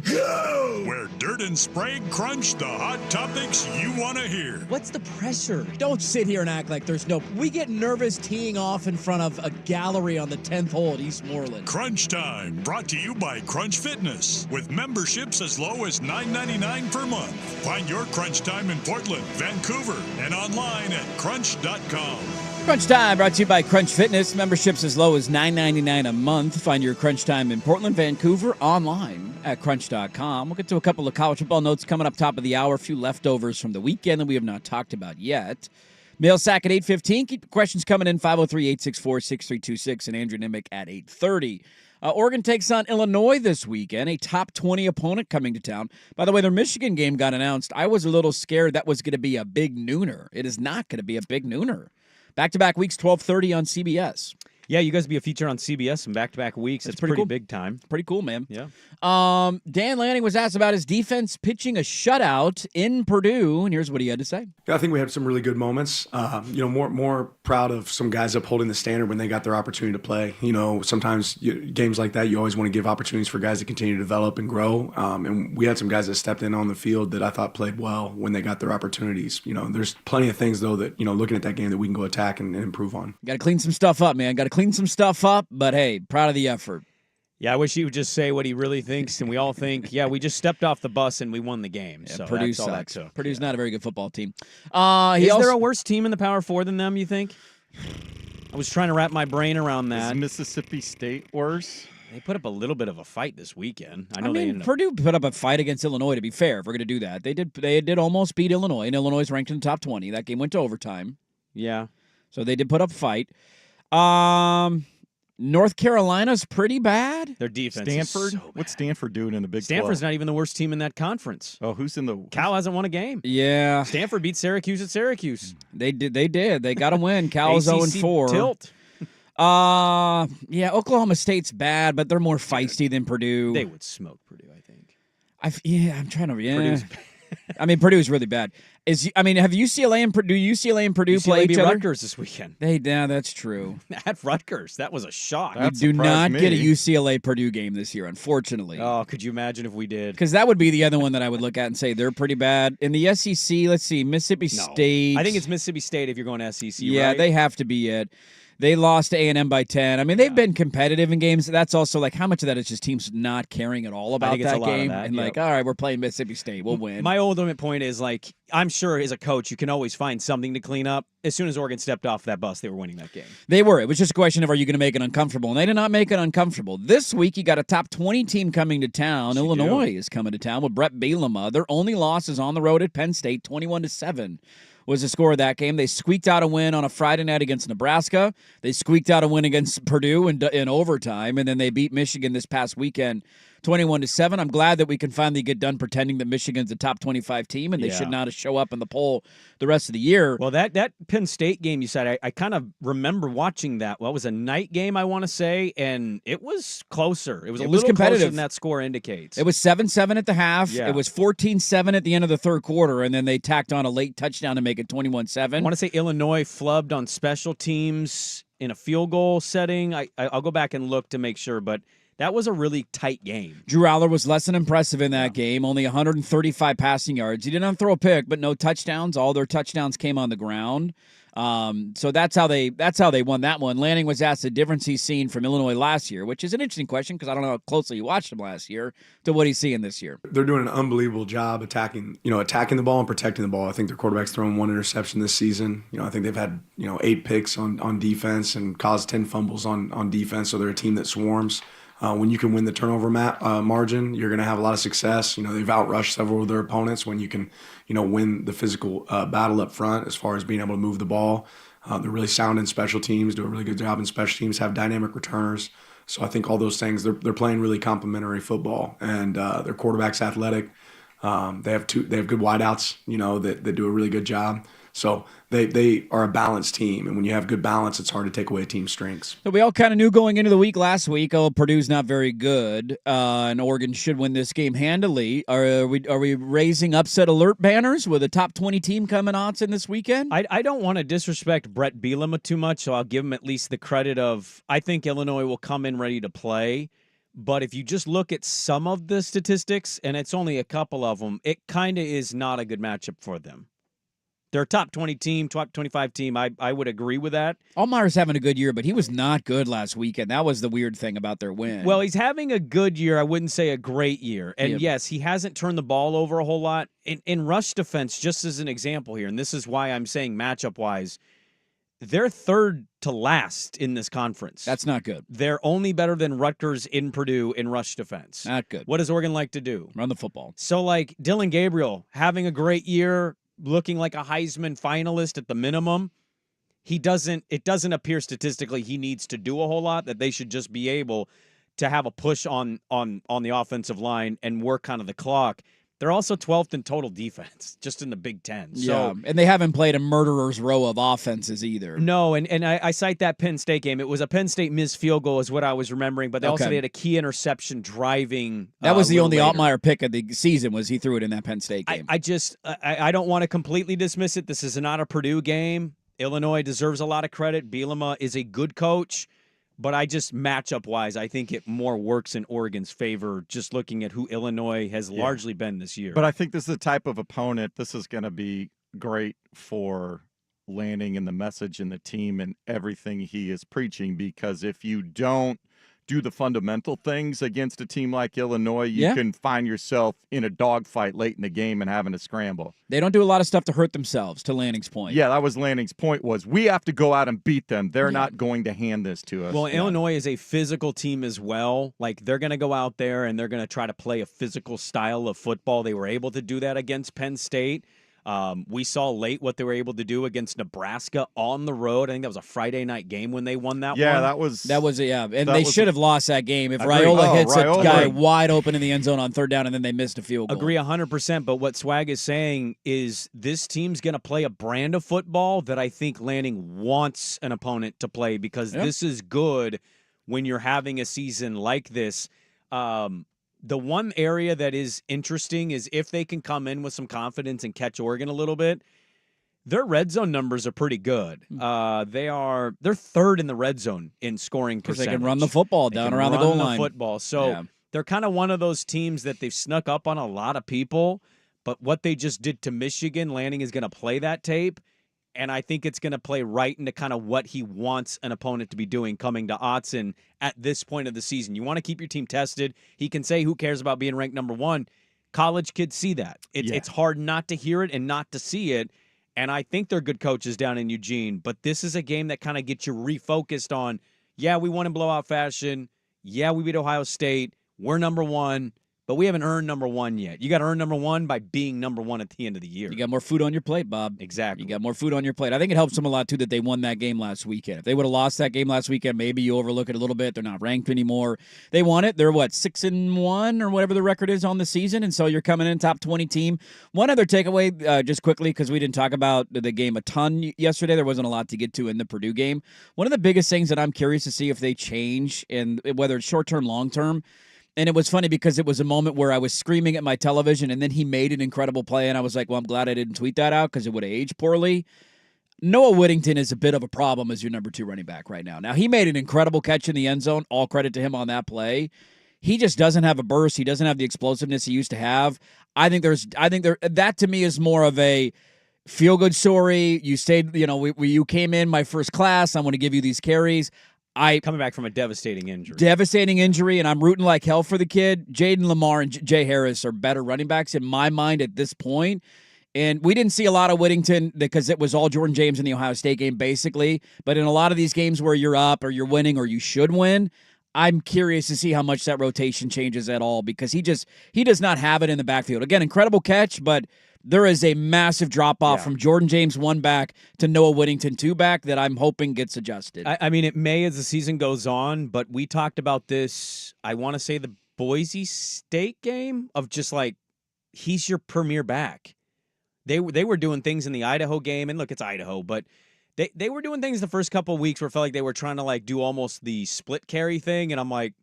Go! Where Dirt and Sprague crunch the hot topics you want to hear. What's the pressure? Don't sit here and act like there's no... We get nervous teeing off in front of a gallery on the 10th hole at Eastmoreland. Crunch Time, brought to you by Crunch Fitness, with memberships as low as $9.99 per month. Find your Crunch Time in Portland, Vancouver, and online at crunch.com. Crunch Time, brought to you by Crunch Fitness. Memberships as low as $9.99 a month. Find your Crunch Time in Portland, Vancouver, online at crunch.com. We'll get to a couple of college football notes coming up top of the hour. A few leftovers from the weekend that we have not talked about yet. Mail sack at 8:15. Keep the questions coming in, 503-864-6326, and Andrew Nimick at 8:30. Oregon takes on Illinois this weekend, a top 20 opponent coming to town. By the way, their Michigan game got announced. I was a little scared that was going to be a big nooner. It is not going to be a big nooner. Back-to-back weeks, 12:30 on CBS. Yeah, you guys will be a feature on CBS in back-to-back weeks. It's pretty cool. big time. Pretty cool, man. Yeah. Dan Lanning was asked about his defense pitching a shutout in Purdue, and here's what he had to say. Yeah, I think we had some really good moments. More proud of some guys upholding the standard when they got their opportunity to play. Sometimes games like that, you always want to give opportunities for guys to continue to develop and grow. And we had some guys that stepped in on the field that I thought played well when they got their opportunities. There's plenty of things, though, that, looking at that game that we can go attack and improve on. Got to clean some stuff up, man. Got to clean some stuff up, but hey, proud of the effort. Yeah, I wish he would just say what he really thinks, and we all think, yeah, we just stepped off the bus and we won the game. Yeah, so Purdue that's all that sucks. took. Purdue's not a very good football team. Is there a worse team in the Power Four than them, you think? I was trying to wrap my brain around that. Is Mississippi State worse? They put up a little bit of a fight this weekend. Purdue put up a fight against Illinois, to be fair, if we're going to do that. They did almost beat Illinois, and Illinois is ranked in the top 20. That game went to overtime. Yeah. So they did put up a fight. North Carolina's pretty bad. Their defense Stanford? is so bad. What's Stanford doing in the Big 12? Stanford's not even the worst team in that conference. Oh, who's in the... Cal hasn't won a game. Yeah. Stanford beat Syracuse at Syracuse. They did. They got to win. Cal's 0-4. Tilt. Yeah, Oklahoma State's bad, but they're more feisty than Purdue. They would smoke Purdue, I think. I'm trying to... Yeah. Purdue's really bad. Have UCLA and Purdue play each other? Rutgers this weekend. Yeah, that's true. At Rutgers, that was a shock. We do not get a UCLA Purdue game this year, unfortunately. Oh, could you imagine if we did? Because that would be the other one that I would look at and say they're pretty bad. In the SEC, let's see, Mississippi State. I think it's Mississippi State if you're going to SEC. Yeah, right? They have to be it. They lost to A&M by 10. They've been competitive in games. That's also how much of that is just teams not caring at all about that game and all right, we're playing Mississippi State, we'll win. My ultimate point is I'm sure as a coach you can always find something to clean up. As soon as Oregon stepped off that bus, they were winning that game. They were. It was just a question of, are you going to make it uncomfortable? And they did not make it uncomfortable. This week you got a top 20 team coming to town. Illinois is coming to town with Brett Bielema. Their only loss is on the road at Penn State, 21-7. Was the score of that game. They squeaked out a win on a Friday night against Nebraska. They squeaked out a win against Purdue in overtime, and then they beat Michigan this past weekend 21-7. I'm glad that we can finally get done pretending that Michigan's a top 25 team and they should not show up in the poll the rest of the year. Well, that Penn State game you said, I kind of remember watching that. Well, it was a night game, I want to say, and it was closer. It was a little competitive. Closer than that score indicates. It was 7-7 at the half. Yeah. It was 14-7 at the end of the third quarter, and then they tacked on a late touchdown to make it 21-7. I want to say Illinois flubbed on special teams in a field goal setting. I'll go back and look to make sure, but that was a really tight game. Drew Aller was less than impressive in that game, only 135 passing yards. He didn't throw a pick, but no touchdowns. All their touchdowns came on the ground. So that's how they won that one. Lanning was asked the difference he's seen from Illinois last year, which is an interesting question because I don't know how closely you watched him last year to what he's seeing this year. They're doing an unbelievable job attacking the ball and protecting the ball. I think their quarterback's thrown one interception this season. I think they've had 8 picks on defense and caused 10 fumbles on defense. So they're a team that swarms. When you can win the turnover margin, you're going to have a lot of success. They've outrushed several of their opponents when you can, win the physical battle up front as far as being able to move the ball. They're really sound in special teams, do a really good job in special teams, have dynamic returners. So I think all those things, they're playing really complementary football, and their quarterback's athletic. They have good wideouts, that do a really good job. So they are a balanced team, and when you have good balance, it's hard to take away a team's strengths. So we all kind of knew going into the week last week, Purdue's not very good, and Oregon should win this game handily. Are we raising upset alert banners with a top 20 team coming on in this weekend? I don't want to disrespect Brett Bielema too much, so I'll give him at least the credit of I think Illinois will come in ready to play. But if you just look at some of the statistics, and it's only a couple of them, it kind of is not a good matchup for them. They're a top 20 team, top 25 team. I would agree with that. Allmeier's having a good year, but he was not good last weekend. That was the weird thing about their win. Well, he's having a good year. I wouldn't say a great year. And yes, he hasn't turned the ball over a whole lot. In rush defense, just as an example here, and this is why I'm saying matchup-wise, they're third to last in this conference. That's not good. They're only better than Rutgers in Purdue in rush defense. Not good. What does Oregon like to do? Run the football. So, like, Dylan Gabriel having a great year, looking like a Heisman finalist at the minimum. It doesn't appear statistically he needs to do a whole lot, that they should just be able to have a push on the offensive line and work kind of the clock. They're also 12th in total defense, just in the Big Ten. So, and they haven't played a murderer's row of offenses either. No, and I cite that Penn State game. It was a Penn State missed field goal is what I was remembering, but they also had a key interception driving. That was the only later. Altmaier pick of the season, was he threw it in that Penn State game. I don't want to completely dismiss it. This is not a Purdue game. Illinois deserves a lot of credit. Bielema is a good coach. But matchup-wise, I think it more works in Oregon's favor, just looking at who Illinois has largely been this year. But I think this is the type of opponent, this is going to be great for Lanning and the message and the team and everything he is preaching, because if you don't do the fundamental things against a team like Illinois, you can find yourself in a dogfight late in the game and having to scramble. They don't do a lot of stuff to hurt themselves, to Lanning's point. Yeah, that was Lanning's point, was we have to go out and beat them. They're not going to hand this to us. Well, Illinois is a physical team as well. Like, they're going to go out there and they're going to try to play a physical style of football. They were able to do that against Penn State. We saw late what they were able to do against Nebraska on the road. I think that was a Friday night game when they won that one. Yeah, and they should have lost that game if Raiola hits a guy wide open in the end zone on third down and then they missed a field goal. Agree 100%, but what Swag is saying is this team's going to play a brand of football that I think Lanning wants an opponent to play, because this is good when you're having a season like this. The one area that is interesting is if they can come in with some confidence and catch Oregon a little bit. Their red zone numbers are pretty good. They're third in the red zone in scoring percentage. They can run the football down around the goal line. So they're kind of one of those teams that they've snuck up on a lot of people. But what they just did to Michigan, Lanning is going to play that tape. And I think it's going to play right into kind of what he wants an opponent to be doing coming to Autzen at this point of the season. You want to keep your team tested. He can say, who cares about being ranked number one? College kids see that. It's hard not to hear it and not to see it. And I think they're good coaches down in Eugene. But this is a game that kind of gets you refocused on, we won in blowout fashion. Yeah, we beat Ohio State. We're number one. But we haven't earned number one yet. You got to earn number one by being number one at the end of the year. You got more food on your plate, Bob. Exactly. You got more food on your plate. I think it helps them a lot, too, that they won that game last weekend. If they would have lost that game last weekend, maybe you overlook it a little bit. They're not ranked anymore. They won it. They're, 6-1 or whatever the record is on the season, and so you're coming in top 20 team. One other takeaway, just quickly, because we didn't talk about the game a ton yesterday. There wasn't a lot to get to in the Purdue game. One of the biggest things that I'm curious to see if they change, and whether it's short-term, long-term, and it was funny because it was a moment where I was screaming at my television, and then he made an incredible play, and I was like, well, I'm glad I didn't tweet that out because it would have aged poorly. Noah Whittington is a bit of a problem as your number 2 running back right now. Now, he made an incredible catch in the end zone. All credit to him on that play. He just doesn't have a burst. He doesn't have the explosiveness he used to have. I think that to me is more of a feel-good story. You stayed, you came in my first class. I want to give you these carries. Coming back from a devastating injury, and I'm rooting like hell for the kid. Jaden Lamar and Jay Harris are better running backs in my mind at this point. And we didn't see a lot of Whittington because it was all Jordan James in the Ohio State game, basically. But in a lot of these games where you're up or you're winning or you should win, I'm curious to see how much that rotation changes at all, because he does not have it in the backfield. Again, incredible catch, but there is a massive drop-off from Jordan James 1 back to Noah Whittington 2 back that I'm hoping gets adjusted. I mean, it may as the season goes on, but we talked about this, I want to say the Boise State game, of just like, he's your premier back. They were doing things in the Idaho game, and look, it's Idaho, but they were doing things the first couple of weeks where it felt like they were trying to like do almost the split carry thing, and I'm like,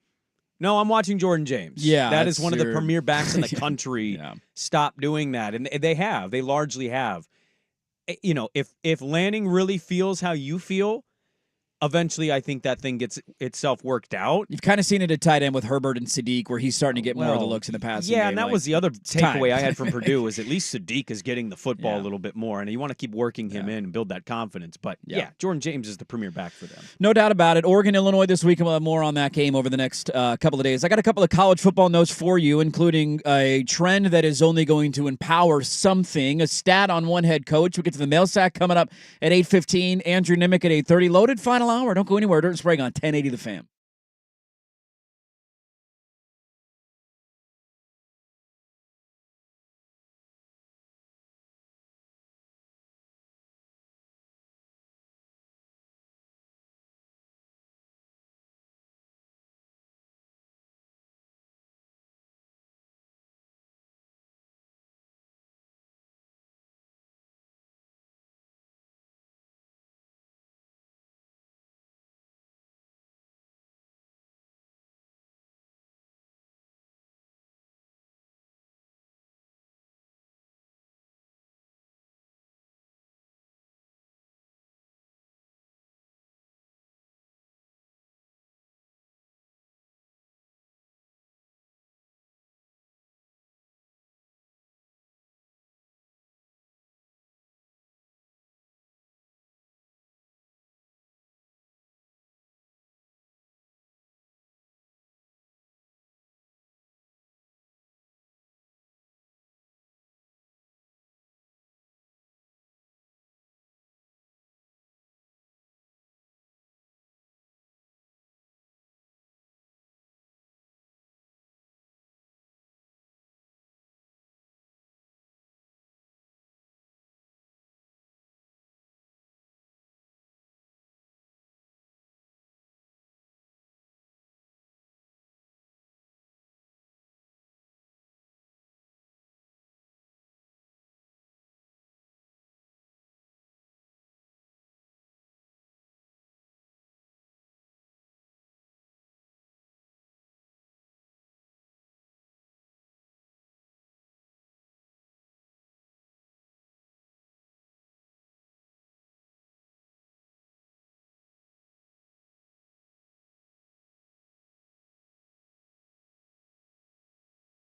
no, I'm watching Jordan James. Yeah, that is one of the premier backs in the country. Stop doing that. And they largely have. If Lanning really feels how you feel eventually I think that thing gets itself worked out. You've kind of seen it at tight end with Herbert and Sadiq, where he's starting to get more of the looks in the passing game. Yeah, and that was the other takeaway I had from Purdue was at least Sadiq is getting the football a little bit more, and you want to keep working him in and build that confidence. But yeah, Jordan James is the premier back for them. No doubt about it. Oregon, Illinois this week, and we'll have more on that game over the next couple of days. I got a couple of college football notes for you, including a trend that is only going to empower something, a stat on one head coach. We'll get to the mail sack coming up at 8:15. Andrew Nimick at 8:30. Loaded final hour. Don't go anywhere. Dirt and Sprague on 1080 The Fan.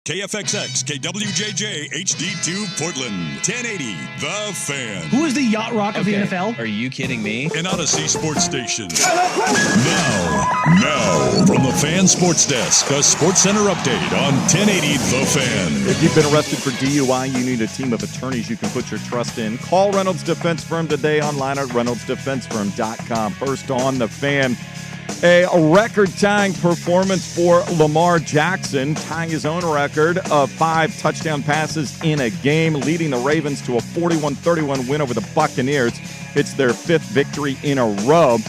KFXX, KWJJ, HD2 Portland, 1080, The Fan. Who is the yacht rock of the NFL? Are you kidding me? An Odyssey Sports Station. Now, from the Fan Sports Desk, a Sports Center update on 1080 The Fan. If you've been arrested for DUI, you need a team of attorneys you can put your trust in. Call Reynolds Defense Firm today online at reynoldsdefensefirm.com. First on The Fan. A record-tying performance for Lamar Jackson, tying his own record of 5 touchdown passes in a game, leading the Ravens to a 41-31 win over the Buccaneers. It's their 5th victory in a row.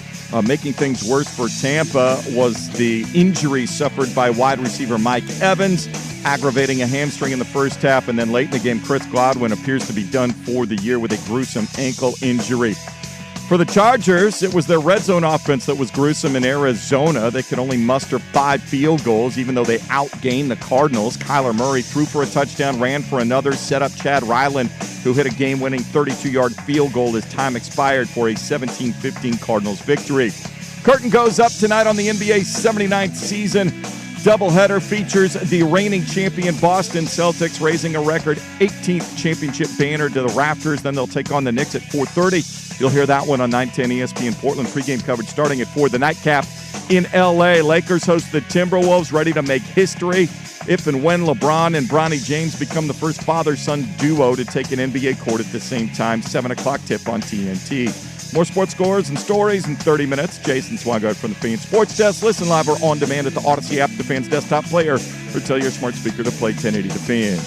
Making things worse for Tampa was the injury suffered by wide receiver Mike Evans, aggravating a hamstring in the first half, and then late in the game, Chris Godwin appears to be done for the year with a gruesome ankle injury. For the Chargers, it was their red zone offense that was gruesome in Arizona. They could only muster 5 field goals, even though they outgained the Cardinals. Kyler Murray threw for a touchdown, ran for another, set up Chad Ryland, who hit a game-winning 32-yard field goal as time expired for a 17-15 Cardinals victory. Curtain goes up tonight on the NBA's 79th season. Doubleheader features the reigning champion Boston Celtics raising a record 18th championship banner to the rafters. Then they'll take on the Knicks at 4:30. You'll hear that one on 910 ESPN Portland. Pregame coverage starting at 4. The nightcap in L.A. Lakers host the Timberwolves, ready to make history if and when LeBron and Bronny James become the first father-son duo to take an NBA court at the same time. 7 o'clock tip on TNT. More sports scores and stories in 30 minutes. Jason Swigart from the Fan Sports Desk. Listen live or on demand at the Odyssey app, the Fan's desktop player, or tell your smart speaker to play 1080 The Fan.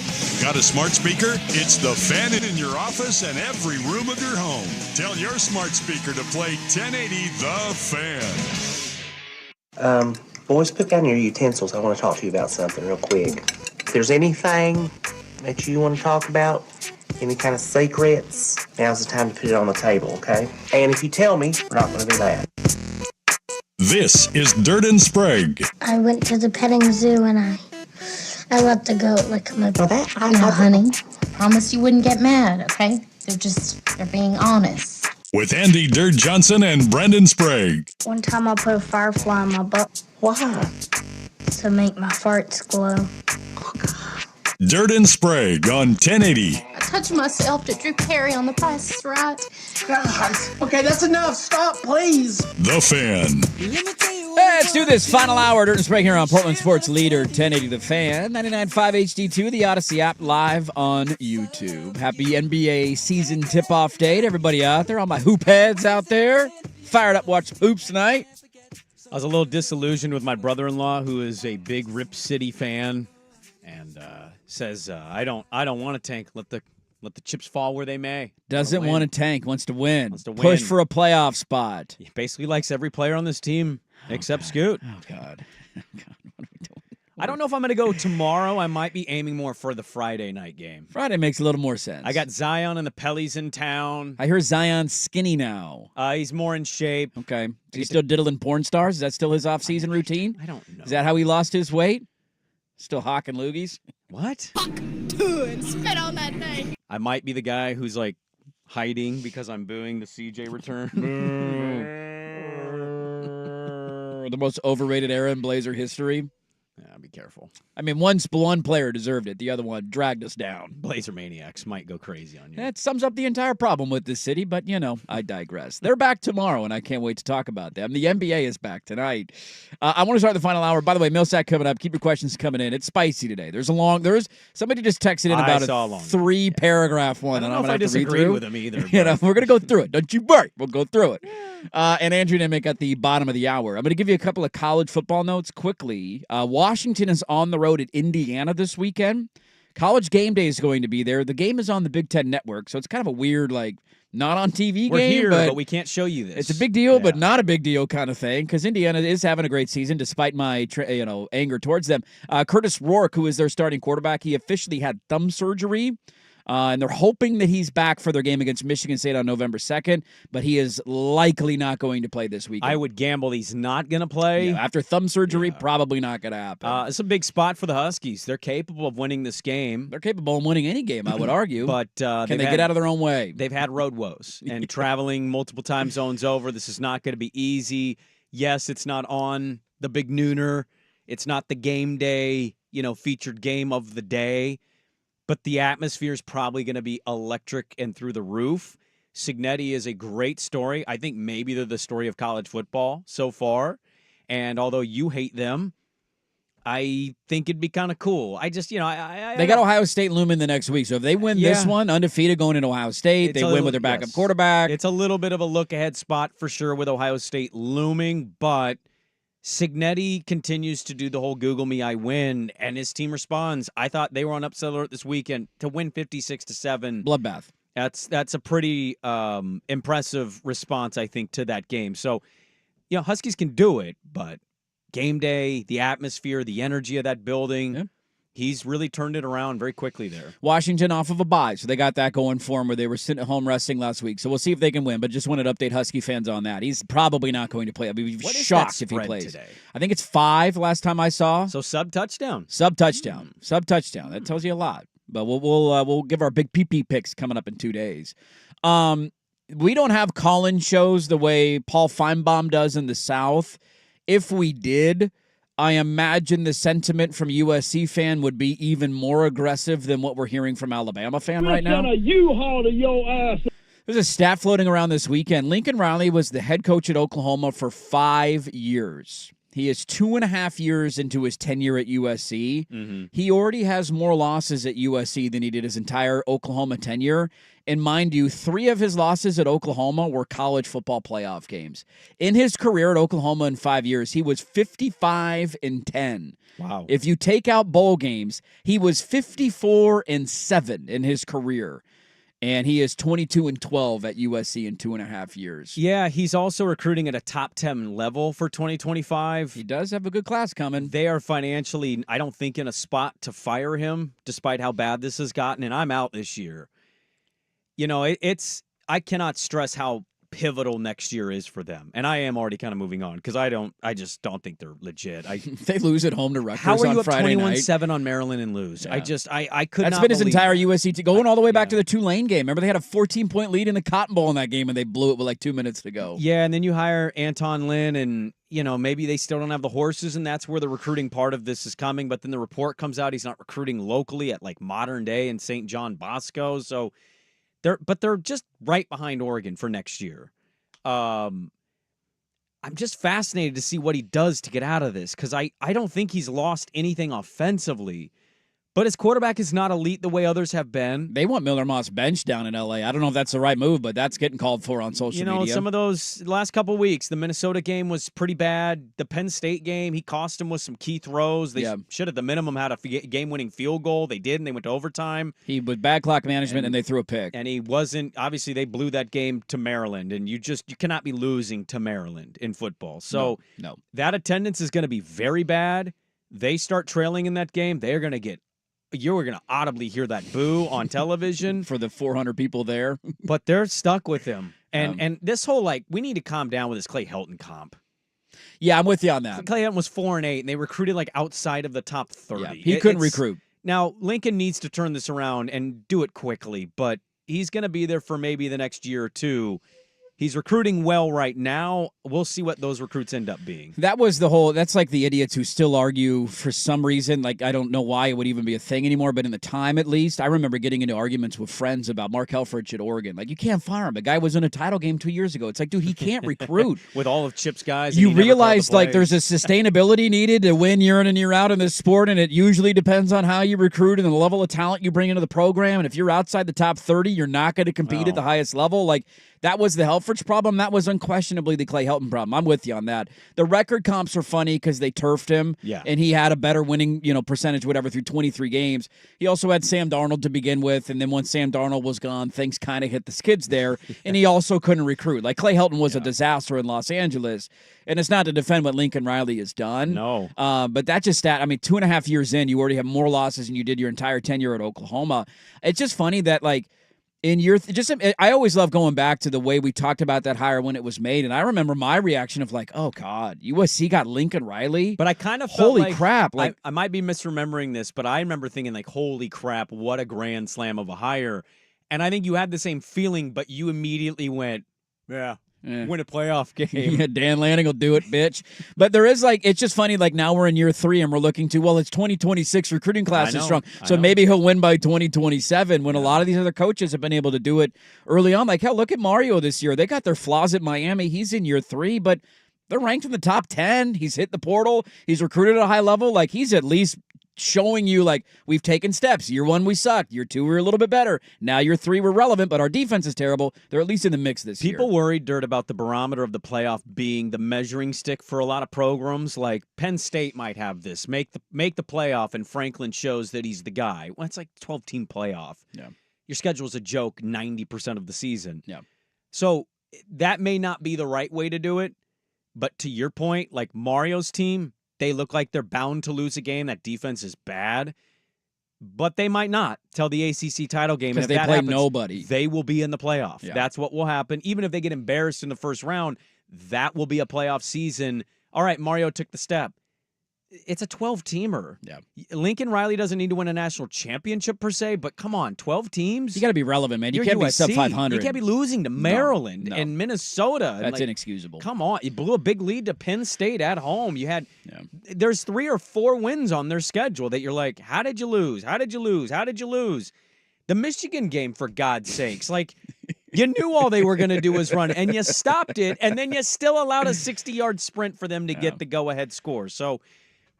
Got a smart speaker? It's The Fan in your office and every room of your home. Tell your smart speaker to play 1080 The Fan. Boys, put down your utensils. I want to talk to you about something real quick. If there's anything that you want to talk about, any kind of secrets, now's the time to put it on the table, okay? And if you tell me, we're not going to do that. This is Dirt and Sprague. I went to the petting zoo and I let the goat lick my butt. No, honey. Promise you wouldn't get mad, okay? They're being honest. with Andy Dirt Johnson and Brendan Sprague. One time I put a firefly in my butt. Why? To make my farts glow. Dirt and Sprague on 1080. I touched myself to Drew Carey on The Price is Right. God. Okay, that's enough. Stop, please. The Fan. Let's do this final hour. Dirt and Sprague here on Portland Sports Leader 1080 The Fan, 99.5 HD2, the Odyssey app, live on YouTube. Happy NBA season tip-off day to everybody out there, all my hoop heads out there. Fired up watch hoops tonight. I was a little disillusioned with my brother-in-law, who is a big Rip City fan, and says, "I don't want to tank. Let the chips fall where they may." Doesn't want to tank. Wants to win. Wants to win. Push for a playoff spot. He basically likes every player on this team except Scoot. Oh God. What are we doing? I don't know if I'm going to go tomorrow. I might be aiming more for the Friday night game. Friday makes a little more sense. I got Zion and the Pellies in town. I hear Zion's skinny now. He's more in shape. Okay. Is he still diddling porn stars? Is that still his off-season routine? I don't know. Is that how he lost his weight? Still hawking loogies? What? And spit on that thing. I might be the guy who's like hiding because I'm booing the CJ return. The most overrated era in Blazer history. Yeah, be careful. I mean, one player deserved it. The other one dragged us down. Blazer maniacs might go crazy on you. That sums up the entire problem with this city, but, I digress. They're back tomorrow, and I can't wait to talk about them. The NBA is back tonight. I want to start the final hour. By the way, Millsack coming up. Keep your questions coming in. It's spicy today. Somebody just texted in about a 3-paragraph one. I don't know if I disagree with him either. We're going to go through it. Don't you worry. We'll go through it. And Andrew Nimick at the bottom of the hour. I'm going to give you a couple of college football notes quickly. Washington is on the road at Indiana this weekend. College game day is going to be there. The game is on the Big Ten Network, so it's kind of a weird, not on TV We're game. Here, but we can't show you this. It's a big deal, but not a big deal kind of thing, because Indiana is having a great season despite my anger towards them. Curtis Rourke, who is their starting quarterback, he officially had thumb surgery. And they're hoping that he's back for their game against Michigan State on November 2nd, but he is likely not going to play this weekend. I would gamble he's not going to play. Yeah, after thumb surgery, probably not going to happen. It's a big spot for the Huskies. They're capable of winning this game. They're capable of winning any game, I would argue. But can they get out of their own way? They've had road woes and traveling multiple time zones over. This is not going to be easy. Yes, it's not on the big nooner. It's not the game day, featured game of the day. But the atmosphere is probably going to be electric and through the roof. Cignetti is a great story. I think maybe they're the story of college football so far. And although you hate them, I think it'd be kind of cool. I just, they got Ohio State looming the next week. So if they win this one, undefeated going into Ohio State, they win with their backup quarterback. It's a little bit of a look-ahead spot for sure with Ohio State looming, but Cignetti continues to do the whole Google me, I win, and his team responds. I thought they were on upset alert this weekend to win 56-7. Bloodbath. That's a pretty impressive response, I think, to that game. So, Huskies can do it, but game day, the atmosphere, the energy of that building, he's really turned it around very quickly there. Washington off of a bye, so they got that going for him where they were sitting at home resting last week. So we'll see if they can win, but just wanted to update Husky fans on that. He's probably not going to play. I'd be shocked if he plays. Today? I think it's 5 last time I saw. So sub-touchdown. Sub-touchdown. Sub-touchdown. That tells you a lot. But we'll give our big PP picks coming up in 2 days. We don't have call-in shows the way Paul Feinbaum does in the South. If we did, I imagine the sentiment from USC fan would be even more aggressive than what we're hearing from Alabama fan right now. U-Haul to your ass. There's a stat floating around this weekend. Lincoln Riley was the head coach at Oklahoma for 5 years. He is 2.5 years into his tenure at USC. Mm-hmm. He already has more losses at USC than he did his entire Oklahoma tenure. And mind you, 3 of his losses at Oklahoma were college football playoff games. In his career at Oklahoma in 5 years, he was 55-10. Wow. If you take out bowl games, he was 54-7 in his career. And he is 22-12 at USC in 2.5 years. Yeah, he's also recruiting at a top 10 level for 2025. He does have a good class coming. They are financially, I don't think, in a spot to fire him, despite how bad this has gotten. And I'm out this year. I cannot stress how pivotal next year is for them. And I am already kind of moving on because I just don't think they're legit. They lose at home to Rutgers how are you on up Friday 21-7 on Maryland and lose? Yeah. I could That's not been his believe entire that. USC team, going all the way back to the Tulane game. Remember, they had a 14-point lead in the Cotton Bowl in that game, and they blew it with like 2 minutes to go. Yeah, and then you hire Anton Lynn, and maybe they still don't have the horses, and that's where the recruiting part of this is coming. But then the report comes out he's not recruiting locally at like Modern Day in St. John Bosco. So they're just right behind Oregon for next year. I'm just fascinated to see what he does to get out of this because I don't think he's lost anything offensively. But his quarterback is not elite the way others have been. They want Miller Moss bench down in L.A. I don't know if that's the right move, but that's getting called for on social media. Some of those last couple weeks, the Minnesota game was pretty bad. The Penn State game, he cost him with some key throws. They should at the minimum had a game-winning field goal. They did, and they went to overtime. He was bad clock management, and they threw a pick. And he wasn't. Obviously, they blew that game to Maryland, and you cannot be losing to Maryland in football. So no. That attendance is going to be very bad. They start trailing in that game, they're going to get. You're going to audibly hear that boo on television. For the 400 people there. But they're stuck with him. And this whole, we need to calm down with this Clay Helton comp. Yeah, I'm with you on that. Clay Helton was 4-8, and they recruited, outside of the top 30. Yeah, he couldn't recruit. Now, Lincoln needs to turn this around and do it quickly, but he's going to be there for maybe the next year or two. He's recruiting well right now. We'll see what those recruits end up being. That's like the idiots who still argue for some reason. I don't know why it would even be a thing anymore, but in the time at least, I remember getting into arguments with friends about Mark Helfrich at Oregon. You can't fire him. The guy was in a title game 2 years ago. It's like, dude, he can't recruit. With all of Chip's guys. You realize there's a sustainability needed to win year in and year out in this sport, and it usually depends on how you recruit and the level of talent you bring into the program. And if you're outside the top 30, you're not going to compete at the highest level. That was the Helfrich problem. That was unquestionably the Clay Helton problem. I'm with you on that. The record comps are funny because they turfed him, and he had a better winning percentage, whatever, through 23 games. He also had Sam Darnold to begin with, and then once Sam Darnold was gone, things kind of hit the skids there, and he also couldn't recruit. Clay Helton was a disaster in Los Angeles, and it's not to defend what Lincoln Riley has done. No. But that just 2.5 years in, you already have more losses than you did your entire tenure at Oklahoma. It's just funny that, I always love going back to the way we talked about that hire when it was made, and I remember my reaction of oh God, USC got Lincoln Riley. But I kind of felt holy crap! I might be misremembering this, but I remember thinking holy crap, what a grand slam of a hire. And I think you had the same feeling, but you immediately went, win a playoff game. Yeah, Dan Lanning will do it, bitch. But there is it's just funny. Now we're in year 3 and we're looking to it's 2026 recruiting class is strong, so maybe he'll win by 2027. When a lot of these other coaches have been able to do it early on. Hell, look at Mario this year. They got their flaws at Miami. He's in year 3, but they're ranked in the top 10. He's hit the portal. He's recruited at a high level. He's at least showing you we've taken steps. Year 1 we sucked. Year 2 we were a little bit better. Now year 3 we're relevant, but our defense is terrible. They're at least in the mix this year. People worried, Dirt, about the barometer of the playoff being the measuring stick for a lot of programs. Penn State might have this. Make the playoff, and Franklin shows that he's the guy. Well, it's 12-team playoff. Yeah. Your schedule's a joke 90% of the season. Yeah. So that may not be the right way to do it, but to your point, Mario's team, they look like they're bound to lose a game. That defense is bad, but they might not till the ACC title game. Because they play nobody. They will be in the playoff. Yeah. That's what will happen. Even if they get embarrassed in the first round, that will be a playoff season. All right, Mario took the step. It's a 12-teamer. Yeah. Lincoln Riley doesn't need to win a national championship per se, but come on, 12 teams? You got to be relevant, man. You can't be sub 500. You can't be losing to Maryland No. and Minnesota. That's inexcusable. Come on. You blew a big lead to Penn State at home. You had there's 3 or 4 wins on their schedule that you're how did you lose? How did you lose? How did you lose? The Michigan game, for God's sakes. You knew all they were going to do was run, and you stopped it, and then you still allowed a 60-yard sprint for them to get the go-ahead score. So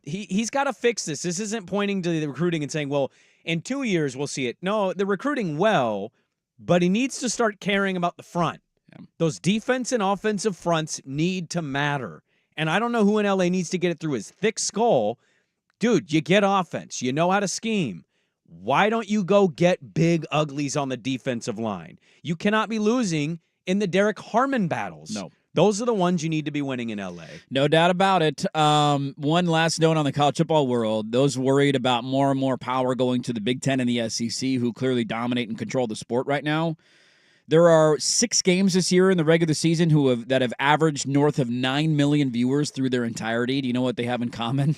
he's got to fix this. This isn't pointing to the recruiting and saying, well, in 2 years we'll see it. No, they're recruiting well, but he needs to start caring about the front. Yeah. Those defense and offensive fronts need to matter. And I don't know who in LA needs to get it through his thick skull. Dude, you get offense. You know how to scheme. Why don't you go get big uglies on the defensive line? You cannot be losing in the Derek Harmon battles. No. Those are the ones you need to be winning in L.A. No doubt about it. One last note on the college football world. Those worried about more and more power going to the Big Ten and the SEC, who clearly dominate and control the sport right now. There are 6 games this year in the regular season that have averaged north of 9 million viewers through their entirety. Do you know what they have in common?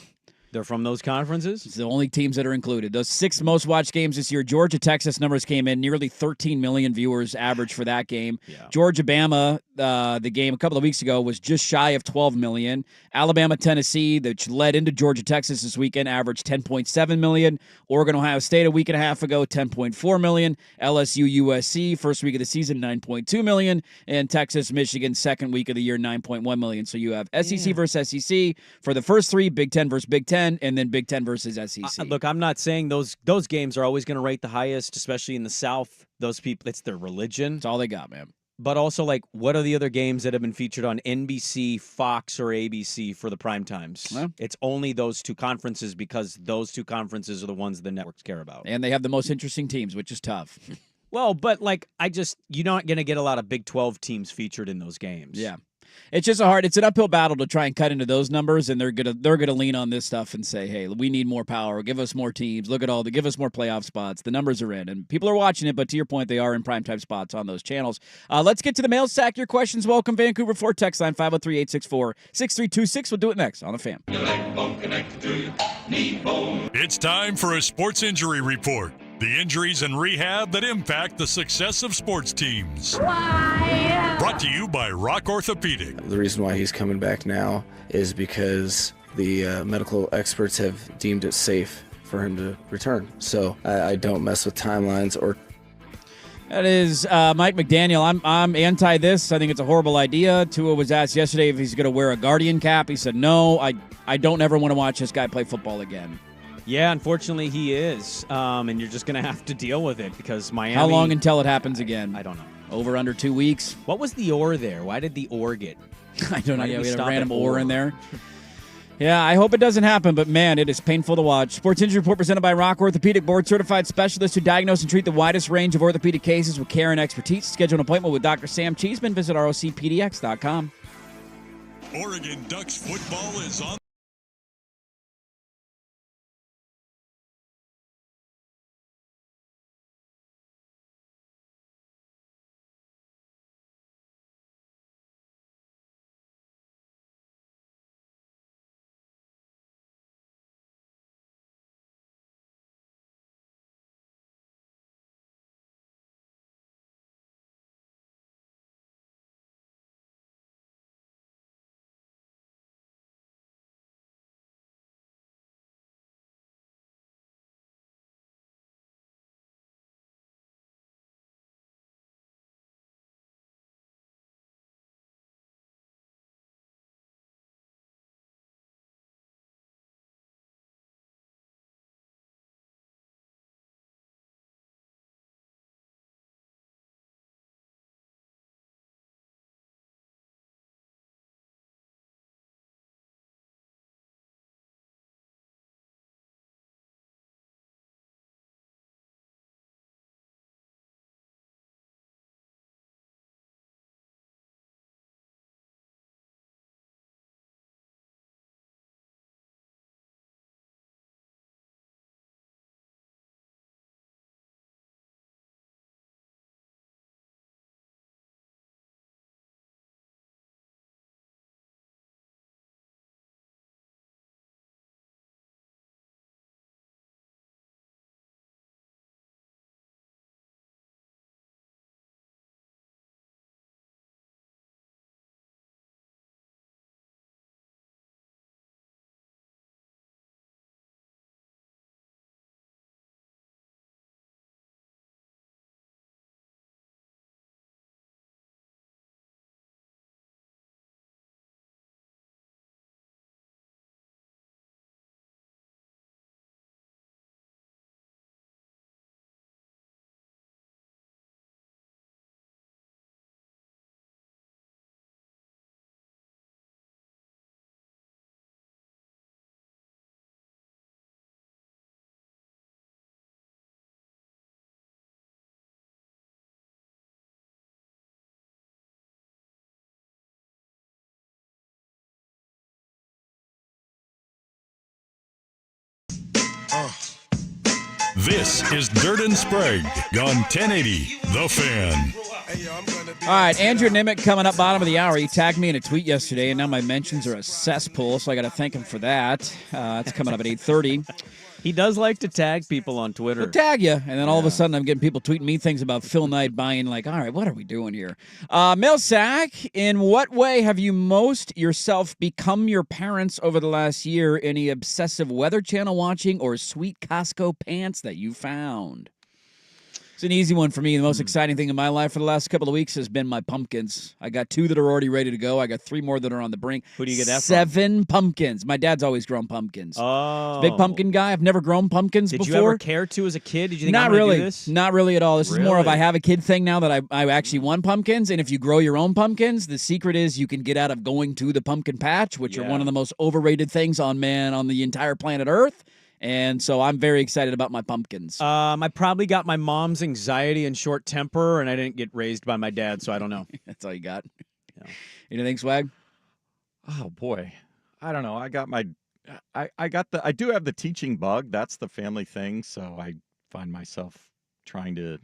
They're from those conferences? It's the only teams that are included. Those 6 most watched games this year, Georgia-Texas numbers came in. Nearly 13 million viewers average for that game. Yeah. Georgia-Bama, the game a couple of weeks ago, was just shy of 12 million. Alabama-Tennessee, which led into Georgia-Texas this weekend, averaged 10.7 million. Oregon-Ohio State a week and a half ago, 10.4 million. LSU-USC, first week of the season, 9.2 million. And Texas-Michigan, second week of the year, 9.1 million. So you have SEC versus SEC for the first 3, Big Ten versus Big Ten, and then Big Ten versus SEC. Look, I'm not saying those games are always going to rate the highest, especially in the South. Those people, it's their religion. That's all they got, man. But also, like, what are the other games that have been featured on NBC, Fox, or ABC for the prime times? Well, it's only those 2 conferences because those 2 conferences are the ones the networks care about. And they have the most interesting teams, which is tough. Well, but, like, you're not going to get a lot of Big 12 teams featured in those games. Yeah. It's just it's an uphill battle to try and cut into those numbers, and they're gonna lean on this stuff and say, hey, we need more power, give us more teams, give us more playoff spots. The numbers are in, and people are watching it, but to your point, they are in primetime spots on those channels. Let's get to the mail sack. Your questions. Welcome, Vancouver 4 text line 503-864-6326. We'll do it next on The Fan. It's time for a sports injury report. The injuries and rehab that impact the success of sports teams. Brought to you by Rock Orthopedic. The reason why he's coming back now is because the medical experts have deemed it safe for him to return. So I don't mess with timelines or. That is Mike McDaniel. I'm anti this. I think it's a horrible idea. Tua was asked yesterday if he's going to wear a Guardian cap. He said, no, I don't ever want to watch this guy play football again. Yeah, unfortunately he is. And you're just going to have to deal with it because Miami... How long until it happens again? I don't know. Over under 2 weeks? What was the or there? Why did the or get... I don't know. Yeah, we had a random or in there. Yeah, I hope it doesn't happen, but man, it is painful to watch. Sports Injury Report presented by Rock Orthopedic, board-certified specialists who diagnose and treat the widest range of orthopedic cases with care and expertise. Schedule an appointment with Dr. Sam Cheeseman. Visit rocpdx.com. Oregon Ducks football is on. This is Dirt and Sprague on 1080 The Fan. All right, Andrew Nimick coming up bottom of the hour. He tagged me in a tweet yesterday, and now my mentions are a cesspool, so I got to thank him for that. It's coming up at 8:30. He does like to tag people on Twitter. He'll tag you, and then all of a sudden I'm getting people tweeting me things about Phil Knight buying, like, all right, what are we doing here? Millsack, in what way have you most yourself become your parents over the last year? Any obsessive Weather Channel watching or sweet Costco pants that you found? It's an easy one for me. The most exciting thing in my life for the last couple of weeks has been my pumpkins. I got 2 that are already ready to go. I got 3 more that are on the brink. Who do you get that from? 7 pumpkins. My dad's always grown pumpkins. Oh. Big pumpkin guy. I've never grown pumpkins before. Did you ever care to as a kid? Did you think Not I'm gonna really. do this? Not really at all. This is more of Really? I have a kid thing now that I actually want pumpkins. And if you grow your own pumpkins, the secret is you can get out of going to the pumpkin patch, which are one of the most overrated things on the entire planet Earth. And so I'm very excited about my pumpkins. I probably got my mom's anxiety and short temper, and I didn't get raised by my dad, so I don't know. That's all you got? Yeah. Anything, Swag? Oh, boy. I don't know. I got my... I do have the teaching bug. That's the family thing, so I find myself trying to...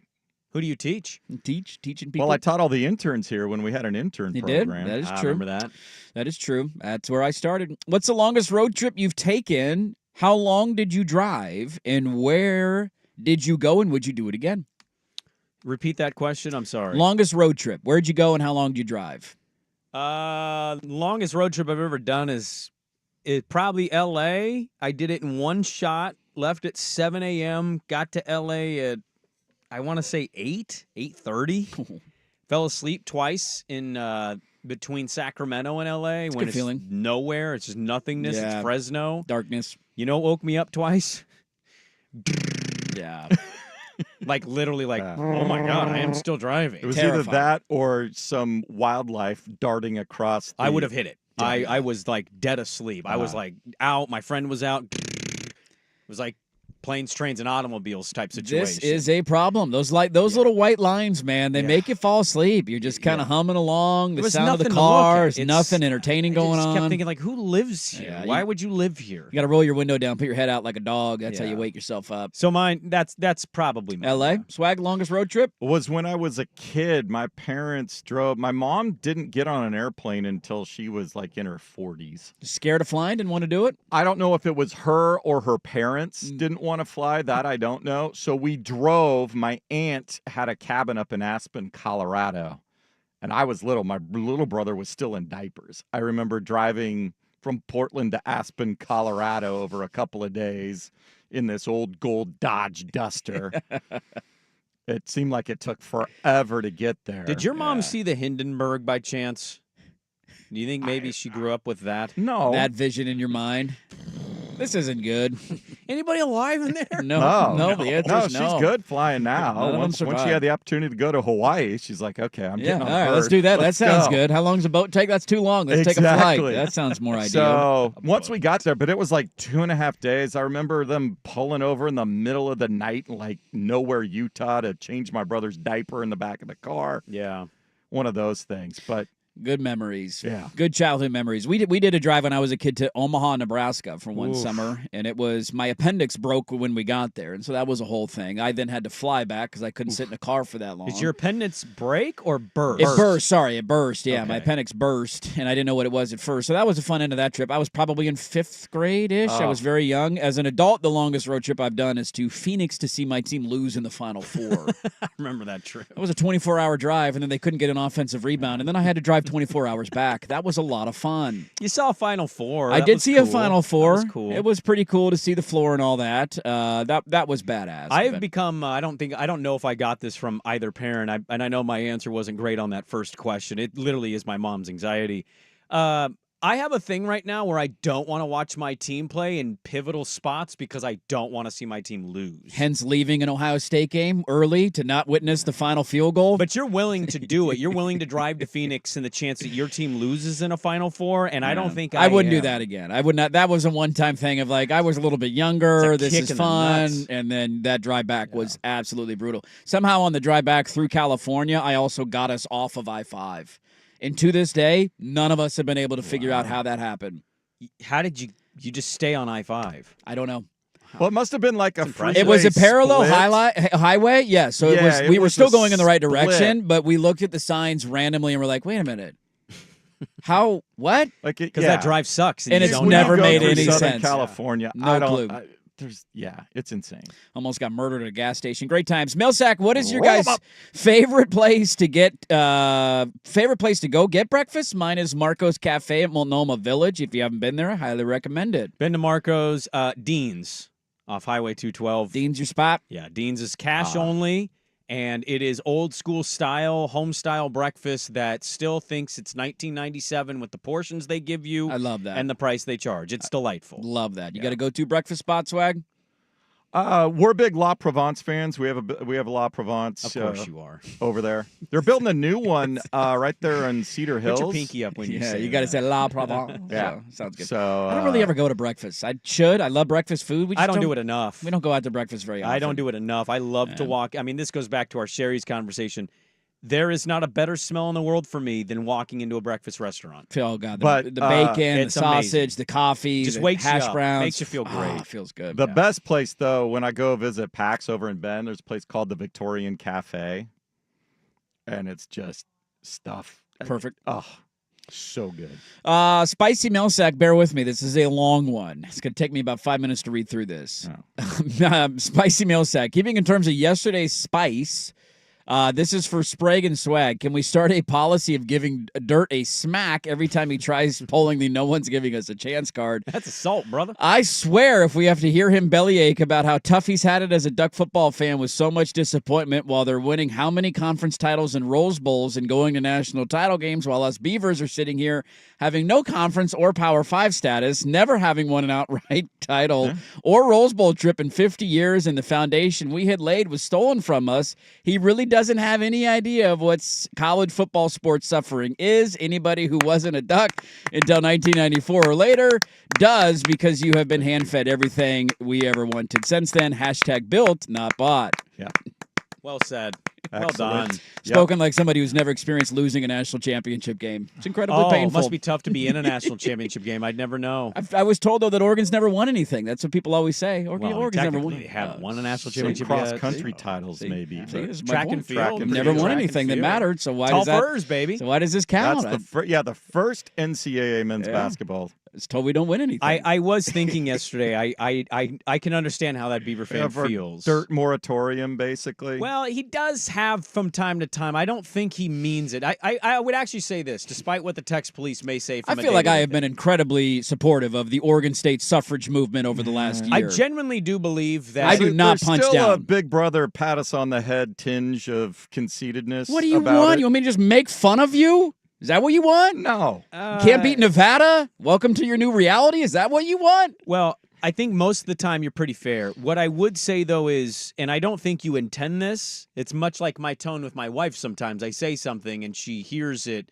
Who do you teach? Teaching people? Well, I taught all the interns here when we had an intern program. That is I true. remember that. That is true. That's where I started. What's the longest road trip you've taken? How long did you drive? And where did you go? And would you do it again? Repeat that question. I'm sorry. Longest road trip. Where'd you go and how long did you drive? Longest road trip I've ever done is probably L.A. I did it in one shot. Left at 7 a.m. Got to L.A. at, I want to say 8:30. Fell asleep twice in between Sacramento and L.A. when good feeling. Nowhere. It's just nothingness. Yeah. It's Fresno. Darkness. You know what woke me up twice? Yeah. Like literally oh my God, I am still driving. It was either that or some wildlife darting across I would have hit it. Yeah. I was like dead asleep. I was like out. My friend was out. It was like planes, trains, and automobiles type situation. This is a problem. Those little white lines, man, they make you fall asleep. You're just kind of humming along. The sound of the car. There's nothing entertaining going on. I kept thinking, like, who lives here? Yeah, Why would you live here? You got to roll your window down, put your head out like a dog. That's how you wake yourself up. So mine, that's probably mine. L.A. Swag, longest road trip? Was when I was a kid. My parents drove. My mom didn't get on an airplane until she was like in her 40s. Scared of flying? Didn't want to do it? I don't know if it was her or her parents didn't want to fly. That I don't know. So we drove. My aunt had a cabin up in Aspen, Colorado. And I was little. My little brother was still in diapers. I remember driving from Portland to Aspen, Colorado over a couple of days in this old gold Dodge Duster. It seemed like it took forever to get there. Did your mom see the Hindenburg by chance? Do you think maybe she grew up with that? No. That vision in your mind? This isn't good. Anybody alive in there? No. The answer is she's good flying now. None of them Once she survived. had the opportunity to go to Hawaii, she's like, okay, I'm getting on all right, a let's bird. do that. Let's that sounds go. good. How long does a boat take? That's too long. Let's take a flight. That sounds more ideal. So once we got there, but it was like 2.5 days. I remember them pulling over in the middle of the night, in like nowhere, Utah, to change my brother's diaper in the back of the car. Yeah. One of those things. But good memories. Yeah. Good childhood memories. We did a drive when I was a kid to Omaha, Nebraska for one summer, and it was my appendix broke when we got there, and so that was a whole thing. I then had to fly back because I couldn't sit in a car for that long. Did your appendix break or burst? It burst. Sorry, it burst. Yeah, Okay. my appendix burst, and I didn't know what it was at first. So that was the fun end of that trip. I was probably in 5th grade-ish. I was very young. As an adult, the longest road trip I've done is to Phoenix to see my team lose in the Final Four. I remember that trip. It was a 24-hour drive, and then they couldn't get an offensive rebound, and then I had to drive 24 hours back. That was a lot of fun. You saw Final Four. I did see a Final Four. That was cool. It was pretty cool to see the floor and all that. That was badass. I have become. I don't know if I got this from either parent. And I know my answer wasn't great on that first question. It literally is my mom's anxiety. I have a thing right now where I don't want to watch my team play in pivotal spots because I don't want to see my team lose. Hence leaving an Ohio State game early to not witness the final field goal. But you're willing to do it. You're willing to drive to Phoenix in the chance that your team loses in a Final Four, and I don't think I wouldn't do am. that again. I would not. That was a one-time thing of like I was a little bit younger. It's a This kick is in the fun, nuts. and then that drive back was absolutely brutal. Somehow on the drive back through California, I also got us off of I-5. And to this day, none of us have been able to figure out how that happened. How did you just stay on I-5? I don't know. Well, it must have been like a freeway It was a parallel split. highway. Yeah, so Yeah, we were was still a going in the right split. direction, but we looked at the signs randomly and we're like, wait a minute. How? What? Like Because that drive sucks. And you it's don't never know. made through any Southern sense. California. No I don't, clue. It's insane. Almost got murdered at a gas station. Great times. Millsack, what is your guys' favorite place to go get breakfast? Mine is Marco's Cafe at Multnomah Village. If you haven't been there, I highly recommend it. Been to Marco's, Dean's off Highway 212. Dean's your spot? Yeah, Dean's is cash only, and it is old school style, home style breakfast that still thinks it's 1997 with the portions they give you. I love that. And the price they charge. It's delightful. Love that. You got to go to breakfast spot, Swag? We're big La Provence fans. We have a La Provence. Of course you are. Over there. They're building a new one right there in Cedar Hills. Put your pinky up when you say you got to that. say La Provence. Yeah. Sounds good. So I don't really ever go to breakfast. I should. I love breakfast food. I don't do it enough. We don't go out to breakfast very often. I don't do it enough. I love to walk. I mean, this goes back to our Sherry's conversation. There is not a better smell in the world for me than walking into a breakfast restaurant. Oh, God. But, the bacon, the it's sausage, amazing. the coffee, Just the wakes you hash up. browns. Makes you feel great. It feels good. The best place, though, when I go visit PAX over in Bend, there's a place called the Victorian Cafe, and it's just stuff. Perfect. Oh, so good. Spicy Millsack, bear with me. This is a long one. It's going to take me about 5 minutes to read through this. Spicy Millsack. Keeping in terms of yesterday's spice, this is for Sprague and Swag. Can we start a policy of giving Dirt a smack every time he tries pulling the no one's giving us a chance card? That's assault, brother. I swear if we have to hear him bellyache about how tough he's had it as a Duck football fan with so much disappointment while they're winning how many conference titles and Rose Bowls and going to national title games while us Beavers are sitting here having no conference or Power 5 status, never having won an outright title or Rose Bowl trip in 50 years, and the foundation we had laid was stolen from us, he really doesn't have any idea of what college football sports suffering is. Anybody who wasn't a Duck until 1994 or later does, because you have been hand-fed everything we ever wanted since then. # built, not bought. Yeah. Well said. Well Excellent. done. Spoken like somebody who's never experienced losing a national championship game. It's incredibly It painful. must be tough to be in a national championship game. I'd never know. I was told, though, that Oregon's never won anything. That's what people always say. Well, Oregon's never won. technically they haven't won a national championship Cross yet. country titles, maybe. See, this is my Track point. and field. Never won Track and anything that field. mattered. So why Tall does that? furs, baby. So why does this count? That's the first NCAA men's basketball. It's told we don't win anything. I was thinking yesterday. I can understand how that Beaver fan For feels. Dirt moratorium, basically. Well, he does have from time to time. I don't think he means it. I would actually say this, despite what the text police may say. I feel like I have been incredibly supportive of the Oregon State suffrage movement over the last year. I genuinely do believe that. I do not There's punch still down. a big brother pat us on the head tinge of conceitedness. What do you about want? it. You want me to just make fun of you? Is that what you want? No. Can't beat Nevada? Welcome to your new reality? Is that what you want? Well, I think most of the time you're pretty fair. What I would say, though, is, and I don't think you intend this, it's much like my tone with my wife sometimes. I say something and she hears it.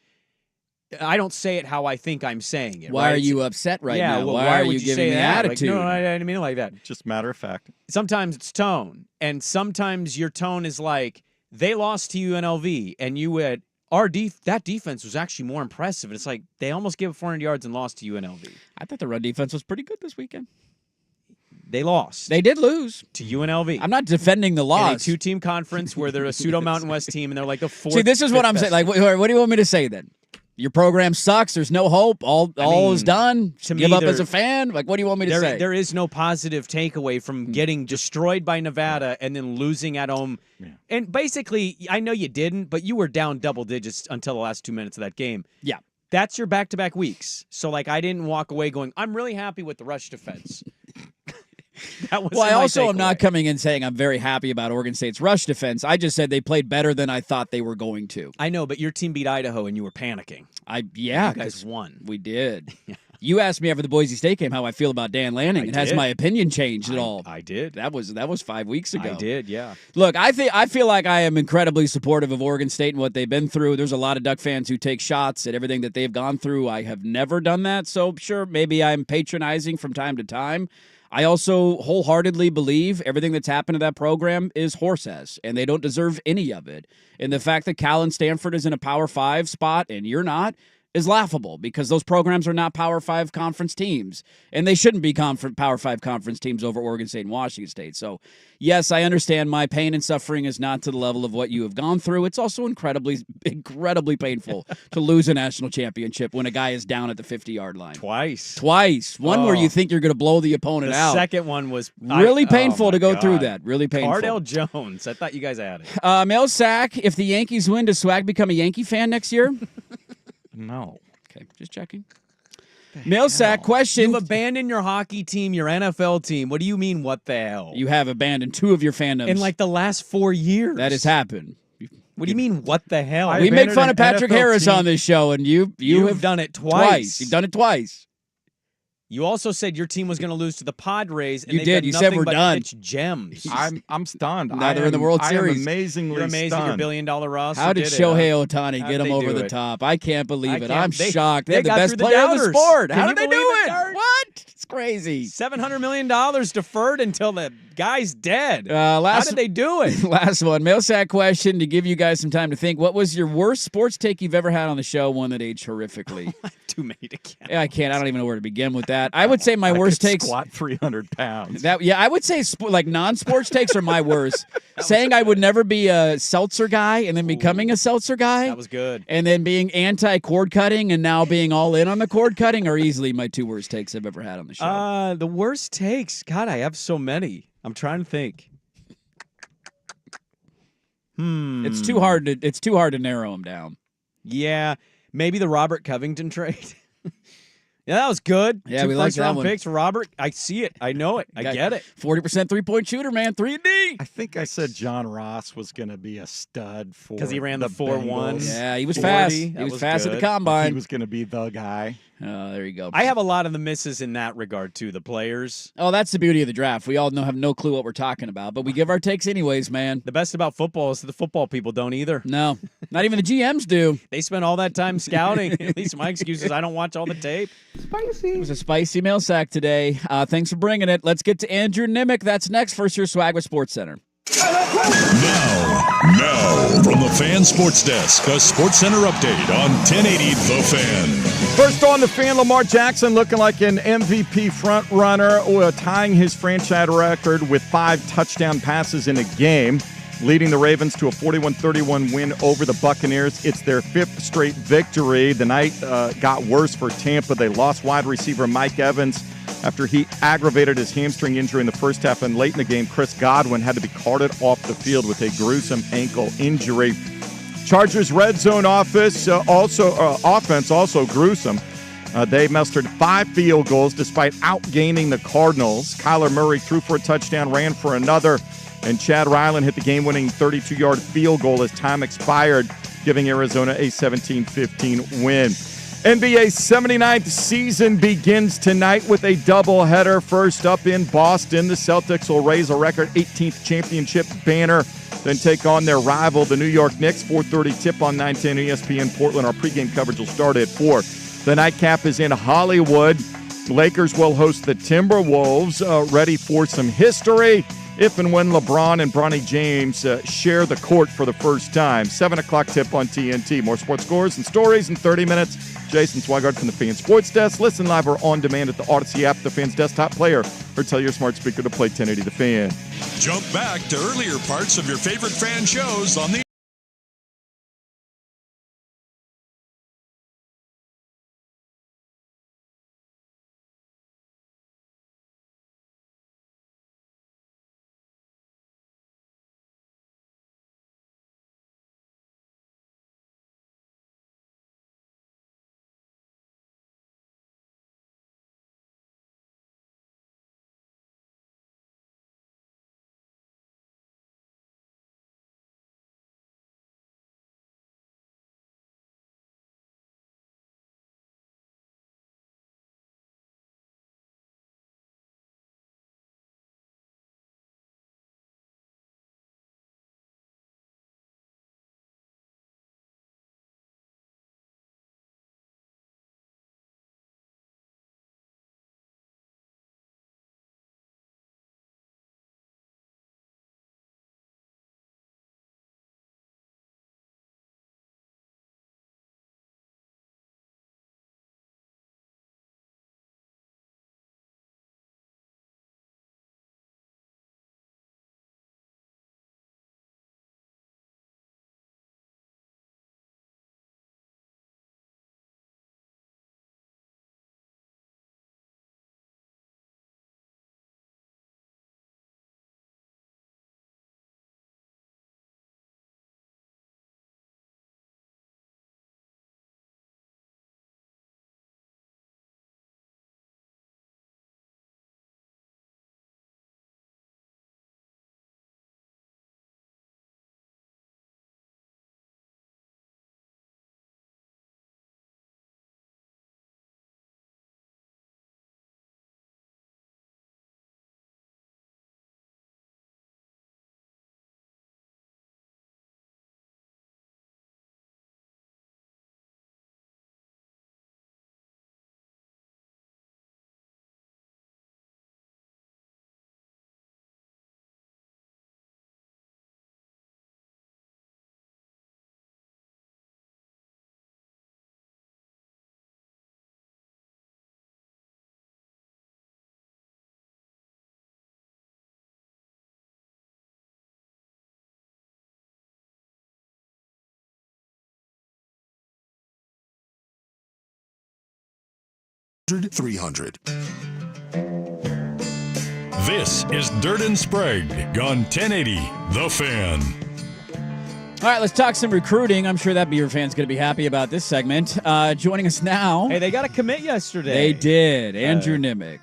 I don't say it how I think I'm saying it. Why right? are you upset right now? Well, why are would you say giving me that? Like, attitude? no, I didn't mean it like that. Just matter of fact. Sometimes it's tone, and sometimes your tone is like, they lost to UNLV, and you went, that defense was actually more impressive. And it's like they almost gave up 400 yards and lost to UNLV. I thought the run defense was pretty good this weekend. They lost. They did lose to UNLV. I'm not defending the loss. In a two-team conference where they're a pseudo Mountain West team and they're like the fourth. See, this is what I'm best. saying. Like, what do you want me to say then? Your program sucks. There's no hope. All is done. Give up as a fan. Like, what do you want me to say? There is no positive takeaway from getting destroyed by Nevada and then losing at home. Yeah. And basically, I know you didn't, but you were down double digits until the last 2 minutes of that game. Yeah. That's your back-to-back weeks. So, like, I didn't walk away going, I'm really happy with the rush defense. Well, I also am not coming in saying I'm very happy about Oregon State's rush defense. I just said they played better than I thought they were going to. I know, but your team beat Idaho and you were panicking. You guys won. We did. You asked me after the Boise State game how I feel about Dan Lanning, and has my opinion changed at all? I did. That was 5 weeks ago. I did, yeah. Look, I feel like I am incredibly supportive of Oregon State and what they've been through. There's a lot of Duck fans who take shots at everything that they've gone through. I have never done that, so sure, maybe I'm patronizing from time to time. I also wholeheartedly believe everything that's happened to that program is horse ass, and they don't deserve any of it. And the fact that Cal and Stanford is in a Power 5 spot and you're not, is laughable because those programs are not Power 5 conference teams, and they shouldn't be Power 5 conference teams over Oregon State and Washington State. So, yes, I understand my pain and suffering is not to the level of what you have gone through. It's also incredibly painful to lose a national championship when a guy is down at the 50-yard line. Twice. One where you think you're going to blow the opponent out. The second one was really painful to go through that. Really painful. Cardell Jones. I thought you guys had it. Mel Sack, if the Yankees win, does Swag become a Yankee fan next year? No. Okay, just checking. Mel Sack question. You've abandoned your hockey team, your NFL team. What do you mean, what the hell? You have abandoned 2 of your fandoms. In like the last 4 years. That has happened. What do you mean, what the hell? We make fun of Patrick Harris on this show, and you have done it twice. You've done it twice. You also said your team was going to lose to the Padres, and you did. You said we're done. Gems. I'm stunned. Now they're in the World Series. I'm amazingly You're amazing. stunned. Your billion-dollar roster. How did Shohei Ohtani get him over the top? I can't believe it. I'm shocked. They're the got best through the player in the doubters. sport. Can How you did they do believe it? What? It's crazy. $700 million deferred until the guy's dead. How did they do it? Last one. Mail sack question to give you guys some time to think. What was your worst sports take you've ever had on the show? One that aged horrifically. Too many to count. I can't. I don't even know where to begin with that. I would say my worst takes. Squat 300 pounds. I would say like non-sports takes are my worst. Saying I would never be a seltzer guy and then becoming a seltzer guy. That was good. And then being anti-cord cutting and now being all in on the cord cutting are easily my 2 worst takes I've ever had on the show. The worst takes. God, I have so many. I'm trying to think. It's too hard to narrow them down. Yeah, maybe the Robert Covington trade. Yeah, that was good. Yeah, 2 we like that first-round one. picks for Robert. I see it. I know it. I get it. 40% three-point shooter, man. 3-and-D. I think I said John Ross was going to be a stud for because he ran the 4.1. Bengals. Yeah, he was fast. He was fast at the combine. He was going to be the guy. Oh, there you go. I have a lot of the misses in that regard too. The players. Oh, that's the beauty of the draft. We all have no clue what we're talking about, but we give our takes anyways, man. The best about football is the football people don't either. No, not even the GMs do. They spend all that time scouting. At least my excuse is I don't watch all the tape. Spicy. It was a spicy mail sack today. Thanks for bringing it. Let's get to Andrew Nimick. That's next. First Year Swag with Sports Center. Now, from the Fan Sports Desk, a Sports Center update on 1080 The Fan. First on the Fan, Lamar Jackson looking like an MVP front runner, tying his franchise record with 5 touchdown passes in a game, leading the Ravens to a 41-31 win over the Buccaneers. It's their 5th straight victory. The night got worse for Tampa. They lost wide receiver Mike Evans after he aggravated his hamstring injury in the first half, and late in the game, Chris Godwin had to be carted off the field with a gruesome ankle injury. Chargers red zone offense also gruesome. They mustered 5 field goals despite outgaining the Cardinals. Kyler Murray threw for a touchdown, ran for another, and Chad Ryland hit the game-winning 32-yard field goal as time expired, giving Arizona a 17-15 win. NBA's 79th season begins tonight with a doubleheader. First up in Boston, the Celtics will raise a record 18th championship banner, then take on their rival, the New York Knicks. 4:30 tip on 910 ESPN Portland. Our pregame coverage will start at 4. The nightcap is in Hollywood. Lakers will host the Timberwolves, ready for some history if and when LeBron and Bronny James share the court for the first time. 7 o'clock tip on TNT. More sports scores and stories in 30 minutes. Jason Swigard from the Fan Sports Desk. Listen live or on demand at the Odyssey app, the Fan's desktop player, or tell your smart speaker to play 1080 The Fan. Jump back to earlier parts of your favorite fan shows on the 300. This is Dirt and Sprague on 1080 The Fan. All right, let's talk some recruiting. I'm sure that Beaver fan's going to be happy about this segment. Joining us now. Hey, they got a commit yesterday. They did. Andrew Nimick.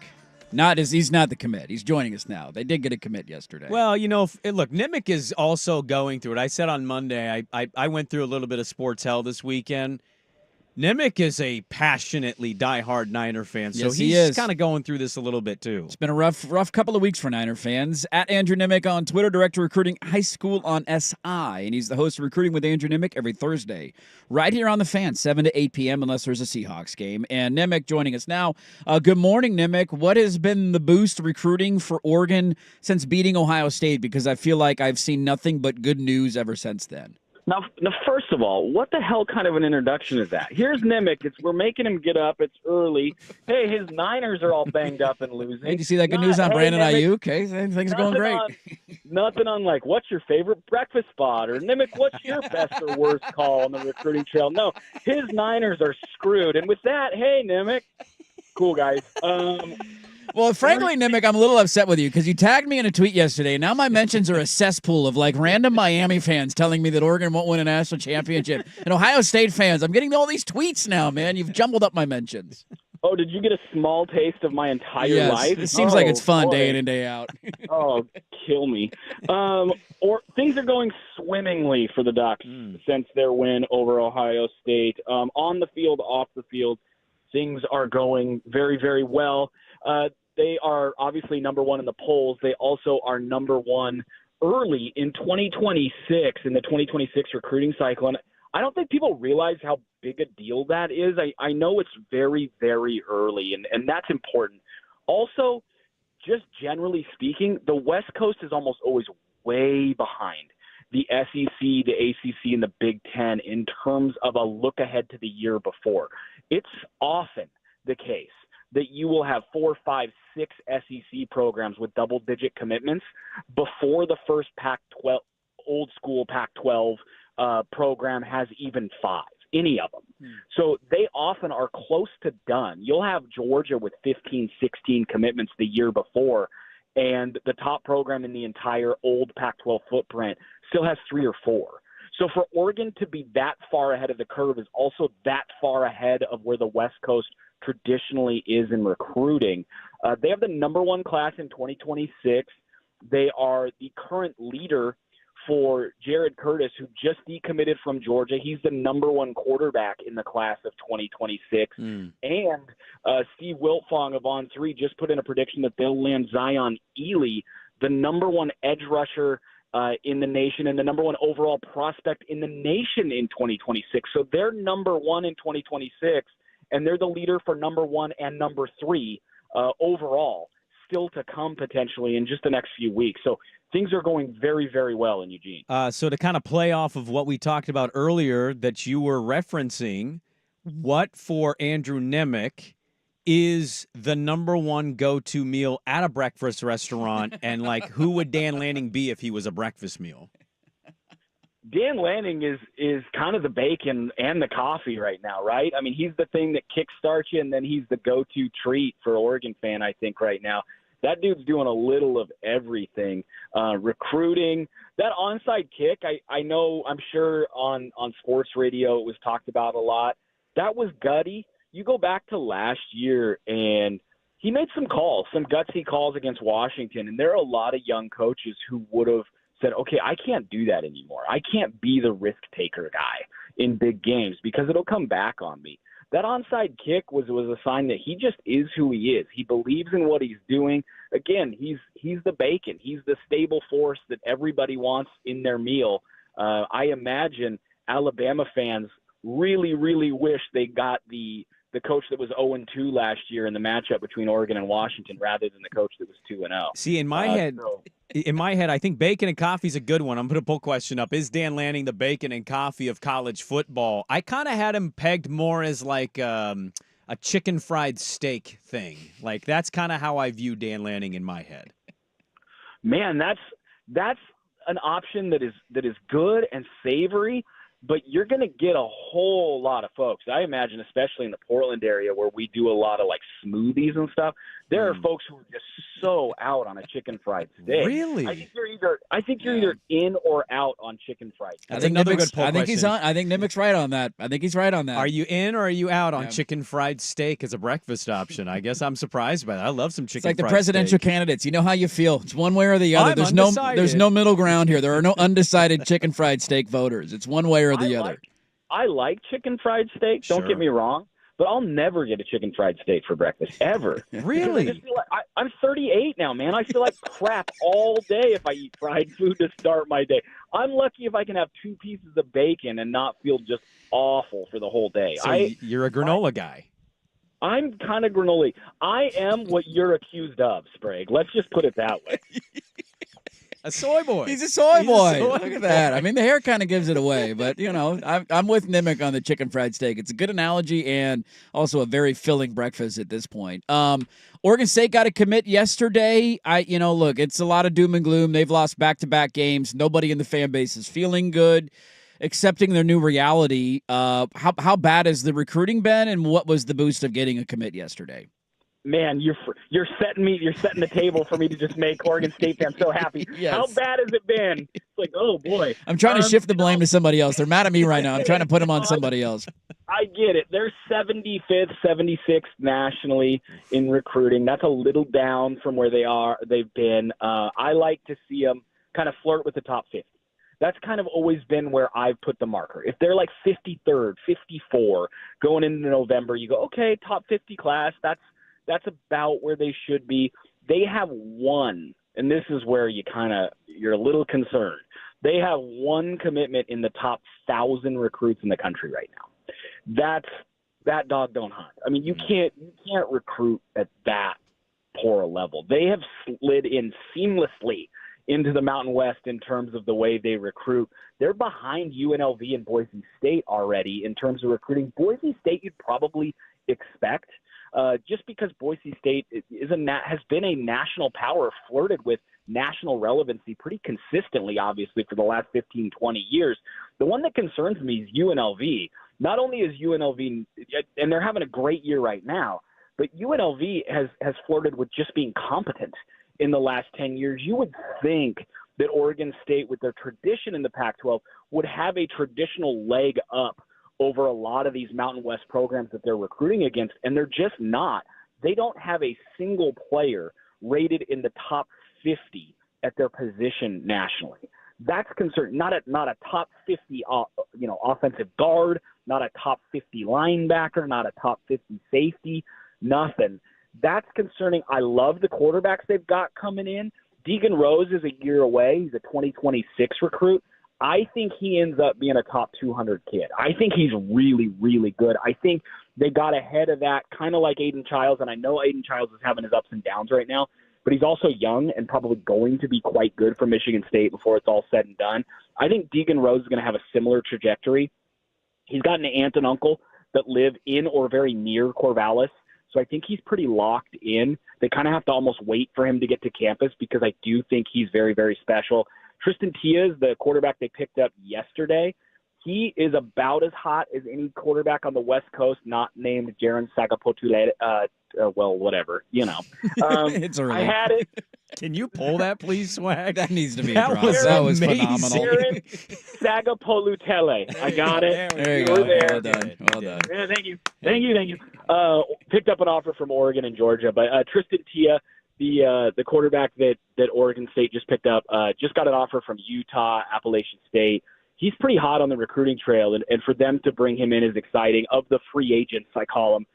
He's not the commit. He's joining us now. They did get a commit yesterday. Well, look, Nimick is also going through it. I said on Monday, I went through a little bit of sports hell this weekend. Nimick is a passionately diehard Niner fan, so Yes, he's kind of going through this a little bit too. It's been a rough couple of weeks for Niner fans. At Andrew Nimick on Twitter, Director of Recruiting High School on SI, and he's the host of Recruiting with Andrew Nimick every Thursday, right here on The Fan, 7 to 8 p.m. unless there's a Seahawks game. And Nimick joining us now. Good morning, Nimick. What has been the boost recruiting for Oregon since beating Ohio State? Because I feel like I've seen nothing but good news ever since then. Now, first of all, what the hell kind of an introduction is that? Here's Nimick. We're making him get up. It's early. Hey, his Niners are all banged up and losing. Hey, did you see that good news on Brandon Ayuk? Okay, things are going great. Nothing on, like, what's your favorite breakfast spot? Or, Nimick, what's your best or worst call on the recruiting trail? No, his Niners are screwed. And with that, hey, Nimick. Cool, guys. Well, frankly, Nimick, I'm a little upset with you because you tagged me in a tweet yesterday. Now my mentions are a cesspool of like random Miami fans telling me that Oregon won't win a national championship. And Ohio State fans, I'm getting all these tweets now, man. You've jumbled up my mentions. Oh, did you get a small taste of my entire life? It seems like it's fun day in and day out. Oh, kill me. Or things are going swimmingly for the Ducks since their win over Ohio State. On the field, off the field, things are going very, very well. They are obviously number one in the polls. They also are number one early in 2026, in the 2026 recruiting cycle. And I don't think people realize how big a deal that is. I know it's very, very early, and that's important. Also, just generally speaking, the West Coast is almost always way behind the SEC, the ACC, and the Big Ten in terms of a look ahead to the year before. It's often the case that you will have 4, 5, 6 SEC programs with double-digit commitments before the first Pac-12, old school Pac-12 program has even 5, any of them. So they often are close to done. You'll have Georgia with 15, 16 commitments the year before, and the top program in the entire old Pac-12 footprint still has 3 or 4. So for Oregon to be that far ahead of the curve is also that far ahead of where the West Coast traditionally is in recruiting. They have the number one class in 2026. They are the current leader for Jared Curtis, who just decommitted from Georgia. He's the number one quarterback in the class of 2026. And Steve Wiltfong of On3 just put in a prediction that they'll land Zion Ely, the number one edge rusher in the nation and the number one overall prospect in the nation in 2026. So they're number one in 2026. And they're the leader for number 1 and number 3 overall, still to come potentially in just the next few weeks. So things are going very, very well in Eugene. So to kind of play off of what we talked about earlier that you were referencing, what for Andrew Nimick is the number one go-to meal at a breakfast restaurant? And, like, who would Dan Lanning be if he was a breakfast meal? Dan Lanning is kind of the bacon and the coffee right now, right? I mean, he's the thing that kickstarts you, and then he's the go-to treat for Oregon fan, I think, right now. That dude's doing a little of everything. Recruiting, that onside kick, I know, I'm sure on sports radio it was talked about a lot. That was gutty. You go back to last year, and he made some calls, some gutsy calls against Washington, and there are a lot of young coaches who would have said, okay, I can't do that anymore. I can't be the risk-taker guy in big games because it'll come back on me. That onside kick was a sign that he just is who he is. He believes in what he's doing. Again, he's the bacon. He's the stable force that everybody wants in their meal. I imagine Alabama fans really, really wish they got the coach that was 0-2 last year in the matchup between Oregon and Washington rather than the coach that was 2-0. See, in my head, I think bacon and coffee is a good one. I'm going to pull question up. Is Dan Lanning the bacon and coffee of college football? I kind of had him pegged more as like a chicken fried steak thing. Like, that's kind of how I view Dan Lanning in my head. Man, that's an option that is good and savory. but you're going to get a whole lot of folks. I imagine, especially in the Portland area where we do a lot of like smoothies and stuff, there are folks who are just so out on a chicken fried steak. Really? I think you're either in or out on chicken fried steak. That's another good poll I think question. I think Nimick's right on that. Are you in or are you out on chicken fried steak as a breakfast option? I guess I'm surprised by that. I love some chicken It's like the fried presidential steak. candidates. You know how you feel. It's one way or the other. I'm There's undecided. no middle ground here. There are no undecided chicken fried steak voters. It's one way or the other. I like chicken fried steak. Don't get me wrong, but I'll never get a chicken fried steak for breakfast ever. Really? I just feel like I'm 38 now, man. I feel like crap all day if I eat fried food to start my day. I'm lucky if I can have 2 pieces of bacon and not feel just awful for the whole day. So you're a granola guy. I'm kind of granola. I am what you're accused of, Sprague. Let's just put it that way. A soy boy. He's a soy boy. Look at that. I mean, the hair kind of gives it away, but, I'm with Nimick on the chicken fried steak. It's a good analogy and also a very filling breakfast at this point. Oregon State got a commit yesterday. Look, it's a lot of doom and gloom. They've lost back-to-back games. Nobody in the fan base is feeling good, accepting their new reality. How bad has the recruiting been, and what was the boost of getting a commit yesterday? Man, you're setting the table for me to just make Oregon State fans so happy. Yes. How bad has it been? It's like, oh boy. I'm trying to shift the blame to somebody else. They're mad at me right now. I'm trying to put them on somebody else. I get it. They're 75th, 76th nationally in recruiting. That's a little down from where they've been. I like to see them kind of flirt with the top 50. That's kind of always been where I've put the marker. If they're like 53rd, 54 going into November, you go, okay, top 50 class. That's about where they should be. They have one, and this is where you're a little concerned. They have one commitment in the top 1,000 recruits in the country right now. That dog don't hunt. I mean, you can't recruit at that poor a level. They have slid in seamlessly into the Mountain West in terms of the way they recruit. They're behind UNLV and Boise State already in terms of recruiting. Boise State you'd probably expect. Just because Boise State has been a national power, flirted with national relevancy pretty consistently, obviously, for the last 15, 20 years. The one that concerns me is UNLV. Not only is UNLV, and they're having a great year right now, but UNLV has flirted with just being competent in the last 10 years. You would think that Oregon State, with their tradition in the Pac-12, would have a traditional leg up over a lot of these Mountain West programs that they're recruiting against, and they're just not. They don't have a single player rated in the top 50 at their position nationally. That's concerning. Not a top 50, offensive guard, not a top 50 linebacker, not a top 50 safety, nothing. That's concerning. I love the quarterbacks they've got coming in. Deegan Rose is a year away. He's a 2026 recruit. I think he ends up being a top 200 kid. I think he's really, really good. I think they got ahead of that, kind of like Aiden Childs, and I know Aiden Childs is having his ups and downs right now, but he's also young and probably going to be quite good for Michigan State before it's all said and done. I think Deegan Rose is going to have a similar trajectory. He's got an aunt and uncle that live in or very near Corvallis, so I think he's pretty locked in. They kind of have to almost wait for him to get to campus because I do think he's very, very special. Tristan Tia is the quarterback they picked up yesterday. He is about as hot as any quarterback on the West Coast, not named Jaron Sagapotule. Whatever, It's early. I had it. Can you pull that, please, Swag? That needs to be That a drop. was That was amazing. phenomenal. Jaron Sagapolutele. I got it. There we You go. were there. Well done. Well done. Yeah, thank you. Picked up an offer from Oregon and Georgia, but Tristan Tia, the quarterback that Oregon State just picked up, just got an offer from Utah, Appalachian State. He's pretty hot on the recruiting trail, and for them to bring him in is exciting. Of the free agents, I call him,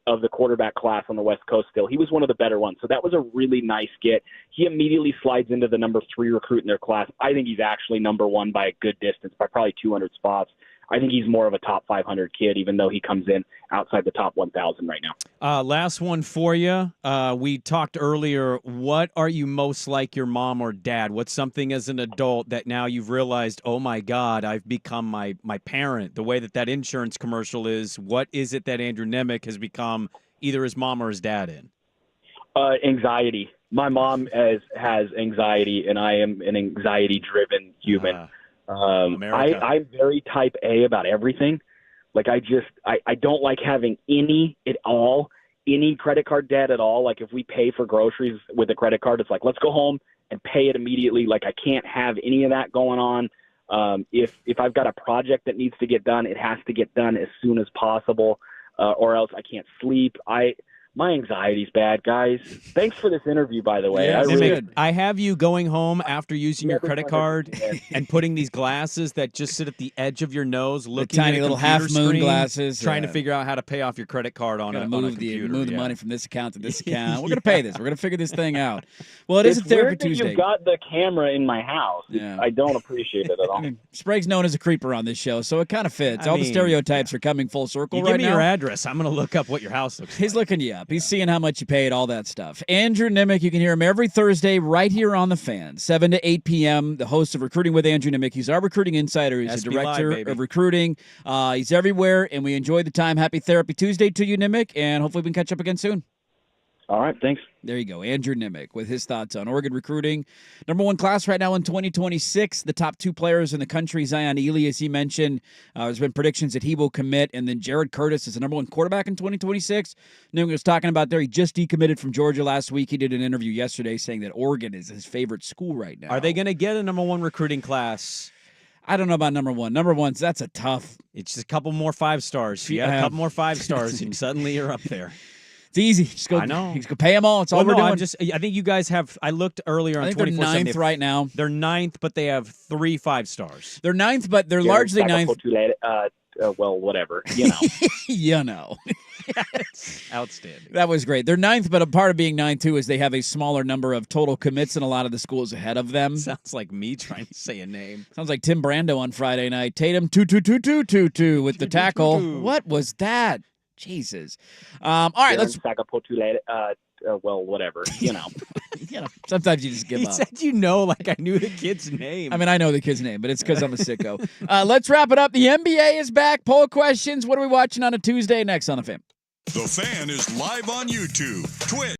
of the quarterback class on the West Coast still, he was one of the better ones. So that was a really nice get. He immediately slides into the number 3 recruit in their class. I think he's actually number 1 by a good distance, by probably 200 spots. I think he's more of a top 500 kid, even though he comes in outside the top 1,000 right now. Last one for you. We talked earlier. What are you most like your mom or dad? What's something as an adult that now you've realized, oh, my God, I've become my parent? The way that insurance commercial is, what is it that Andrew Nimick has become either his mom or his dad in? Anxiety. My mom has anxiety, and I am an anxiety-driven human. America. I'm very type A about everything. Like I don't like having any credit card debt at all. Like if we pay for groceries with a credit card, it's like, let's go home and pay it immediately. Like I can't have any of that going on. If I've got a project that needs to get done, it has to get done as soon as possible, or else I can't sleep. My anxiety's bad, guys. Thanks for this interview, by the way. Yeah, I have you going home after using your credit card and putting these glasses that just sit at the edge of your nose, looking tiny at a little computer half-moon screen, glasses, trying to figure out how to pay off your credit card on a computer. Move the money from this account to this account. We're going to pay this. We're going to figure this thing out. Well, it's a Therapy weird that Tuesday. You've got the camera in my house. Yeah. I don't appreciate it at all. Sprague's known as a creeper on this show, so it kind of fits. All the stereotypes are coming full circle right now. Give me your address. I'm going to look up what your house looks like. He's looking you up. He's seeing how much you paid, all that stuff. Andrew Nimick, you can hear him every Thursday right here on The Fan, 7 to 8 p.m., the host of Recruiting with Andrew Nimick. He's our recruiting insider. He's the director of recruiting. He's everywhere, and we enjoyed the time. Happy Therapy Tuesday to you, Nimick, and hopefully we can catch up again soon. All right, thanks. There you go. Andrew Nimick with his thoughts on Oregon recruiting. Number one class right now in 2026. The top two players in the country, Zion Ely, as he mentioned. There's been predictions that he will commit. And then Jared Curtis is the number one quarterback in 2026. Nimick was talking about there. He just decommitted from Georgia last week. He did an interview yesterday saying that Oregon is his favorite school right now. Are they going to get a number one recruiting class? I don't know about number one. Number one's that's a tough. It's just a couple more 5 stars. You got a couple more 5 stars, and suddenly you're up there. It's easy. Just go. I know. Just go pay them all. It's all we're doing. I think you guys have. I looked earlier on. I think they're 24/7. 9th right now. They're 9th, but they have 3 5 stars. They're 9th, but they're largely 9th. Well, whatever. You know. You know. Outstanding. That was great. They're 9th, but a part of being 9th too is they have a smaller number of total commits than a lot of the schools ahead of them. Sounds like me trying to say a name. Sounds like Tim Brando on Friday night. Tatum 2-2-2-2-2-2 with the tackle. What was that? Jesus. All right, let's. Well, whatever. You know. Sometimes you just give up. He said like I knew the kid's name. I mean, I know the kid's name, but it's because I'm a sicko. Let's wrap it up. The NBA is back. Poll questions. What are we watching on a Tuesday next on The Fan? The Fan is live on YouTube, Twitch,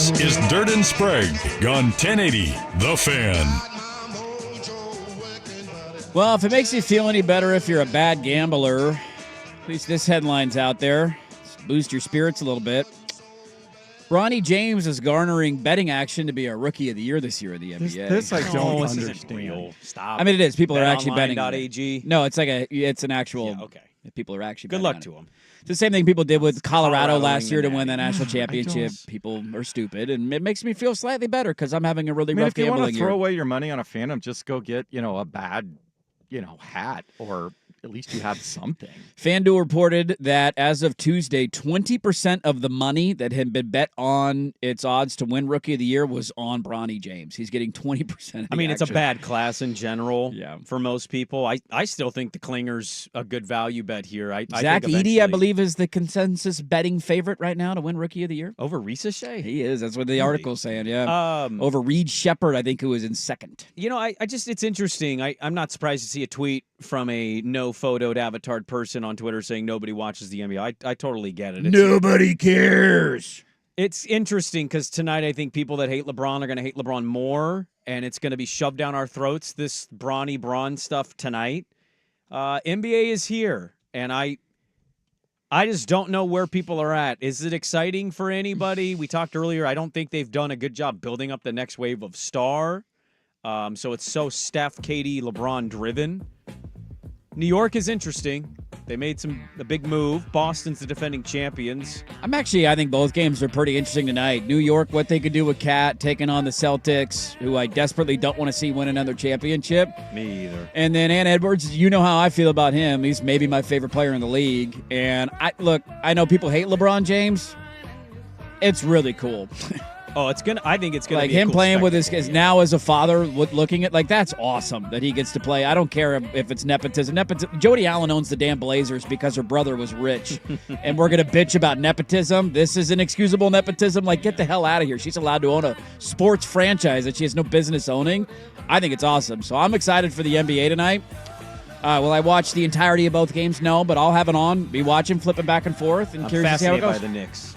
This is Dirt and Sprague on 1080 The Fan. Well, if it makes you feel any better if you're a bad gambler, at least this headline's out there. Let's boost your spirits a little bit. Bronny James is garnering betting action to be a Rookie of the Year this year in the NBA. This I don't This understand. isn't real. Stop. I mean, it is. People are actually betting. BetOnline.ag. No, it's an actual. Yeah, okay. People are actually. Good betting luck on to it. them. It's the same thing people did with Colorado last year to winning the win that Natty. national championship. People are stupid, and it makes me feel slightly better because I'm having a really rough If you want gambling to year. throw away your money on a Phantom, just go get, a bad, hat, or at least you have something. FanDuel reported that as of Tuesday, 20% of the money that had been bet on its odds to win Rookie of the Year was on Bronny James. He's getting 20% of the it's a action. bad class in general Yeah. for most people. I still think the Klinger's a good value bet here. Zach think Edey, I eventually- believe, is the consensus betting favorite right now to win Rookie of the Year. Over Ricochet? He is. That's what the article's saying, yeah. Over Reed Shepard, I think, who is in second. It's interesting. I'm not surprised to see a tweet from a no-photoed avatared person on Twitter saying nobody watches the NBA. I totally get it. Nobody cares. It's interesting because tonight I think people that hate LeBron are going to hate LeBron more, and it's going to be shoved down our throats, this Bronny Braun stuff tonight. NBA is here, and I just don't know where people are at. Is it exciting for anybody? We talked earlier. I don't think they've done a good job building up the next wave of star. So it's so Steph, KD, LeBron driven. New York is interesting. They made a big move. Boston's the defending champions. I think both games are pretty interesting tonight. New York, what they could do with Cat taking on the Celtics, who I desperately don't want to see win another championship. Me either. And then Ant Edwards, you know how I feel about him. He's maybe my favorite player in the league. And I know people hate LeBron James. It's really cool. I think it's gonna like be a him cool playing with his spectacle, kids now as a father, looking at that's awesome that he gets to play. I don't care if it's nepotism. Jody Allen owns the damn Blazers because her brother was rich, and we're gonna bitch about nepotism. This is inexcusable nepotism. Get the hell out of here. She's allowed to own a sports franchise that she has no business owning. I think it's awesome. So I'm excited for the NBA tonight. Will I watch the entirety of both games? No, but I'll have it on, be watching, flipping back and forth, and I'm curious to see how it fascinated goes. by the Knicks.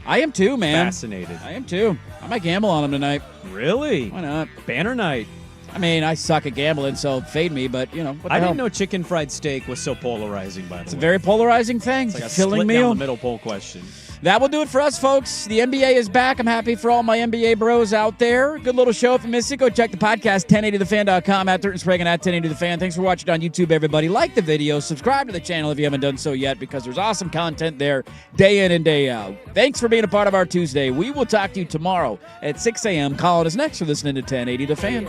I am too, man. Fascinated. I am too. I might gamble on them tonight. Really? Why not? Banner night. I mean, I suck at gambling, so fade me, but, what the I hell? didn't know chicken fried steak was so polarizing, by the way. It's a very polarizing thing. It's like a filling split meal. down the middle poll question. That will do it for us, folks. The NBA is back. I'm happy for all my NBA bros out there. Good little show. If you missed it, go check the podcast, 1080thefan.com, at Dirt and Sprague and at 1080thefan. Thanks for watching on YouTube, everybody. Like the video. Subscribe to the channel if you haven't done so yet, because there's awesome content there day in and day out. Thanks for being a part of our Tuesday. We will talk to you tomorrow at 6 a.m. Colin is next for listening to 1080 The Fan.